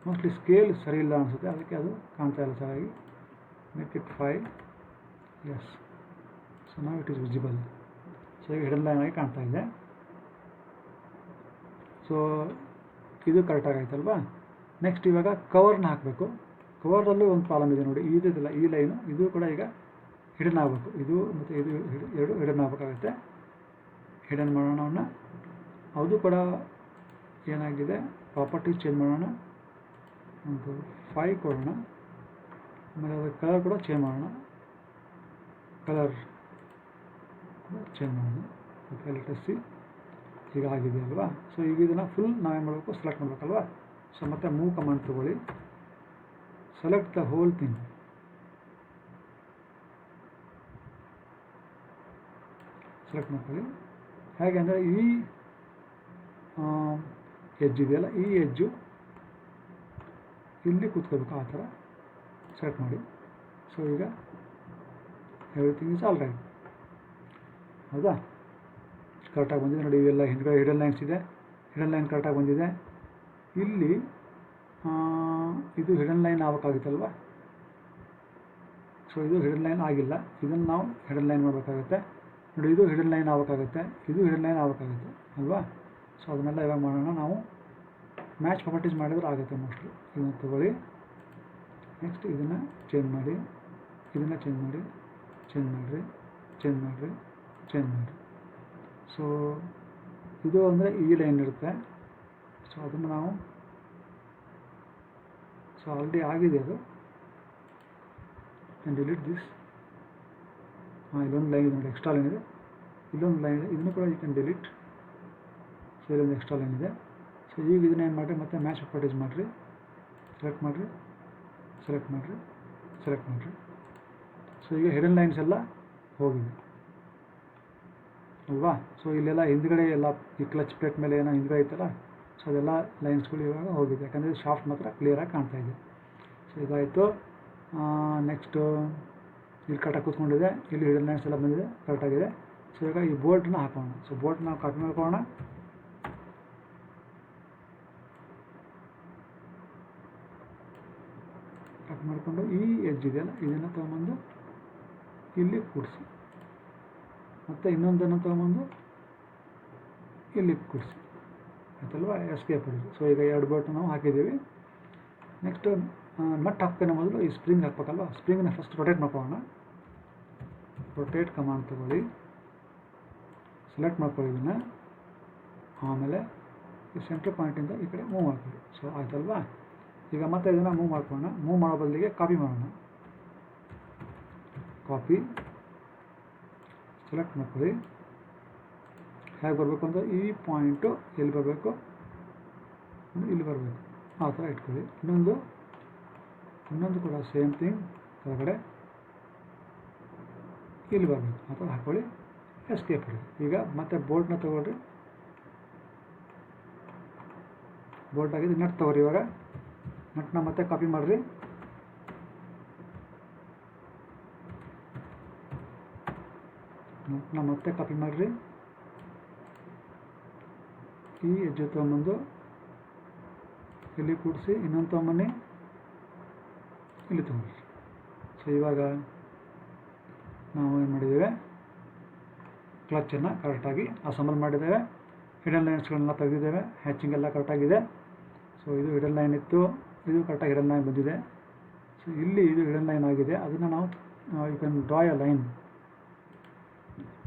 ಮೋಸ್ಟ್ಲಿ ಸ್ಕೇಲ್ ಸರಿ ಇಲ್ಲ ಅನಿಸುತ್ತೆ, ಅದಕ್ಕೆ ಅದು ಕಾಣ್ತಾ ಇಲ್ಲ ಸರಿಯಾಗಿ. Make it 5. ಎಸ್, ಸೊ ನಾವು ಇಟ್ ಈಸ್ ವಿಸಿಬಲ್. ಸೊ ಈಗ ಹಿಡನ್ ಲೈನ್ ಆಗಿ ಕಾಣ್ತಾ ಇದೆ. ಸೊ ಇದು ಕರೆಕ್ಟಾಗೈತಲ್ವಾ. ನೆಕ್ಸ್ಟ್ ಇವಾಗ ಕವರ್ನ ಹಾಕಬೇಕು. ಕವರ್ದಲ್ಲೂ ಒಂದು ಪ್ರಾಬ್ಲಮ್ ಇದೆ ನೋಡಿ, ಇದಿಲ್ಲ ಈ ಲೈನು, ಇದು ಕೂಡ ಈಗ ಹಿಡನ್ ಆಗಬೇಕು. ಇದು ಮತ್ತು ಇದು ಎರಡು ಹಿಡನ್ ಆಗಬೇಕಾಗುತ್ತೆ. ಹಿಡನ್ ಮಾಡೋಣ ಅವನ್ನ. ಅದು ಕೂಡ ಏನಾಗಿದೆ, ಪ್ರಾಪರ್ಟೀಸ್ ಚೇಂಜ್ ಮಾಡೋಣ, ಒಂದು 5 ಕೊಡೋಣ. ಆಮೇಲೆ ಅದರ ಕಲರ್ ಕೂಡ ಚೇಂಜ್ ಮಾಡೋಣ, ಕಲರ್ ಚೇಂಜ್ ಮಾಡೋಣ. Okay, let us C. ಈಗ ಆಗಿದೆ ಅಲ್ವಾ. ಸೊ ಈಗ ಇದನ್ನು ಫುಲ್ ನಾವೇನು ಮಾಡಬೇಕು, ಸೆಲೆಕ್ಟ್ ಮಾಡಬೇಕಲ್ವಾ. ಸೊ ಮತ್ತೆ ಮೂವ್ ಕಮಾಂಡ್ ತೊಗೊಳ್ಳಿ, select the whole thing. Select ಮಾಡ್ಕೊಳ್ಳಿ. ಹೇಗೆ ಅಂದರೆ ಈ ಎಡ್ಜ್ ಇದೆಯಲ್ಲ, ಈ ಎಡ್ಜು ಇಲ್ಲಿ ಕೂತ್ಕೋಬೇಕು, ಆ ಥರ ಸೆಲೆಕ್ಟ್ ಮಾಡಿ. ಸೊ ಈಗ ಎವ್ರಿಥಿಂಗ್ ಇಸ್ ಆಲ್ ರೈಟ್. ಹೌದಾ, ಕರೆಕ್ಟಾಗಿ ಬಂದಿದೆ ನೋಡಿ. ಇವೆಲ್ಲ ಹಿಂದ್ಗಡೆ ಹಿಡನ್ ಲೈನ್ಸ್ ಇದೆ, ಹಿಡನ್ ಲೈನ್ ಕರೆಕ್ಟಾಗಿ ಬಂದಿದೆ. ಇಲ್ಲಿ ಇದು ಹಿಡನ್ ಲೈನ್ ಆಗಬೇಕಾಗುತ್ತಲ್ವ. ಸೊ ಇದು ಹಿಡನ್ ಲೈನ್ ಆಗಿಲ್ಲ, ಇದನ್ನು ನಾವು ಹಿಡನ್ ಲೈನ್ ಮಾಡಬೇಕಾಗುತ್ತೆ ನೋಡಿ. ಇದು ಹಿಡನ್ ಲೈನ್ ಆಗಬೇಕಾಗುತ್ತೆ, ಇದು ಹಿಡನ್ ಲೈನ್ ಆಗಬೇಕಾಗುತ್ತೆ ಅಲ್ವಾ. ಸೊ ಅದನ್ನೆಲ್ಲ ಇವಾಗ ಮಾಡೋಣ. ನಾವು ಮ್ಯಾಚ್ ಪ್ರಾಪರ್ಟೀಸ್ ಮಾಡಿದ್ರೆ ಆಗುತ್ತೆ ಮೋಸ್ಟ್ಲಿ. ಇದನ್ನು ತೊಗೊಳ್ಳಿ. ನೆಕ್ಸ್ಟ್ ಇದನ್ನು ಚೇಂಜ್ ಮಾಡಿ, ಇದನ್ನು ಚೇಂಜ್ ಮಾಡಿ, ಚೇಂಜ್ ಮಾಡಿರಿ, ಚೇಂಜ್ ಮಾಡಿರಿ, ಚೇಂಜ್ ಮಾಡಿರಿ. ಸೊ ಇದು ಅಂದರೆ ಈ ಲೈನ್ ಇರುತ್ತೆ. ಸೊ ಅದನ್ನು ನಾವು, ಸೊ ಆಲ್ರೆಡಿ ಆಗಿದೆ ಅದು. And delete this. ಇಲ್ಲೊಂದು ಲೈನ್ ಇದೆ ನೋಡಿ, ಎಕ್ಸ್ಟ್ರಾ ಲೈನ್ ಇದೆ, ಇಲ್ಲೊಂದು ಲೈನ್ ಇದೆ, ಇದನ್ನು ಕೂಡ ಯು ಕ್ಯಾನ್ ಡಿಲೀಟ್. ಸೊ ಇಲ್ಲೊಂದು ಎಕ್ಸ್ಟ್ರಾ ಲೈನ್ ಇದೆ. ಸೊ ಈಗ ಇದನ್ನ ಏನು ಮಾಡಿರಿ, ಮತ್ತೆ ಮ್ಯಾಚ್ ಪ್ರಾಪರ್ಟೀಸ್ ಮಾಡಿರಿ, ಸೆಲೆಕ್ಟ್ ಮಾಡಿರಿ, ಸೆಲೆಕ್ಟ್ ಮಾಡಿರಿ, ಸೆಲೆಕ್ಟ್ ಮಾಡಿರಿ. ಸೊ ಈಗ ಹಿಡನ್ ಲೈನ್ಸ್ ಎಲ್ಲ ಹೋಗಿದೆ ಅಲ್ವಾ. ಸೊ ಇಲ್ಲೆಲ್ಲ ಹಿಂದ್ಗಡೆ ಎಲ್ಲ ಈ ಕ್ಲಚ್ ಪ್ಲೇಟ್ ಮೇಲೆ ಏನೋ ಹಿಂದ್ಗಡೆ ಇತ್ತಲ್ಲ, ಸೊ ಅದೆಲ್ಲ ಲೈನ್ಸ್ಗಳು ಇವಾಗ ಹೋಗಿದೆ, ಯಾಕಂದರೆ ಶಾಫ್ಟ್ ಮಾತ್ರ ಕ್ಲಿಯರಾಗಿ ಕಾಣ್ತಾ ಇದೆ. ಸೊ ಇದಾಯಿತು. ನೆಕ್ಸ್ಟು ಇಲ್ಲಿ ಕರೆಕ್ಟಾಗಿ ಕೂತ್ಕೊಂಡಿದೆ, ಇಲ್ಲಿ ಹಿಡನ್ ಲೈನ್ಸ್ ಎಲ್ಲ ಬಂದಿದೆ, ಕರೆಕ್ಟಾಗಿದೆ. ಸೊ ಈಗ ಈ ಬೋಲ್ಟನ್ನ ಹಾಕೋಣ. ಸೊ ಬೋಲ್ಟ್ ನಾವು ಕಾಪಿ ಮಾಡ್ಕೊಳ್ಳೋಣ. ಕಾಪಿ ಮಾಡಿಕೊಂಡು ಈ ಎಡ್ಜ್ ಇದೆಯಲ್ಲ, ಇದನ್ನು ತೊಗೊಂಬಂದು ಇಲ್ಲಿ ಕೂಡಿಸಿ, ಮತ್ತು ಇನ್ನೊಂದನ್ನು ತೊಗೊಂಬಂದು ಇಲ್ಲಿ ಕೂಡಿಸಿ, ಆಯ್ತಲ್ವ. ಎಸ್ಕೇಪ್ ಹೊಡಿರಿ. ಸೊ ಈಗ 2 ಬೋಲ್ಟ್ ನಾವು ಹಾಕಿದ್ದೀವಿ. ನೆಕ್ಸ್ಟು ನಟ್ ಹಾಕ್ತಾನೆ ಮೊದಲು ಈ ಸ್ಪ್ರಿಂಗ್ ಹಾಕ್ಬೇಕಲ್ವ. ಸ್ಪ್ರಿಂಗ್ನ ಫಸ್ಟ್ ರೊಟೇಟ್ ಮಾಡ್ಕೊಳ್ಳೋಣ. ರೊಟೇಟ್ ಕಮಾಂಡ್ ತೊಗೊಳ್ಳಿ, ಸೆಲೆಕ್ಟ್ ಮಾಡ್ಕೊಳ್ಳಿ ಇದನ್ನು. ಆಮೇಲೆ ಈ ಸೆಂಟ್ರ್ ಪಾಯಿಂಟಿಂದ ಈ ಕಡೆ ಮೂವ್ ಮಾಡ್ಕೊಳ್ಳಿ. ಸೊ ಆಯ್ತಲ್ವಾ. ಈಗ ಮತ್ತೆ ಇದನ್ನು ಮೂವ್ ಮಾಡ್ಕೊಳ್ಳೋಣ. ಮೂವ್ ಮಾಡೋ ಬದಲಿಗೆ ಕಾಪಿ ಮಾಡೋಣ. ಕಾಪಿ, ಸೆಲೆಕ್ಟ್ ಮಾಡ್ಕೊಳ್ಳಿ. ಹೇಗೆ ಬರಬೇಕು ಅಂದರೆ ಈ ಪಾಯಿಂಟು ಎಲ್ಲಿ ಬರಬೇಕು, ಇಲ್ಲಿ ಬರಬೇಕು, ಆ ಥರ ಇಟ್ಕೊಳ್ಳಿ. ಇನ್ನೊಂದು ಕೂಡ ಸೇಮ್ ಥಿಂಗ್, ಕೆಳಗಡೆ ಇಲ್ಲಿ ಬರಬೇಕು, ಆ ಥರ ಹಾಕ್ಕೊಳ್ಳಿ. ಎಸ್ಕೇಪ್ ಹೊಡಿ. ಈಗ ಮತ್ತೆ ಬೋಲ್ಟ್ನ ತೊಗೊಳ್ರಿ. ಬೋಲ್ಟ್ ಆಗಿದೆ, ನಟ್ ತೊಗೊಳ್ರಿ. ಇವಾಗ ನಟ್ನ ಮತ್ತೆ ಕಾಪಿ ಮಾಡಿರಿ. ನಟ್ನ ಮತ್ತೆ ಕಾಪಿ ಮಾಡಿರಿ. ಈ ಎಡ್ಜ್ ತೊಗೊಂಬಂದು ಇಲ್ಲಿ ಕೂಡಿಸಿ, ಇನ್ನೊಂದು ತೊಗೊಂಬನ್ನಿ, ಇಲ್ಲಿ ತೊಗೊಂಡ್ರಿ. ಸೊ ಇವಾಗ ನಾವು ಏನು ಮಾಡಿದ್ದೇವೆ, ಕ್ಲಚ್ಚನ್ನು ಕರೆಕ್ಟಾಗಿ ಅಸೆಂಬಲ್ ಮಾಡಿದ್ದೇವೆ. ಹಿಡನ್ ಲೈನ್ಸ್ಗಳನ್ನ ತೆಗೆದಿದ್ದೇವೆ. ಹ್ಯಾಚಿಂಗ್ ಎಲ್ಲ ಕರೆಕ್ಟಾಗಿದೆ. ಸೊ ಇದು ಹಿಡನ್ ಲೈನ್ ಇತ್ತು, ಇದು ಕರೆಕ್ಟಾಗಿ ಹಿಡನ್ ಲೈನ್ ಬಂದಿದೆ. ಸೊ ಇಲ್ಲಿ ಇದು ಹಿಡನ್ ಲೈನ್ ಆಗಿದೆ. ಅದನ್ನು ನಾವು you can draw a line,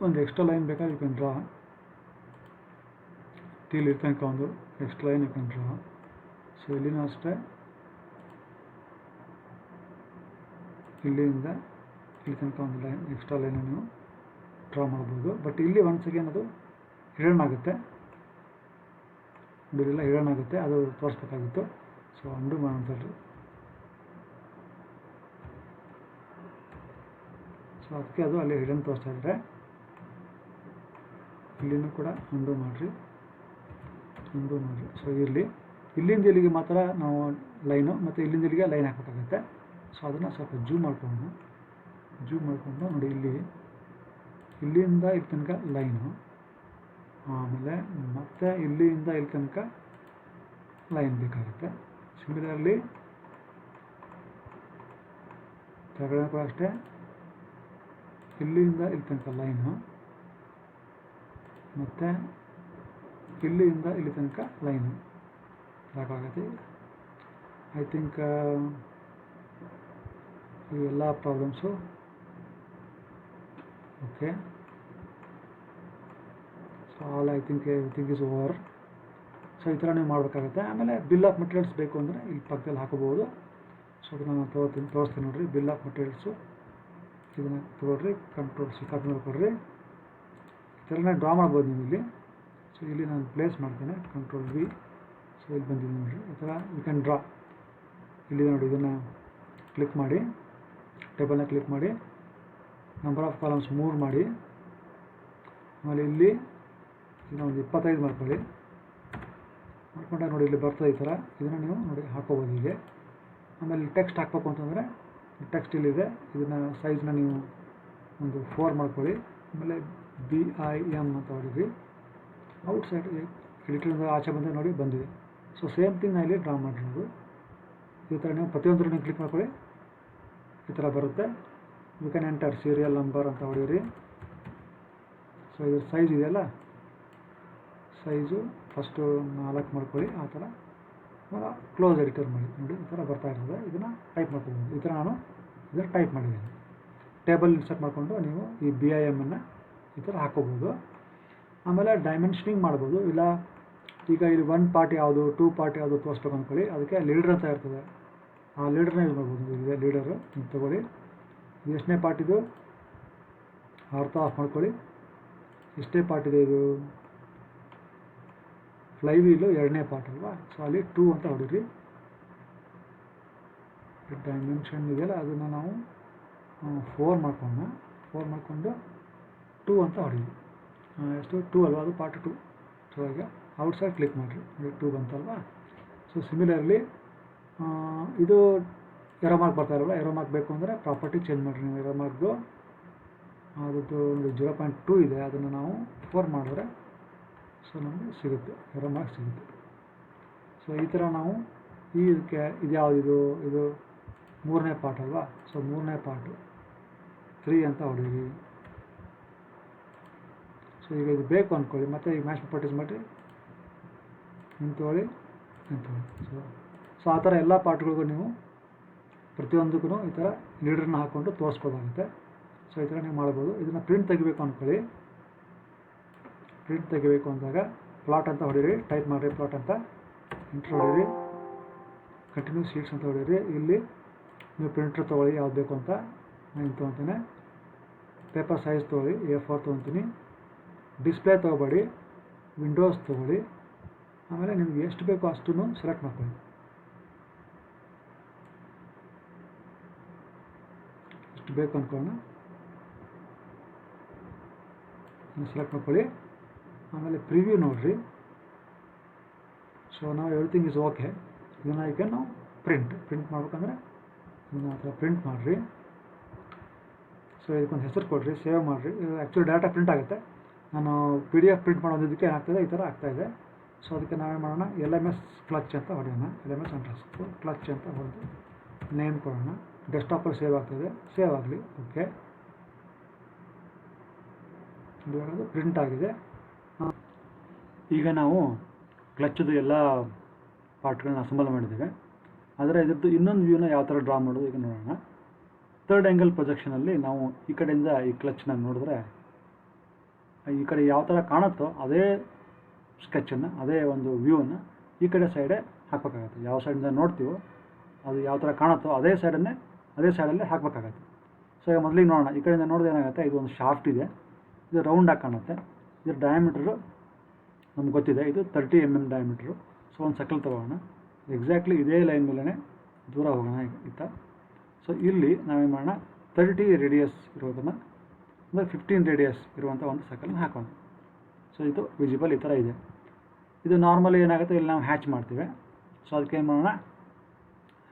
ಒಂದು ಎಕ್ಸ್ಟ್ರಾ ಲೈನ್ ಬೇಕಾದ್ರೆ ಯು ಕ್ಯಾನ್ ಡ್ರಾ. ಇಲ್ಲಿ ತನಕ ಒಂದು extra line you can draw. So ಇಲ್ಲಿನೂ ಅಷ್ಟೇ, ಇಲ್ಲಿಂದ ಇಲ್ಲಿ ತನಕ ಒಂದು ಲೈನ್ ಎಕ್ಸ್ಟ್ರಾ ಲೈನ್ ನೀವು ಡ್ರಾ ಮಾಡ್ಬೋದು. ಬಟ್ ಇಲ್ಲಿ ಒನ್ಸ್ ಅಗೇನ್ ಅದು ಹಿಡನ್ ಆಗುತ್ತೆ, ಇದೆಲ್ಲ ಹಿಡನ್ ಆಗುತ್ತೆ, ಅದು ತೋರಿಸ್ಬೇಕಾಗಿತ್ತು. ಸೊ ಅಂಡು ಮಾಡೋಂಥದ್ದು. ಸೊ ಅದಕ್ಕೆ ಅದು ಅಲ್ಲಿ ಹಿಡನ್ ತೋರಿಸ್ತಾ ಇದ್ದಾರೆ. ಇಲ್ಲಿನೂ ಕೂಡ ಅಂಡು ಮಾಡಿರಿ. ಸೊ ಇಲ್ಲಿಂದ ಇಲ್ಲಿಗೆ ಮಾತ್ರ ನಾವು ಲೈನು, ಮತ್ತು ಇಲ್ಲಿಂದ ಇಲ್ಲಿಗೆ ಲೈನ್ ಹಾಕಬೇಕಾಗುತ್ತೆ. ಸೊ ಅದನ್ನು ಸ್ವಲ್ಪ ಜೂಮ್ ಮಾಡಿಕೊಂಡು ನೋಡಿ, ಇಲ್ಲಿಂದ ಇಲ್ಲಿ ತನಕ ಲೈನು, ಆಮೇಲೆ ಮತ್ತೆ ಇಲ್ಲಿಂದ ಇಲ್ಲಿ ತನಕ ಲೈನ್ ಬೇಕಾಗುತ್ತೆ. ಸಿಮಿಲರ್ಲಿ ಕೆಳಗಡೆ ಕೂಡ ಅಷ್ಟೇ, ಇಲ್ಲಿಂದ ಇಲ್ಲಿ ತನಕ ಲೈನು, ಮತ್ತು ಇಲ್ಲಿಂದ ಇಲ್ಲಿ ತನಕ ಲೈನು ಸಾಕಾಗುತ್ತೆ. ಐ ಥಿಂಕ್ ಇವೆಲ್ಲ problems okay. So all I think everything is over. So ಈ ಥರ ನೀವು ಮಾಡಬೇಕಾಗುತ್ತೆ. ಆಮೇಲೆ ಬಿಲ್ ಆಫ್ ಮೆಟೀರಿಯಲ್ಸ್ ಬೇಕು ಅಂದರೆ ಇಲ್ಲಿ ಪಕ್ಕದಲ್ಲಿ ಹಾಕೋಬೋದು. ಸೊ ಅದನ್ನು ನಾನು ತೋರಿಸ್ತೀನಿ ನೋಡಿರಿ. ಬಿಲ್ ಆಫ್ ಮೆಟೀರಿಯಲ್ಸು ಇದನ್ನು ತೊಗೊಳ್ರಿ, ಕಂಟ್ರೋಲ್ ಸಿ ಕಾಪಿ ಮಾಡಿಕೊಡ್ರಿ. ಈ ಥರನೇ ಡ್ರಾ ಮಾಡ್ಬೋದು ನೀವು ಇಲ್ಲಿ. ಸೊ ಇಲ್ಲಿ ನಾನು ಪ್ಲೇಸ್ ಮಾಡ್ತೇನೆ, ಕಂಟ್ರೋಲ್ ವಿ. ಸೊ ಇಲ್ಲಿ ಬಂದಿದ್ದೀನಿ ನೋಡಿರಿ, ಈ ಥರ ಯು ಕ್ಯಾನ್ ಡ್ರಾ. ಇಲ್ಲಿ ನೋಡಿ, ಇದನ್ನು ಕ್ಲಿಕ್ ಮಾಡಿ, ಟೇಬಲ್ನ ಕ್ಲಿಕ್ ಮಾಡಿ, ನಂಬರ್ ಆಫ್ ಕಾಲಮ್ಸ್ 3 ಮಾಡಿ, ಆಮೇಲೆ ಇಲ್ಲಿ ಇದನ್ನು ಒಂದು 25 ಮಾಡ್ಕೊಳ್ಳಿ. ಮಾಡ್ಕೊಂಡಾಗ ನೋಡಿ ಇಲ್ಲಿ ಬರ್ತದೆ ಈ ಥರ. ಇದನ್ನು ನೀವು ನೋಡಿ ಹಾಕೋಬೋದು ಹೀಗೆ. ಆಮೇಲೆ ಟೆಕ್ಸ್ಟ್ ಹಾಕಬೇಕು ಅಂತಂದರೆ ಟೆಕ್ಸ್ಟ್ ಇಲ್ಲಿದೆ, ಇದನ್ನು ಸೈಜ್ನ ನೀವು ಒಂದು 4 ಮಾಡ್ಕೊಳ್ಳಿ. ಆಮೇಲೆ BIM ಅಂತ ಹೊಡಿರಿ. ಔಟ್ಸೈಡ್ ಎಡಿಟರಿಂದ ಆಚೆ ಬಂದರೆ ನೋಡಿ ಬಂದಿದೆ. ಸೊ ಸೇಮ್ ಥಿಂಗ್ ನಾನು ಇಲ್ಲಿ ಡ್ರಾ ಮಾಡಿರೋದು. ಈ ಥರ ನೀವು ಪ್ರತಿಯೊಂದರ ನೀವು ಕ್ಲಿಕ್ ಮಾಡ್ಕೊಳ್ಳಿ, ಈ ಥರ ಬರುತ್ತೆ. You can enter serial number ಅಂತ ಹೊಡೀರಿ. ಸೊ ಇದ್ರ ಸೈಜ್ ಇದೆಯಲ್ಲ, ಸೈಜು ಫಸ್ಟು 4 ಮಾಡ್ಕೊಳ್ಳಿ. ಆ ಥರ ಕ್ಲೋಸ್ ಎಡಿಟರ್ ಮಾಡಿ ನೋಡಿ, ಈ ಥರ ಬರ್ತಾ ಇರ್ತದೆ. ಇದನ್ನು ಟೈಪ್ ಮಾಡ್ಕೊಬೋದು. ಈ ಥರ ನಾನು ಇದನ್ನು ಟೈಪ್ ಮಾಡಿದ್ದೀನಿ. ಟೇಬಲ್ ಇನ್ಸರ್ಟ್ ಮಾಡಿಕೊಂಡು ನೀವು ಈ BIM ಅನ್ನು ಈ ಥರ ಹಾಕೋಬೋದು. ಆಮೇಲೆ ಡೈಮೆನ್ಷನಿಂಗ್ ಮಾಡ್ಬೋದು. ಇಲ್ಲ ಈಗ ಇಲ್ಲಿ 1 ಪಾರ್ಟ್ ಯಾವುದು 2 ಪಾರ್ಟ್ ಯಾವುದು ತೋರಿಸ್ಬೇಕು ಅಂದ್ಕೊಳ್ಳಿ, ಅದಕ್ಕೆ ಲೀಡರ್ ಅಂತ ಇರ್ತದೆ. ಆ ಲೀಡರ್ನ ಯೂಸ್ ಮಾಡ್ಬೋದು. ಇದೆ ಲೀಡರು ತೊಗೊಳ್ಳಿ. ಇದು ಎಷ್ಟನೇ ಪಾರ್ಟ್ ಇದು ಅರ್ಥ ಆಫ್ ಮಾಡ್ಕೊಳ್ಳಿ. ಎಷ್ಟೇ ಪಾರ್ಟ್ ಇದೆ ಇದು ಫ್ಲೈವೀಲು 2ನೇ ಪಾರ್ಟ್ ಅಲ್ವಾ. ಸೊ ಅಲ್ಲಿ 2 ಅಂತ ಹೊಡೀರಿ. ಡೈಮೆನ್ಷನ್ ಇದೆಯಲ್ಲ ಅದನ್ನು ನಾವು 4 ಮಾಡ್ಕೊಂಡು 2 ಅಂತ ಹೊಡೀರಿ. ಎಷ್ಟು 2 ಅಲ್ವಾ, ಅದು ಪಾರ್ಟ್ 2. ಸೊ ಈಗ ಔಟ್ಸೈಡ್ ಕ್ಲಿಕ್ ಮಾಡಿರಿ, 2 ಬಂತಲ್ವಾ. ಸೊ ಸಿಮಿಲರ್ಲಿ ಇದು ಎರೋ ಮಾರ್ಕ್ ಬರ್ತಾ ಇರಲ್ಲ. ಎರೋ ಮಾರ್ಕ್ ಬೇಕು ಅಂದರೆ ಪ್ರಾಪರ್ಟಿ ಚೇಂಜ್ ಮಾಡಿರಿ ನೀವು. ಎರೋ ಮಾರ್ಕ್ದು ಅದರದ್ದು ಒಂದು 0.2 ಇದೆ, ಅದನ್ನು ನಾವು 4 ಮಾಡಿದ್ರೆ ಸೊ ನಮಗೆ ಸಿಗುತ್ತೆ, ಎರೋ ಮಾರ್ಕ್ ಸಿಗುತ್ತೆ. ಸೊ ಈ ಥರ ನಾವು ಇದಕ್ಕೆ ಇದು ಯಾವುದಿದು, ಇದು 3ನೇ ಪಾರ್ಟ್ ಅಲ್ವಾ. ಸೊ 3ನೇ ಪಾರ್ಟು 3 ಅಂತ ಹೊಡೀರಿ. ಸೊ ಈಗ ಇದು ಬೇಕು ಅಂದ್ಕೊಳ್ಳಿ, ಮತ್ತು ಈಗ ಮ್ಯಾಚ್ ಪ್ರಾಪರ್ಟೀಸ್ ಮಾಡಿ ನಿಂತ್ಕೊಳ್ಳಿ. ಸೊ ಆ ಥರ ಎಲ್ಲ ಪಾರ್ಟ್ಗಳಿಗೂ ನೀವು ಪ್ರತಿಯೊಂದಕ್ಕೂ ಈ ಥರ ಲೀಡರ್ನ ಹಾಕ್ಕೊಂಡು ತೋರಿಸ್ಬೋದಾಗುತ್ತೆ. ಸೊ ಈ ಥರ ನೀವು ಮಾಡ್ಬೋದು. ಇದನ್ನು ಪ್ರಿಂಟ್ ತೆಗಿಬೇಕು ಅಂದ್ಕೊಳ್ಳಿ. ಪ್ರಿಂಟ್ ತೆಗಿಬೇಕು ಅಂದಾಗ ಪ್ಲಾಟ್ ಅಂತ ಹೊಡೀರಿ, ಟೈಪ್ ಮಾಡಿರಿ ಪ್ಲಾಟ್ ಅಂತ, ಎಂಟ್ರ್ ಹೊಡೀರಿ, ಕಂಟಿನ್ಯೂ ಶೀಟ್ಸ್ ಅಂತ ಹೊಡೀರಿ. ಇಲ್ಲಿ ನೀವು ಪ್ರಿಂಟ್ರ್ ತೊಗೊಳ್ಳಿ ಯಾವ್ದು ಬೇಕು ಅಂತ. ನಾನು ತೊಗೊತೀನಿ. ಪೇಪರ್ ಸೈಜ್ ತೊಗೊಳ್ಳಿ, A4 ತೊಗೊತೀನಿ. ಡಿಸ್ಪ್ಲೇ ತೊಗೊಬೇಡಿ, ವಿಂಡೋಸ್ ತೊಗೊಳ್ಳಿ. ಆಮೇಲೆ ನಿಮ್ಗೆ ಎಷ್ಟು ಬೇಕೋ ಅಷ್ಟನ್ನು ಸೆಲೆಕ್ಟ್ ಮಾಡ್ಕೊಳ್ಳಿ. ಎಷ್ಟು ಬೇಕು ಅಂದ್ಕೊಳ್ಳೋಣ, ಸೆಲೆಕ್ಟ್ ಮಾಡ್ಕೊಳ್ಳಿ. ಆಮೇಲೆ ಪ್ರಿವ್ಯೂ ನೋಡಿರಿ. ಸೊ ನಾವು ಎವ್ರಿಥಿಂಗ್ ಇಸ್ ಓಕೆ. ಇದನ್ನು ಈಗ ನಾವು ಪ್ರಿಂಟ್ ಮಾಡ್ಬೇಕಂದ್ರೆ ಇದನ್ನು ಆ ಥರ ಪ್ರಿಂಟ್ ಮಾಡಿರಿ. ಸೊ ಇದಕ್ಕೊಂದು ಹೆಸರು ಕೊಡಿರಿ, ಸೇವ್ ಮಾಡಿರಿ. ಇದು ಆ್ಯಕ್ಚುಲಿ ಡಾಟಾ ಪ್ರಿಂಟ್ ಆಗುತ್ತೆ. ನಾನು PDF ಪ್ರಿಂಟ್ ಮಾಡೋದಕ್ಕೆ ಏನಾಗ್ತದೆ, ಈ ಥರ ಆಗ್ತಾಯಿದೆ. ಸೊ ಅದಕ್ಕೆ ನಾವೇನು ಮಾಡೋಣ, LMS ಕ್ಲಚ್ ಅಂತ ಹೊಡೆಯೋಣ. LMS ಅಂಡರ್ಸ್ಕೋರ್ ಕ್ಲಚ್ ಅಂತ ಹೊಡೆದು ನೇಮ್ ಕೊಡೋಣ. ಡೆಸ್ಕ್ಟಾಪಲ್ಲಿ ಸೇವ್ ಆಗ್ತಾಯಿದೆ, ಸೇವ್ ಆಗಲಿ. ಓಕೆ. ಇವಾಗ ಪ್ರಿಂಟ್ ಆಗಿದೆ. ಈಗ ನಾವು ಕ್ಲಚ್ಚದು ಎಲ್ಲ ಪಾರ್ಟ್ಗಳನ್ನ ಅಸೆಂಬಲ್ ಮಾಡಿದ್ದೇವೆ. ಆದರೆ ಇದ್ರದ್ದು ಇನ್ನೊಂದು ವ್ಯೂನ ಯಾವ ಥರ ಡ್ರಾ ಮಾಡೋದು ಈಗ ನೋಡೋಣ. ಥರ್ಡ್ ಆ್ಯಂಗಲ್ ಪ್ರೊಜೆಕ್ಷನಲ್ಲಿ ನಾವು ಈ ಕಡೆಯಿಂದ ಈ ಕ್ಲಚ್ನ ನೋಡಿದ್ರೆ ಈ ಕಡೆ ಯಾವ ಥರ ಕಾಣುತ್ತೋ ಅದೇ ಸ್ಕೆಚನ್ನು, ಅದೇ ಒಂದು ವ್ಯೂವನ್ನು ಈ ಕಡೆ ಸೈಡೇ ಹಾಕಬೇಕಾಗತ್ತೆ. ಯಾವ ಸೈಡಿಂದ ನೋಡ್ತೀವೋ ಅದು ಯಾವ ಥರ ಕಾಣುತ್ತೋ ಅದೇ ಸೈಡಲ್ಲೇ ಹಾಕಬೇಕಾಗತ್ತೆ. ಸೊ ಈಗ ಮೊದಲಿಗೆ ನೋಡೋಣ. ಈ ಕಡೆಯಿಂದ ನೋಡಿದ್ರೆ ಏನಾಗುತ್ತೆ, ಇದು ಒಂದು ಶಾಫ್ಟ್ ಇದೆ, ಇದು ರೌಂಡಾಗಿ ಕಾಣುತ್ತೆ. ಇದ್ರ ಡಯಾಮೀಟ್ರು ನಮ್ಗೆ ಗೊತ್ತಿದೆ, ಇದು 30 mm ಡಯಾಮೀಟ್ರು. ಸೊ ಒಂದು ಸರ್ಕಲ್ ತೊಗೊಳ್ಳೋಣ. ಎಕ್ಸಾಕ್ಟ್ಲಿ ಇದೇ ಲೈನ್ ಮೇಲೇ ದೂರ ಹೋಗೋಣ ಇತ್ತ. ಸೊ ಇಲ್ಲಿ ನಾವೇನು ಮಾಡೋಣ, 30 ರೇಡಿಯಸ್ ಇರೋದನ್ನು ಅಂದರೆ 15 ರೇಡಿಯಸ್ ಇರುವಂಥ ಒಂದು ಸರ್ಕಲ್ನ ಹಾಕೋಣ. ಸೊ ಇದು ವಿಸಿಬಲ್ ಈ ಥರ ಇದೆ. ಇದು ನಾರ್ಮಲಿ ಏನಾಗುತ್ತೆ, ಇಲ್ಲಿ ನಾವು ಹ್ಯಾಚ್ ಮಾಡ್ತೀವಿ. ಸೊ ಅದಕ್ಕೆ ಏನು ಮಾಡೋಣ,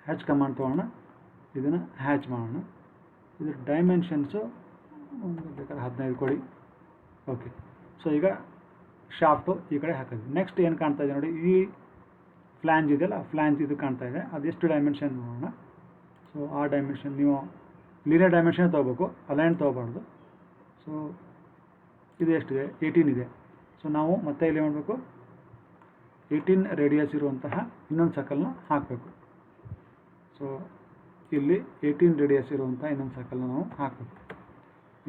ಹ್ಯಾಚ್ ಕಮಾಂಡ್ ತೊಗೊಳ್ಳೋಣ, ಇದನ್ನು ಹ್ಯಾಚ್ ಮಾಡೋಣ. ಇದ್ರ ಡೈಮೆನ್ಷನ್ಸು ಬೇಕಾದ್ರೆ 15 ಕೊಡಿ. ಓಕೆ. ಸೊ ಈಗ ಶಾಫ್ಟು ಈ ಕಡೆ ಹಾಕಿದ್ವಿ. ನೆಕ್ಸ್ಟ್ ಏನು ಕಾಣ್ತಾ ಇದೆ ನೋಡಿ, ಈ ಫ್ಲ್ಯಾಂಜ್ ಇದೆಯಲ್ಲ, ಫ್ಲ್ಯಾಂಜ್ ಇದು ಕಾಣ್ತಾ ಇದೆ. ಅದೆಷ್ಟು ಡೈಮೆನ್ಷನ್ ನೋಡೋಣ. ಸೊ ಆ ಡೈಮೆನ್ಷನ್ ನೀವು ಲೀನಿಯರ್ ಡೈಮೆನ್ಷನ್ ತೊಗೋಬೇಕು, ಅಲೈನ್ ತೊಗೋಬಾರ್ದು. ಸೊ ಇದು ಎಷ್ಟಿದೆ, 18 ಇದೆ. ಸೊ ನಾವು ಮತ್ತೆ ಇಲ್ಲಿ ಮಾಡಬೇಕು, 18 ರೇಡಿಯಸ್ ಇರುವಂತಹ ಇನ್ನೊಂದು ಸರ್ಕಲ್ನ ಹಾಕಬೇಕು. ಸೊ ಇಲ್ಲಿ 18 ರೇಡಿಯಸ್ ಇರುವಂಥ ಇನ್ನೊಂದು ಸರ್ಕಲ್ನ ನಾವು ಹಾಕಬೇಕು.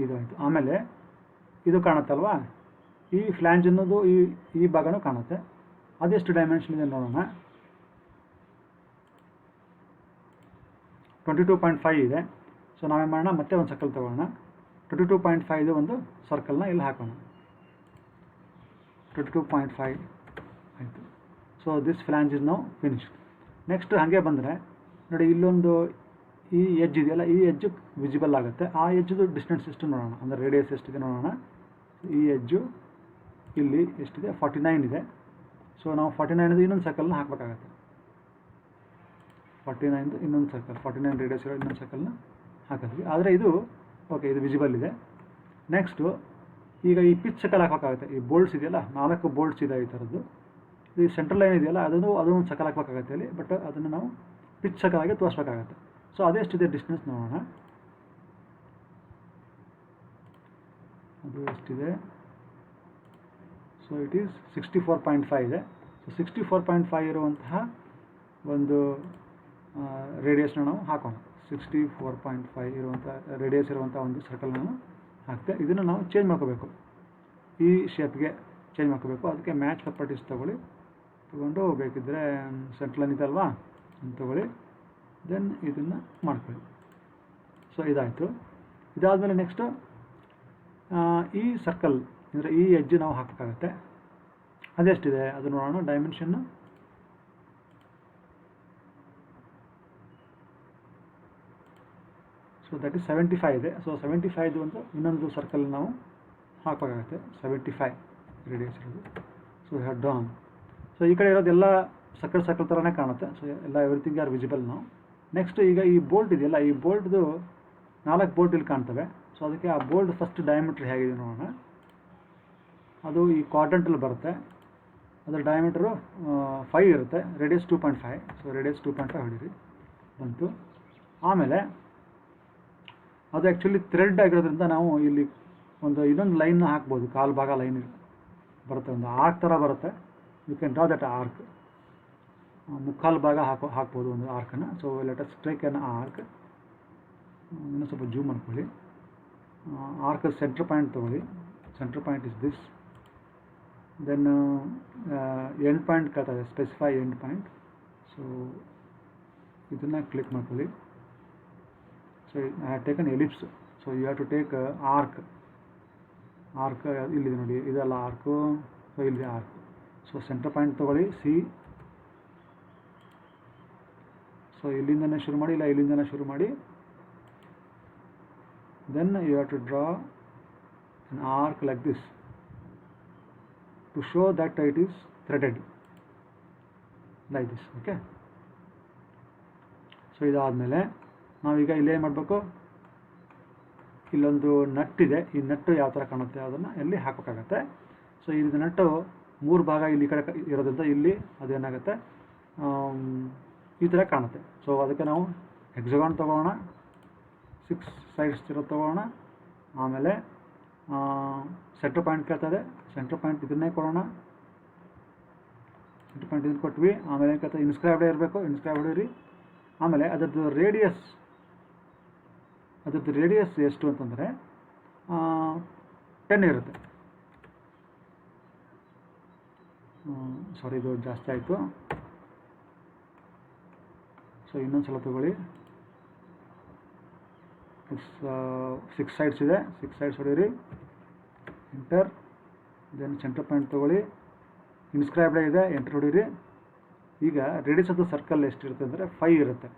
ಇದಾಯಿತು. ಆಮೇಲೆ ಇದು ಕಾಣುತ್ತಲ್ವಾ, ಈ ಫ್ಲ್ಯಾಂಜ್ ಅನ್ನೋದು ಈ ಭಾಗನೂ ಕಾಣುತ್ತೆ. ಅದೆಷ್ಟು ಡೈಮೆನ್ಷನ್ ಇದೆ ನೋಡೋಣ. 22.5 ಇದೆ. ಸೊ ನಾವೇನು ಮಾಡೋಣ, ಮತ್ತೆ ಒಂದು ಸರ್ಕಲ್ ತೊಗೊಳ್ಳೋಣ. 22.5 ಒಂದು ಸರ್ಕಲ್ನ ಇಲ್ಲಿ ಹಾಕೋಣ. 22.5 ಆಯಿತು. So this flange is now finished. Next ಹಾಗೆ ಬಂದರೆ ನೋಡಿ, ಇಲ್ಲೊಂದು ಈ ಎಡ್ಜ್ ಇದೆಯಲ್ಲ, ಈ ಎಡ್ಜು ವಿಸಿಬಲ್ ಆಗುತ್ತೆ. ಆ ಎಡ್ಜದು ಡಿಸ್ಟೆನ್ಸ್ ಎಷ್ಟು ನೋಡೋಣ, ಅಂದರೆ ರೇಡಿಯಸ್ ಎಷ್ಟಿದೆ ನೋಡೋಣ. ಈ ಎಡ್ಜು ಇಲ್ಲಿ ಎಷ್ಟಿದೆ, 49 ಇದೆ. ಸೊ ನಾವು 49 ಇನ್ನೊಂದು ಸರ್ಕಲ್ನ ಹಾಕಬೇಕಾಗತ್ತೆ. 49 ಇನ್ನೊಂದು ಸರ್ಕಲ್, 49 ರೇಡಿಯಸ್ ಇರೋ ಇನ್ನೊಂದು ಸರ್ಕಲ್ನ ಹಾಕಿದ್ವಿ. ಆದರೆ ಇದು ಓಕೆ, ಇದು ವಿಸಿಬಲ್ ಇದೆ. ನೆಕ್ಸ್ಟು ಈಗ ಈ ಪಿಚ್ ಸರ್ಕಲ್ ಹಾಕಬೇಕಾಗುತ್ತೆ. ಈ ಬೋಲ್ಟ್ಸ್ ಇದೆಯಲ್ಲ, 4 ಬೋಲ್ಟ್ಸ್ ಇದೆ ಈ ಥರದ್ದು. ಈ ಸೆಂಟ್ರಲ್ ಲೈನ್ ಇದೆಯಲ್ಲ, ಅದೊಂದು ಸರ್ಕಲ್ ಹಾಕಬೇಕಾಗತ್ತೆ ಅಲ್ಲಿ. ಬಟ್ ಅದನ್ನು ನಾವು ಪಿಚ್ ಸರ್ಕಲ್ ಆಗಿ ತೋರಿಸ್ಬೇಕಾಗತ್ತೆ. ಸೊ ಅದೆಷ್ಟಿದೆ ಡಿಸ್ಟೆನ್ಸ್ ನೋಡೋಣ. ಅದು ಎಷ್ಟಿದೆ, ಸೊ ಇಟ್ ಈಸ್ 64.5 ಇದೆ. ಸೊ 64.5 ಇರುವಂತಹ ಒಂದು ರೇಡಿಯಸ್ನ ನಾವು ಹಾಕೋಣ. 64.5 ಇರುವಂಥ ರೇಡಿಯಸ್ ಇರುವಂಥ ಒಂದು ಸರ್ಕಲ್ನ ಹಾಕ್ತೆ. ಇದನ್ನು ನಾವು ಚೇಂಜ್ ಮಾಡ್ಕೋಬೇಕು, ಈ ಶೇಪ್ಗೆ ಚೇಂಜ್ ಮಾಡ್ಕೋಬೇಕು. ಅದಕ್ಕೆ ಮ್ಯಾಚ್ ಪ್ರಾಪರ್ಟೀಸ್ ತೊಗೊಂಡು ಬೇಕಿದ್ದರೆ ಸೆಂಟ್ರಲ್ ಇದೆ ಅಲ್ವಾ, ಅಂತ ತೊಗೊಳ್ಳಿ. ದೆನ್ ಇದನ್ನು ಮಾಡ್ಕೊಳ್ಳಿ. ಸೊ ಇದಾಯಿತು. ಇದಾದಮೇಲೆ ನೆಕ್ಸ್ಟು ಈ ಸರ್ಕಲ್ ಅಂದರೆ ಈ ಎಡ್ಜ್ ನಾವು ಹಾಕಬೇಕಾಗತ್ತೆ. ಅದೆಷ್ಟಿದೆ ಅದು ನೋಡೋಣ. ಡೈಮೆನ್ಷನ್ನು ಸೊ ದಟ್ ಈಸ್ 75 ಇದೆ. ಸೊ 75 ಒಂದು ಇನ್ನೊಂದು ಸರ್ಕಲ್ ನಾವು ಹಾಕಬೇಕಾಗತ್ತೆ. 75 ರೇಡಿಯಸ್ ಇರೋದು. So have done. ಸೊ ಈ ಕಡೆ ಇರೋದೆಲ್ಲ ಸರ್ಕಲ್ ಥರನೇ ಕಾಣುತ್ತೆ. ಸೊ ಎಲ್ಲ ಎವ್ರಿಥಿಂಗ್ ಆರ್ ವಿಸಿಬಲ್ ನಾವು. ನೆಕ್ಸ್ಟ್ ಈಗ ಈ ಬೋಲ್ಟ್ ಇದೆಯಲ್ಲ, ಈ ಬೋಲ್ಟ್ದು 4 ಬೋಲ್ಟ್ ಇಲ್ಲಿ ಕಾಣ್ತವೆ. ಸೊ ಅದಕ್ಕೆ ಆ ಬೋಲ್ಟ್ ಫಸ್ಟ್ ಡಯಾಮೀಟ್ರ್ ಹೇಗಿದೆ ನೋಡೋಣ. ಅದು ಈ ಕ್ವಾಡ್ರಂಟಲ್ಲಿ ಬರುತ್ತೆ. ಅದರ ಡಯಾಮೀಟ್ರು 5 ಇರುತ್ತೆ, ರೇಡಿಯಸ್ 2.5. ಸೊ ರೇಡಿಯಸ್ 2.5 ಹೊಡೀರಿ, ಬಂತು. ಆಮೇಲೆ ಅದು ಆ್ಯಕ್ಚುಲಿ ಥ್ರೆಡ್ ಆಗಿರೋದ್ರಿಂದ ನಾವು ಇಲ್ಲಿ ಇನ್ನೊಂದು ಲೈನ್ನ ಹಾಕ್ಬೋದು. ಕಾಲು ಭಾಗ ಲೈನ್ ಬರುತ್ತೆ, ಒಂದು ಆರ್ಕ್ ಥರ ಬರುತ್ತೆ. You can draw that arc. ಮುಕ್ಕಾಲು ಭಾಗ ಹಾಕ್ಬೋದು ಒಂದು ಆರ್ಕನ್ನು. So let us take an arc. ಇನ್ನೂ ಸ್ವಲ್ಪ ಜೂಮ್ ಮಾಡ್ಕೊಳ್ಳಿ. ಆರ್ಕ್ ಸೆಂಟ್ರ್ ಪಾಯಿಂಟ್ ತೊಗೊಳ್ಳಿ. Centre point is this. Then end point ಕೇಳ್ತದೆ, ಸ್ಪೆಸಿಫೈ ಎಂಡ್ ಪಾಯಿಂಟ್. ಸೊ ಇದನ್ನು ಕ್ಲಿಕ್ ಮಾಡ್ಕೊಳ್ಳಿ. So I have taken ellipse. So you have to take arc. ಇಲ್ಲಿದೆ ನೋಡಿ, ಇದೆಲ್ಲ ಆರ್ಕು. ಸೊ ಇಲ್ಲಿದೆ ಆರ್ಕ್. ಸೊ ಸೆಂಟರ್ ಪಾಯಿಂಟ್ ತೊಗೊಳ್ಳಿ, ಸಿ. ಸೊ ಇಲ್ಲಿಂದನೇ ಶುರು ಮಾಡಿ, ಇಲ್ಲ ಇಲ್ಲಿಂದನೇ ಶುರು ಮಾಡಿ. Then you have to draw an arc like this to show that it is threaded like this. Okay. So ಇದಾದಮೇಲೆ ನಾವೀಗ ಇಲ್ಲೇನು ಮಾಡಬೇಕು, ಇಲ್ಲೊಂದು ನಟ್ ಇದೆ. ಈ ನಟ್ಟು ಯಾವ ಥರ ಕಾಣುತ್ತೆ ಅದನ್ನು ಇಲ್ಲಿ ಹಾಕಬೇಕಾಗತ್ತೆ. ಸೊ ಇದು ನಟ್ಟು 3 ಭಾಗ ಇಲ್ಲಿ ಕಡೆ ಇರೋದ್ರಿಂದ ಇಲ್ಲಿ ಅದೇನಾಗುತ್ತೆ, ಈ ಥರ ಕಾಣುತ್ತೆ. ಸೊ ಅದಕ್ಕೆ ನಾವು ಹೆಕ್ಸಗಾನ್ ತೊಗೊಳ್ಳೋಣ, 6 ಸೈಡ್ಸ್ ಇರೋ ತೊಗೊಳ್ಳೋಣ. ಆಮೇಲೆ ಸೆಂಟ್ರ್ ಪಾಯಿಂಟ್ ಕೇಳ್ತಾ ಇದೆ. ಸೆಂಟ್ರ್ ಪಾಯಿಂಟ್ ಇದನ್ನೇ ಕೊಡೋಣ. ಸೆಂಟ್ರ್ ಪಾಯಿಂಟ್ ಇದನ್ನು ಕೊಟ್ವಿ. ಆಮೇಲೆ ಏನು ಕೇಳ್ತಾ ಇನ್ಸ್ಕ್ರೈಬ್ಡ್ ಇರಬೇಕು, ಇನ್ಸ್ಕ್ರೈಬ್ ಹೊಡೀರಿ. ಆಮೇಲೆ ಅದರದ್ದು ರೇಡಿಯಸ್ ಎಷ್ಟು ಅಂತಂದರೆ 10 ಇರುತ್ತೆ. ಸಾರಿ, ಇದು ಜಾಸ್ತಿ ಆಯಿತು. ಸೊ ಇನ್ನೊಂದು ಸಲ ತೊಗೊಳ್ಳಿ. 6 ಸೈಡ್ಸ್ ಇದೆ, 6 ಸೈಡ್ಸ್ ಹೊಡೀರಿ, ಎಂಟರ್. ದೆನ್ ಸೆಂಟರ್ ಪಾಯಿಂಟ್ ತೊಗೊಳ್ಳಿ, ಇನ್ಸ್ಕ್ರೈಬ್ಡ್ ಇದೆ, ಎಂಟರ್ ಹೊಡೀರಿ. ಈಗ ರೇಡಿಯಸ್ ಆಫ್ ದ ಸರ್ಕಲ್ ಎಷ್ಟಿರುತ್ತೆ ಅಂದರೆ 5 ಇರುತ್ತೆ.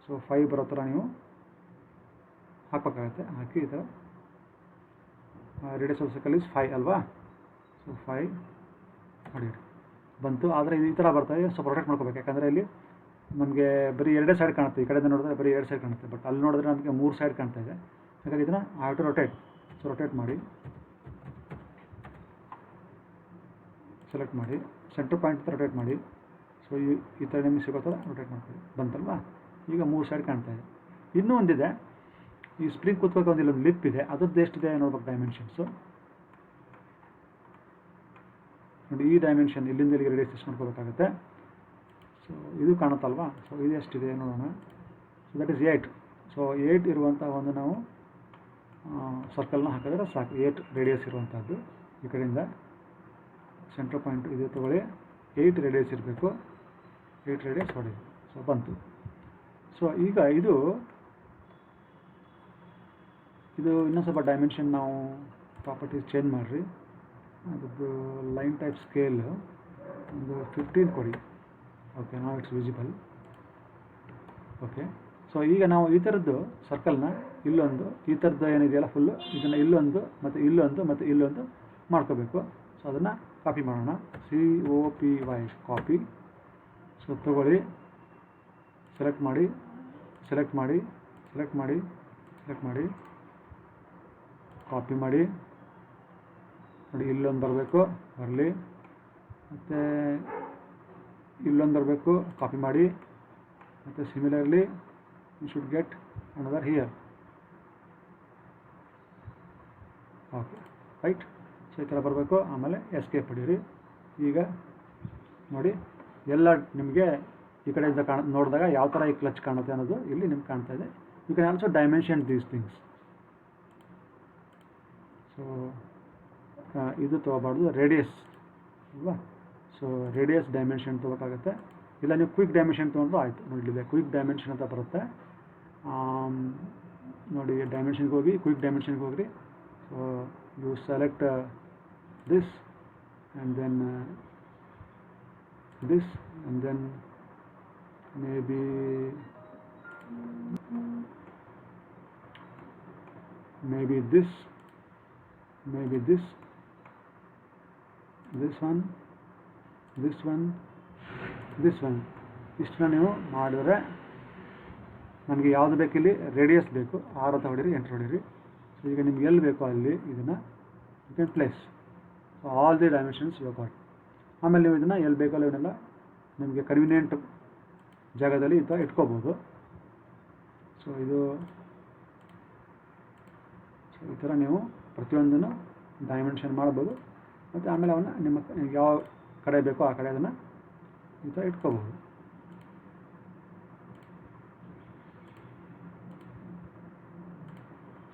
ಸೊ 5 ಬರೋ ಥರ ನೀವು ಹಾಕಬೇಕಾಗತ್ತೆ. ಹಾಕಿ ಈ ಥರ ರೇಡಿಯಸ್ ಆಫ್ ಸರ್ಕಲ್ ಇಸ್ 5 ಅಲ್ವಾ? ಸೊ 5 ಹೊಡೀರಿ, ಬಂತು. ಆದರೆ ಈ ಥರ ಬರ್ತಾಯಿದೆ. ಸ್ವಲ್ಪ ರೊಟೇಟ್ ಮಾಡ್ಕೋಬೇಕು, ಯಾಕಂದರೆ ಇಲ್ಲಿ ನಮಗೆ ಬರೀ 2 ಸೈಡ್ ಕಾಣುತ್ತೆ. ಈ ಕಡೆಯಿಂದ ನೋಡಿದ್ರೆ ಬರೀ 2 ಸೈಡ್ ಕಾಣುತ್ತೆ, ಬಟ್ ಅಲ್ಲಿ ನೋಡಿದ್ರೆ ನಮಗೆ 3 ಸೈಡ್ ಕಾಣ್ತಾ ಇದೆ. ಹಾಗಾಗಿ ಇದನ್ನು I have to rotate. So rotate ಮಾಡಿ, ಸೆಲೆಕ್ಟ್ ಮಾಡಿ, ಸೆಂಟ್ರ್ ಪಾಯಿಂಟ್ ರೊಟೇಟ್ ಮಾಡಿ. ಸೊ ಈ ಥರ ನಿಮಗೆ ಸಿಗೋ ಥರ ರೊಟೇಟ್ ಮಾಡ್ಕೊಳ್ಳಿ. ಬಂತಲ್ವಾ? ಈಗ 3 ಸೈಡ್ ಕಾಣ್ತಾ ಇದೆ. ಇನ್ನೂ ಒಂದಿದೆ, ಈ ಸ್ಪ್ರಿಂಗ್ ಕೂತ್ಕೊಳ್ಳೋಕೆ ಒಂದು ಇಲ್ಲೊಂದು ಲಿಪ್ ಇದೆ, ಅದರದ್ದು ಎಷ್ಟಿದೆ ನೋಡ್ಬೇಕು ಡೈಮೆನ್ಷನ್ಸು. ನೋಡಿ, ಈ ಡೈಮೆನ್ಷನ್ ಇಲ್ಲಿಂದ ಇಲ್ಲಿಗೆ ರೇಡಿಯಸ್ ಮಾಡ್ಕೋಬೇಕಾಗುತ್ತೆ. ಸೊ ಇದು ಕಾಣುತ್ತಲ್ವಾ? ಸೊ ಇದು ಎಷ್ಟಿದೆ ನೋಡೋಣ. So that is 8. ಸೊ 8 ಇರುವಂಥ ಒಂದು ನಾವು ಸರ್ಕಲ್ನ ಹಾಕಿದ್ರೆ ಸಾಕು. 8 ರೇಡಿಯಸ್ ಇರುವಂಥದ್ದು. ಈ ಕಡೆಯಿಂದ ಸೆಂಟ್ರ್ ಪಾಯಿಂಟ್ ಇದು ತೊಗೊಳ್ಳಿ, 8 ರೇಡಿಯಸ್ ಇರಬೇಕು. 8 ರೇಡಿಯಸ್ ಹೊಡಿ. ಸೊ ಬಂತು. ಸೊ ಈಗ ಇದು ಇನ್ನೊಂದು ಸ್ವಲ್ಪ ಡೈಮೆನ್ಷನ್ ನಾವು ಪ್ರಾಪರ್ಟೀಸ್ ಚೇಂಜ್ ಮಾಡಿರಿ. ಅದರದ್ದು ಲೈನ್ ಟೈಪ್ ಸ್ಕೇಲ್ ಒಂದು 15 ಕೊಡಿ. ಓಕೆ, ನಾವು ಇಟ್ಸ್ ವಿಸಿಬಲ್. ಓಕೆ, ಸೊ ಈಗ ನಾವು ಈ ಥರದ್ದು ಸರ್ಕಲ್ನ ಇಲ್ಲೊಂದು, ಈ ಥರದ್ದು ಏನಿದೆಯಲ್ಲ ಫುಲ್ಲು, ಇದನ್ನು ಇಲ್ಲೊಂದು ಮತ್ತು ಇಲ್ಲೊಂದು ಮತ್ತು ಇಲ್ಲೊಂದು ಮಾಡ್ಕೋಬೇಕು. ಸೊ ಅದನ್ನು ಕಾಪಿ ಮಾಡೋಣ. COPY copy. ಸೊ ತೊಗೊಳ್ಳಿ, ಸೆಲೆಕ್ಟ್ ಮಾಡಿ, ಸೆಲೆಕ್ಟ್ ಮಾಡಿ, ಸೆಲೆಕ್ಟ್ ಮಾಡಿ, ಸೆಲೆಕ್ಟ್ ಮಾಡಿ, ಕಾಪಿ ಮಾಡಿ. ನೋಡಿ, ಇಲ್ಲೊಂದು ಬರಬೇಕು, ಬರಲಿ. ಮತ್ತು ಇಲ್ಲೊಂದು ಬರಬೇಕು, ಕಾಪಿ ಮಾಡಿ. ಮತ್ತು similarly you should get another here. Okay, right. So ಈ ಥರ ಬರಬೇಕು. ಆಮೇಲೆ ಎಸ್ಕೇಪ್ ಹೊಡೀರಿ. ಈಗ ನೋಡಿ, ಎಲ್ಲ ನಿಮಗೆ ಈ ಕಡೆಯಿಂದ ನೋಡಿದಾಗ ಯಾವ ಥರ ಈ ಕ್ಲಚ್ ಕಾಣುತ್ತೆ ಅನ್ನೋದು ಇಲ್ಲಿ ನಿಮ್ಗೆ ಕಾಣ್ತಾ ಇದೆ. You can also dimension these things. So ಇದು ತೊಗೋಬಾರ್ದು, ರೇಡಿಯಸ್ ಅಲ್ವಾ? ಸೊ ರೇಡಿಯಸ್ ಡೈಮೆನ್ಷನ್ ತೊಗೋಬೇಕಾಗತ್ತೆ. ಇಲ್ಲ ನೀವು ಕ್ವಿಕ್ ಡೈಮೆನ್ಷನ್ ತೊಗೊಂಡ್ರು ಆಯಿತು. ನೋಡಲಿದೆ ಕ್ವಿಕ್ ಡೈಮೆನ್ಷನ್ ಅಂತ ಬರುತ್ತೆ. ನೋಡಿ, ಡೈಮೆನ್ಷನ್ಗೆ ಹೋಗಿ, ಕ್ವಿಕ್ ಡೈಮೆನ್ಷನ್ಗೆ ಹೋಗ್ರಿ. So you select this and then this and then maybe this, maybe this one, this one, this one. ಇಷ್ಟನ್ನ ನೀವು ಮಾಡಿದ್ರೆ ನನಗೆ ಯಾವುದು ಬೇಕಿಲ್ಲಿ ರೇಡಿಯಸ್ ಬೇಕು, 6 ಅಂತ ಹೊಡೀರಿ, ಎಂಟರ್ ಹೊಡೀರಿ. ಸೊ ಈಗ ನಿಮ್ಗೆ ಎಲ್ಲಿ ಬೇಕೋ ಅಲ್ಲಿ ಇದನ್ನು you can place. So all the dimensions you got. ಆಮೇಲೆ ನೀವು ಇದನ್ನು ಎಲ್ಲಿ ಬೇಕೋ ಇವನ್ನೆಲ್ಲ ನಿಮಗೆ ಕನ್ವೀನಿಯೆಂಟ್ ಜಾಗದಲ್ಲಿ ಈ ಥರ ಇಟ್ಕೋಬೋದು. ಸೊ ಈ ಥರ ನೀವು ಪ್ರತಿಯೊಂದನ್ನು ಡೈಮೆನ್ಷನ್ ಮಾಡ್ಬೋದು. ಮತ್ತು ಆಮೇಲೆ ಅವನ್ನ ನಿಮ್ಮ ಯಾವ ಕಡೆ ಬೇಕೋ ಆ ಕಡೆ ಅದನ್ನು ಈ ಥರ ಇಟ್ಕೋಬೋದು.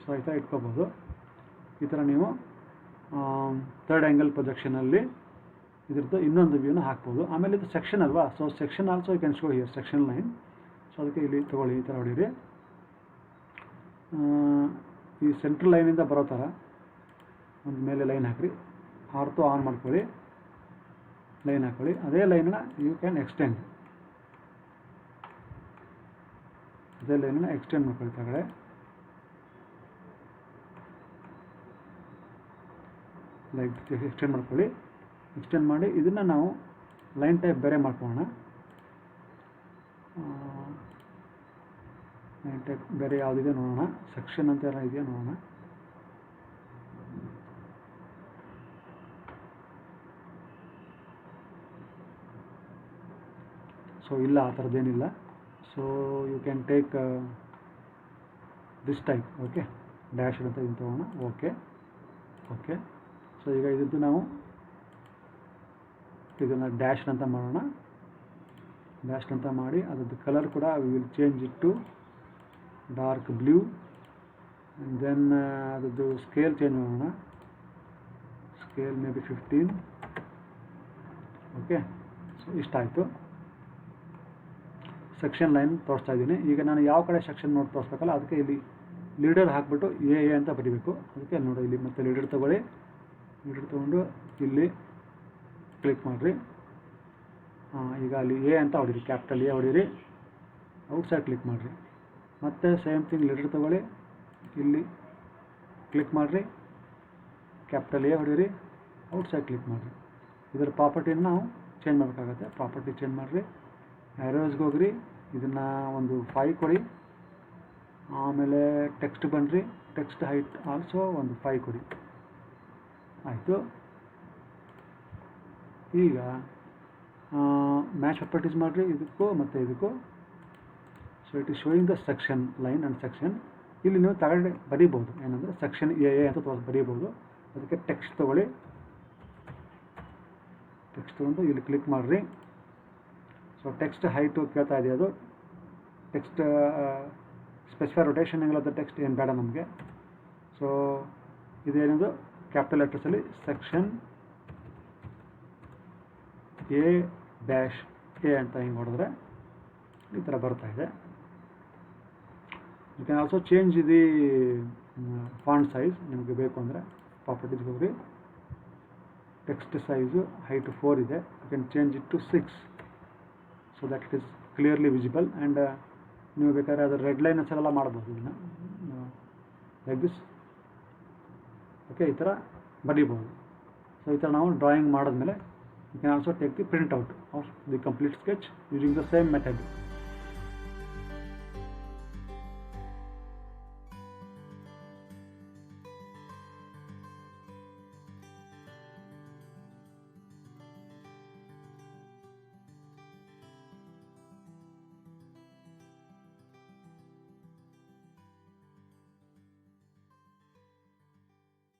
ಸೊ ಈ ಥರ ಇಟ್ಕೋಬೋದು. ಈ ಥರ ನೀವು ಥರ್ಡ್ ಆ್ಯಂಗಲ್ ಪ್ರೊಜೆಕ್ಷನಲ್ಲಿ ಇದ್ರದ್ದು ಇನ್ನೊಂದು ವ್ಯೂನ ಹಾಕ್ಬೋದು. ಆಮೇಲೆ ಇದು ಸೆಕ್ಷನ್ ಅಲ್ವಾ? So section also you can show here, section line. So ಅದಕ್ಕೆ ಇಲ್ಲಿ ತೊಗೊಳ್ಳಿ, ಈ ಥರ ಹೊಡೀರಿ. ಈ ಸೆಂಟ್ರಲ್ ಲೈನಿಂದ ಬರೋ ಥರ ಒಂದು ಮೇಲೆ ಲೈನ್ ಹಾಕಿರಿ. ಆರ್ತು ಆನ್ ಮಾಡ್ಕೊಳ್ಳಿ, ಲೈನ್ ಹಾಕ್ಕೊಳ್ಳಿ. ಅದೇ ಲೈನನ್ನ ಯು ಕ್ಯಾನ್ ಎಕ್ಸ್ಟೆಂಡ್, ಅದೇ ಲೈನನ್ನ ಎಕ್ಸ್ಟೆಂಡ್ ಮಾಡ್ಕೊಳ್ಳಿ ಕೆಳಗಡೆ. ಲೈಕ್ ಎಕ್ಸ್ಟೆಂಡ್ ಮಾಡ್ಕೊಳ್ಳಿ. ಎಕ್ಸ್ಟೆಂಡ್ ಮಾಡಿ ಇದನ್ನು ನಾವು ಲೈನ್ ಟೈಪ್ ಬೇರೆ ಮಾಡ್ಕೊಳ್ಳೋಣ. ಲೈನ್ ಟೈಪ್ ಬೇರೆ ಯಾವುದಿದೆ ನೋಡೋಣ. ಸೆಕ್ಷನ್ ಅಂತ ಎಲ್ಲ ಇದೆಯಾ ನೋಡೋಣ. ಸೊ ಇಲ್ಲ, ಆ ಥರದ್ದೇನಿಲ್ಲ. So you can take this type. Okay, dash ಅಂತ ಇದನ್ನು ತೊಗೋಣ. Okay, okay. ಸೊ ಈಗ ಇದ್ದು ನಾವು ಇದನ್ನು ಡ್ಯಾಶ್ ಅಂತ ಮಾಡೋಣ. ಡ್ಯಾಶ್ ಅಂತ ಮಾಡಿ ಅದರದ್ದು ಕಲರ್ ಕೂಡ we will change it to dark blue. And then ಅದರದ್ದು ಸ್ಕೇಲ್ ಚೇಂಜ್ ಮಾಡೋಣ. Scale may be 15. Okay. So ಇಷ್ಟಾಯಿತು. ಸೆಕ್ಷನ್ ಲೈನ್ ತೋರಿಸ್ತಾ ಇದ್ದೀನಿ. ಈಗ ನಾನು ಯಾವ ಕಡೆ ಸೆಕ್ಷನ್ ನೋಡಿ ತೋರಿಸ್ಬೇಕಲ್ಲ ಅದಕ್ಕೆ ಇಲ್ಲಿ ಲೀಡರ್ ಹಾಕಿಬಿಟ್ಟು ಎ ಅಂತ ಬರೀಬೇಕು. ಅದಕ್ಕೆ ನೋಡಿ ಇಲ್ಲಿ ಮತ್ತೆ ಲೀಡರ್ ತೊಗೊಳ್ಳಿ. ಲೀಡರ್ ತೊಗೊಂಡು ಇಲ್ಲಿ ಕ್ಲಿಕ್ ಮಾಡಿರಿ. ಈಗ ಅಲ್ಲಿ ಎ ಅಂತ ಹೊಡೀರಿ, ಕ್ಯಾಪಿಟಲ್ ಎ ಹೊಡೀರಿ. ಔಟ್ಸೈಡ್ ಕ್ಲಿಕ್ ಮಾಡಿರಿ. ಮತ್ತು ಸೇಮ್ ಥಿಂಗ್ ಲೀಡರ್ ತೊಗೊಳ್ಳಿ, ಇಲ್ಲಿ ಕ್ಲಿಕ್ ಮಾಡಿರಿ, ಕ್ಯಾಪಿಟಲ್ ಎ ಹೊಡೀರಿ, ಔಟ್ಸೈಡ್ ಕ್ಲಿಕ್ ಮಾಡಿರಿ. ಇದರ ಪ್ರಾಪರ್ಟಿನ ನಾವು ಚೇಂಜ್ ಮಾಡಬೇಕಾಗತ್ತೆ. ಪ್ರಾಪರ್ಟಿ ಚೇಂಜ್ ಮಾಡಿರಿ, ಆ್ಯರೋಸ್ಗೆ ಹೋಗ್ರಿ, ಇದನ್ನು ಒಂದು 5 ಕೊಡಿ. ಆಮೇಲೆ ಟೆಕ್ಸ್ಟ್ ಬನ್ನಿರಿ, ಟೆಕ್ಸ್ಟ್ ಹೈಟ್ ಆಲ್ಸೋ ಒಂದು 5 ಕೊಡಿ. ಆಯಿತು. ಈಗ ಮ್ಯಾಚ್ ಪ್ರಾಪರ್ಟೀಸ್ ಮಾಡಿರಿ ಇದಕ್ಕೂ ಮತ್ತು ಇದಕ್ಕೂ. So it is showing the section line and section. ಇಲ್ಲಿ ನೀವು ತಗೊಂಡು ಬರೀಬೋದು, ಏನಂದರೆ ಸೆಕ್ಷನ್ ಎ ಅಂತ ಬರೀಬೋದು. ಅದಕ್ಕೆ ಟೆಕ್ಸ್ಟ್ ತೊಗೊಳ್ಳಿ. ಟೆಕ್ಸ್ಟ್ ತೊಗೊಂಡು ಇಲ್ಲಿ ಕ್ಲಿಕ್ ಮಾಡಿರಿ. ಸೊ ಟೆಕ್ಸ್ಟ್ ಹೈಟು ಕೇಳ್ತಾ ಇದೆ, ಅದು ಟೆಕ್ಸ್ಟ್ ಸ್ಪೆಸಿಫೈ ರೊಟೇಷನ್ ಏನಿಲ್ಲ ಟೆಕ್ಸ್ಟ್ ಏನು ಬೇಡ ನಮಗೆ. ಸೊ ಇದೇನದು ಕ್ಯಾಪಿಟಲ್ ಲೆಟರ್ಸಲ್ಲಿ ಸೆಕ್ಷನ್ A-A ಅಂತ ಹಿಂಗೆ ಹೊಡೆದ್ರೆ ಈ ಥರ ಬರ್ತಾ ಇದೆ. You can also change the font size. ನಿಮಗೆ ಬೇಕು ಅಂದರೆ ಪ್ರಾಪರ್ಟೀಸ್ಗೆ ಹೋಗ್ರಿ, ಟೆಕ್ಸ್ಟ್ ಸೈಜು ಹೈಟ್ 4 ಇದೆ. You can change it to 6 so that it is clearly visible. And ನೀವು ಬೇಕಾದ್ರೆ ಅದರ ರೆಡ್ ಲೈನ್ ಹೆಸರೆಲ್ಲ ಮಾಡ್ಬೋದು ಇದನ್ನು ಲೈಕ್ ದಿಸ್. ಓಕೆ, ಈ ಥರ ಬರೀಬೋದು. ಸೊ ಈ ಥರ ನಾವು ಡ್ರಾಯಿಂಗ್ ಮಾಡಿದ್ಮೇಲೆ you can also take the print out of the complete sketch using the same method.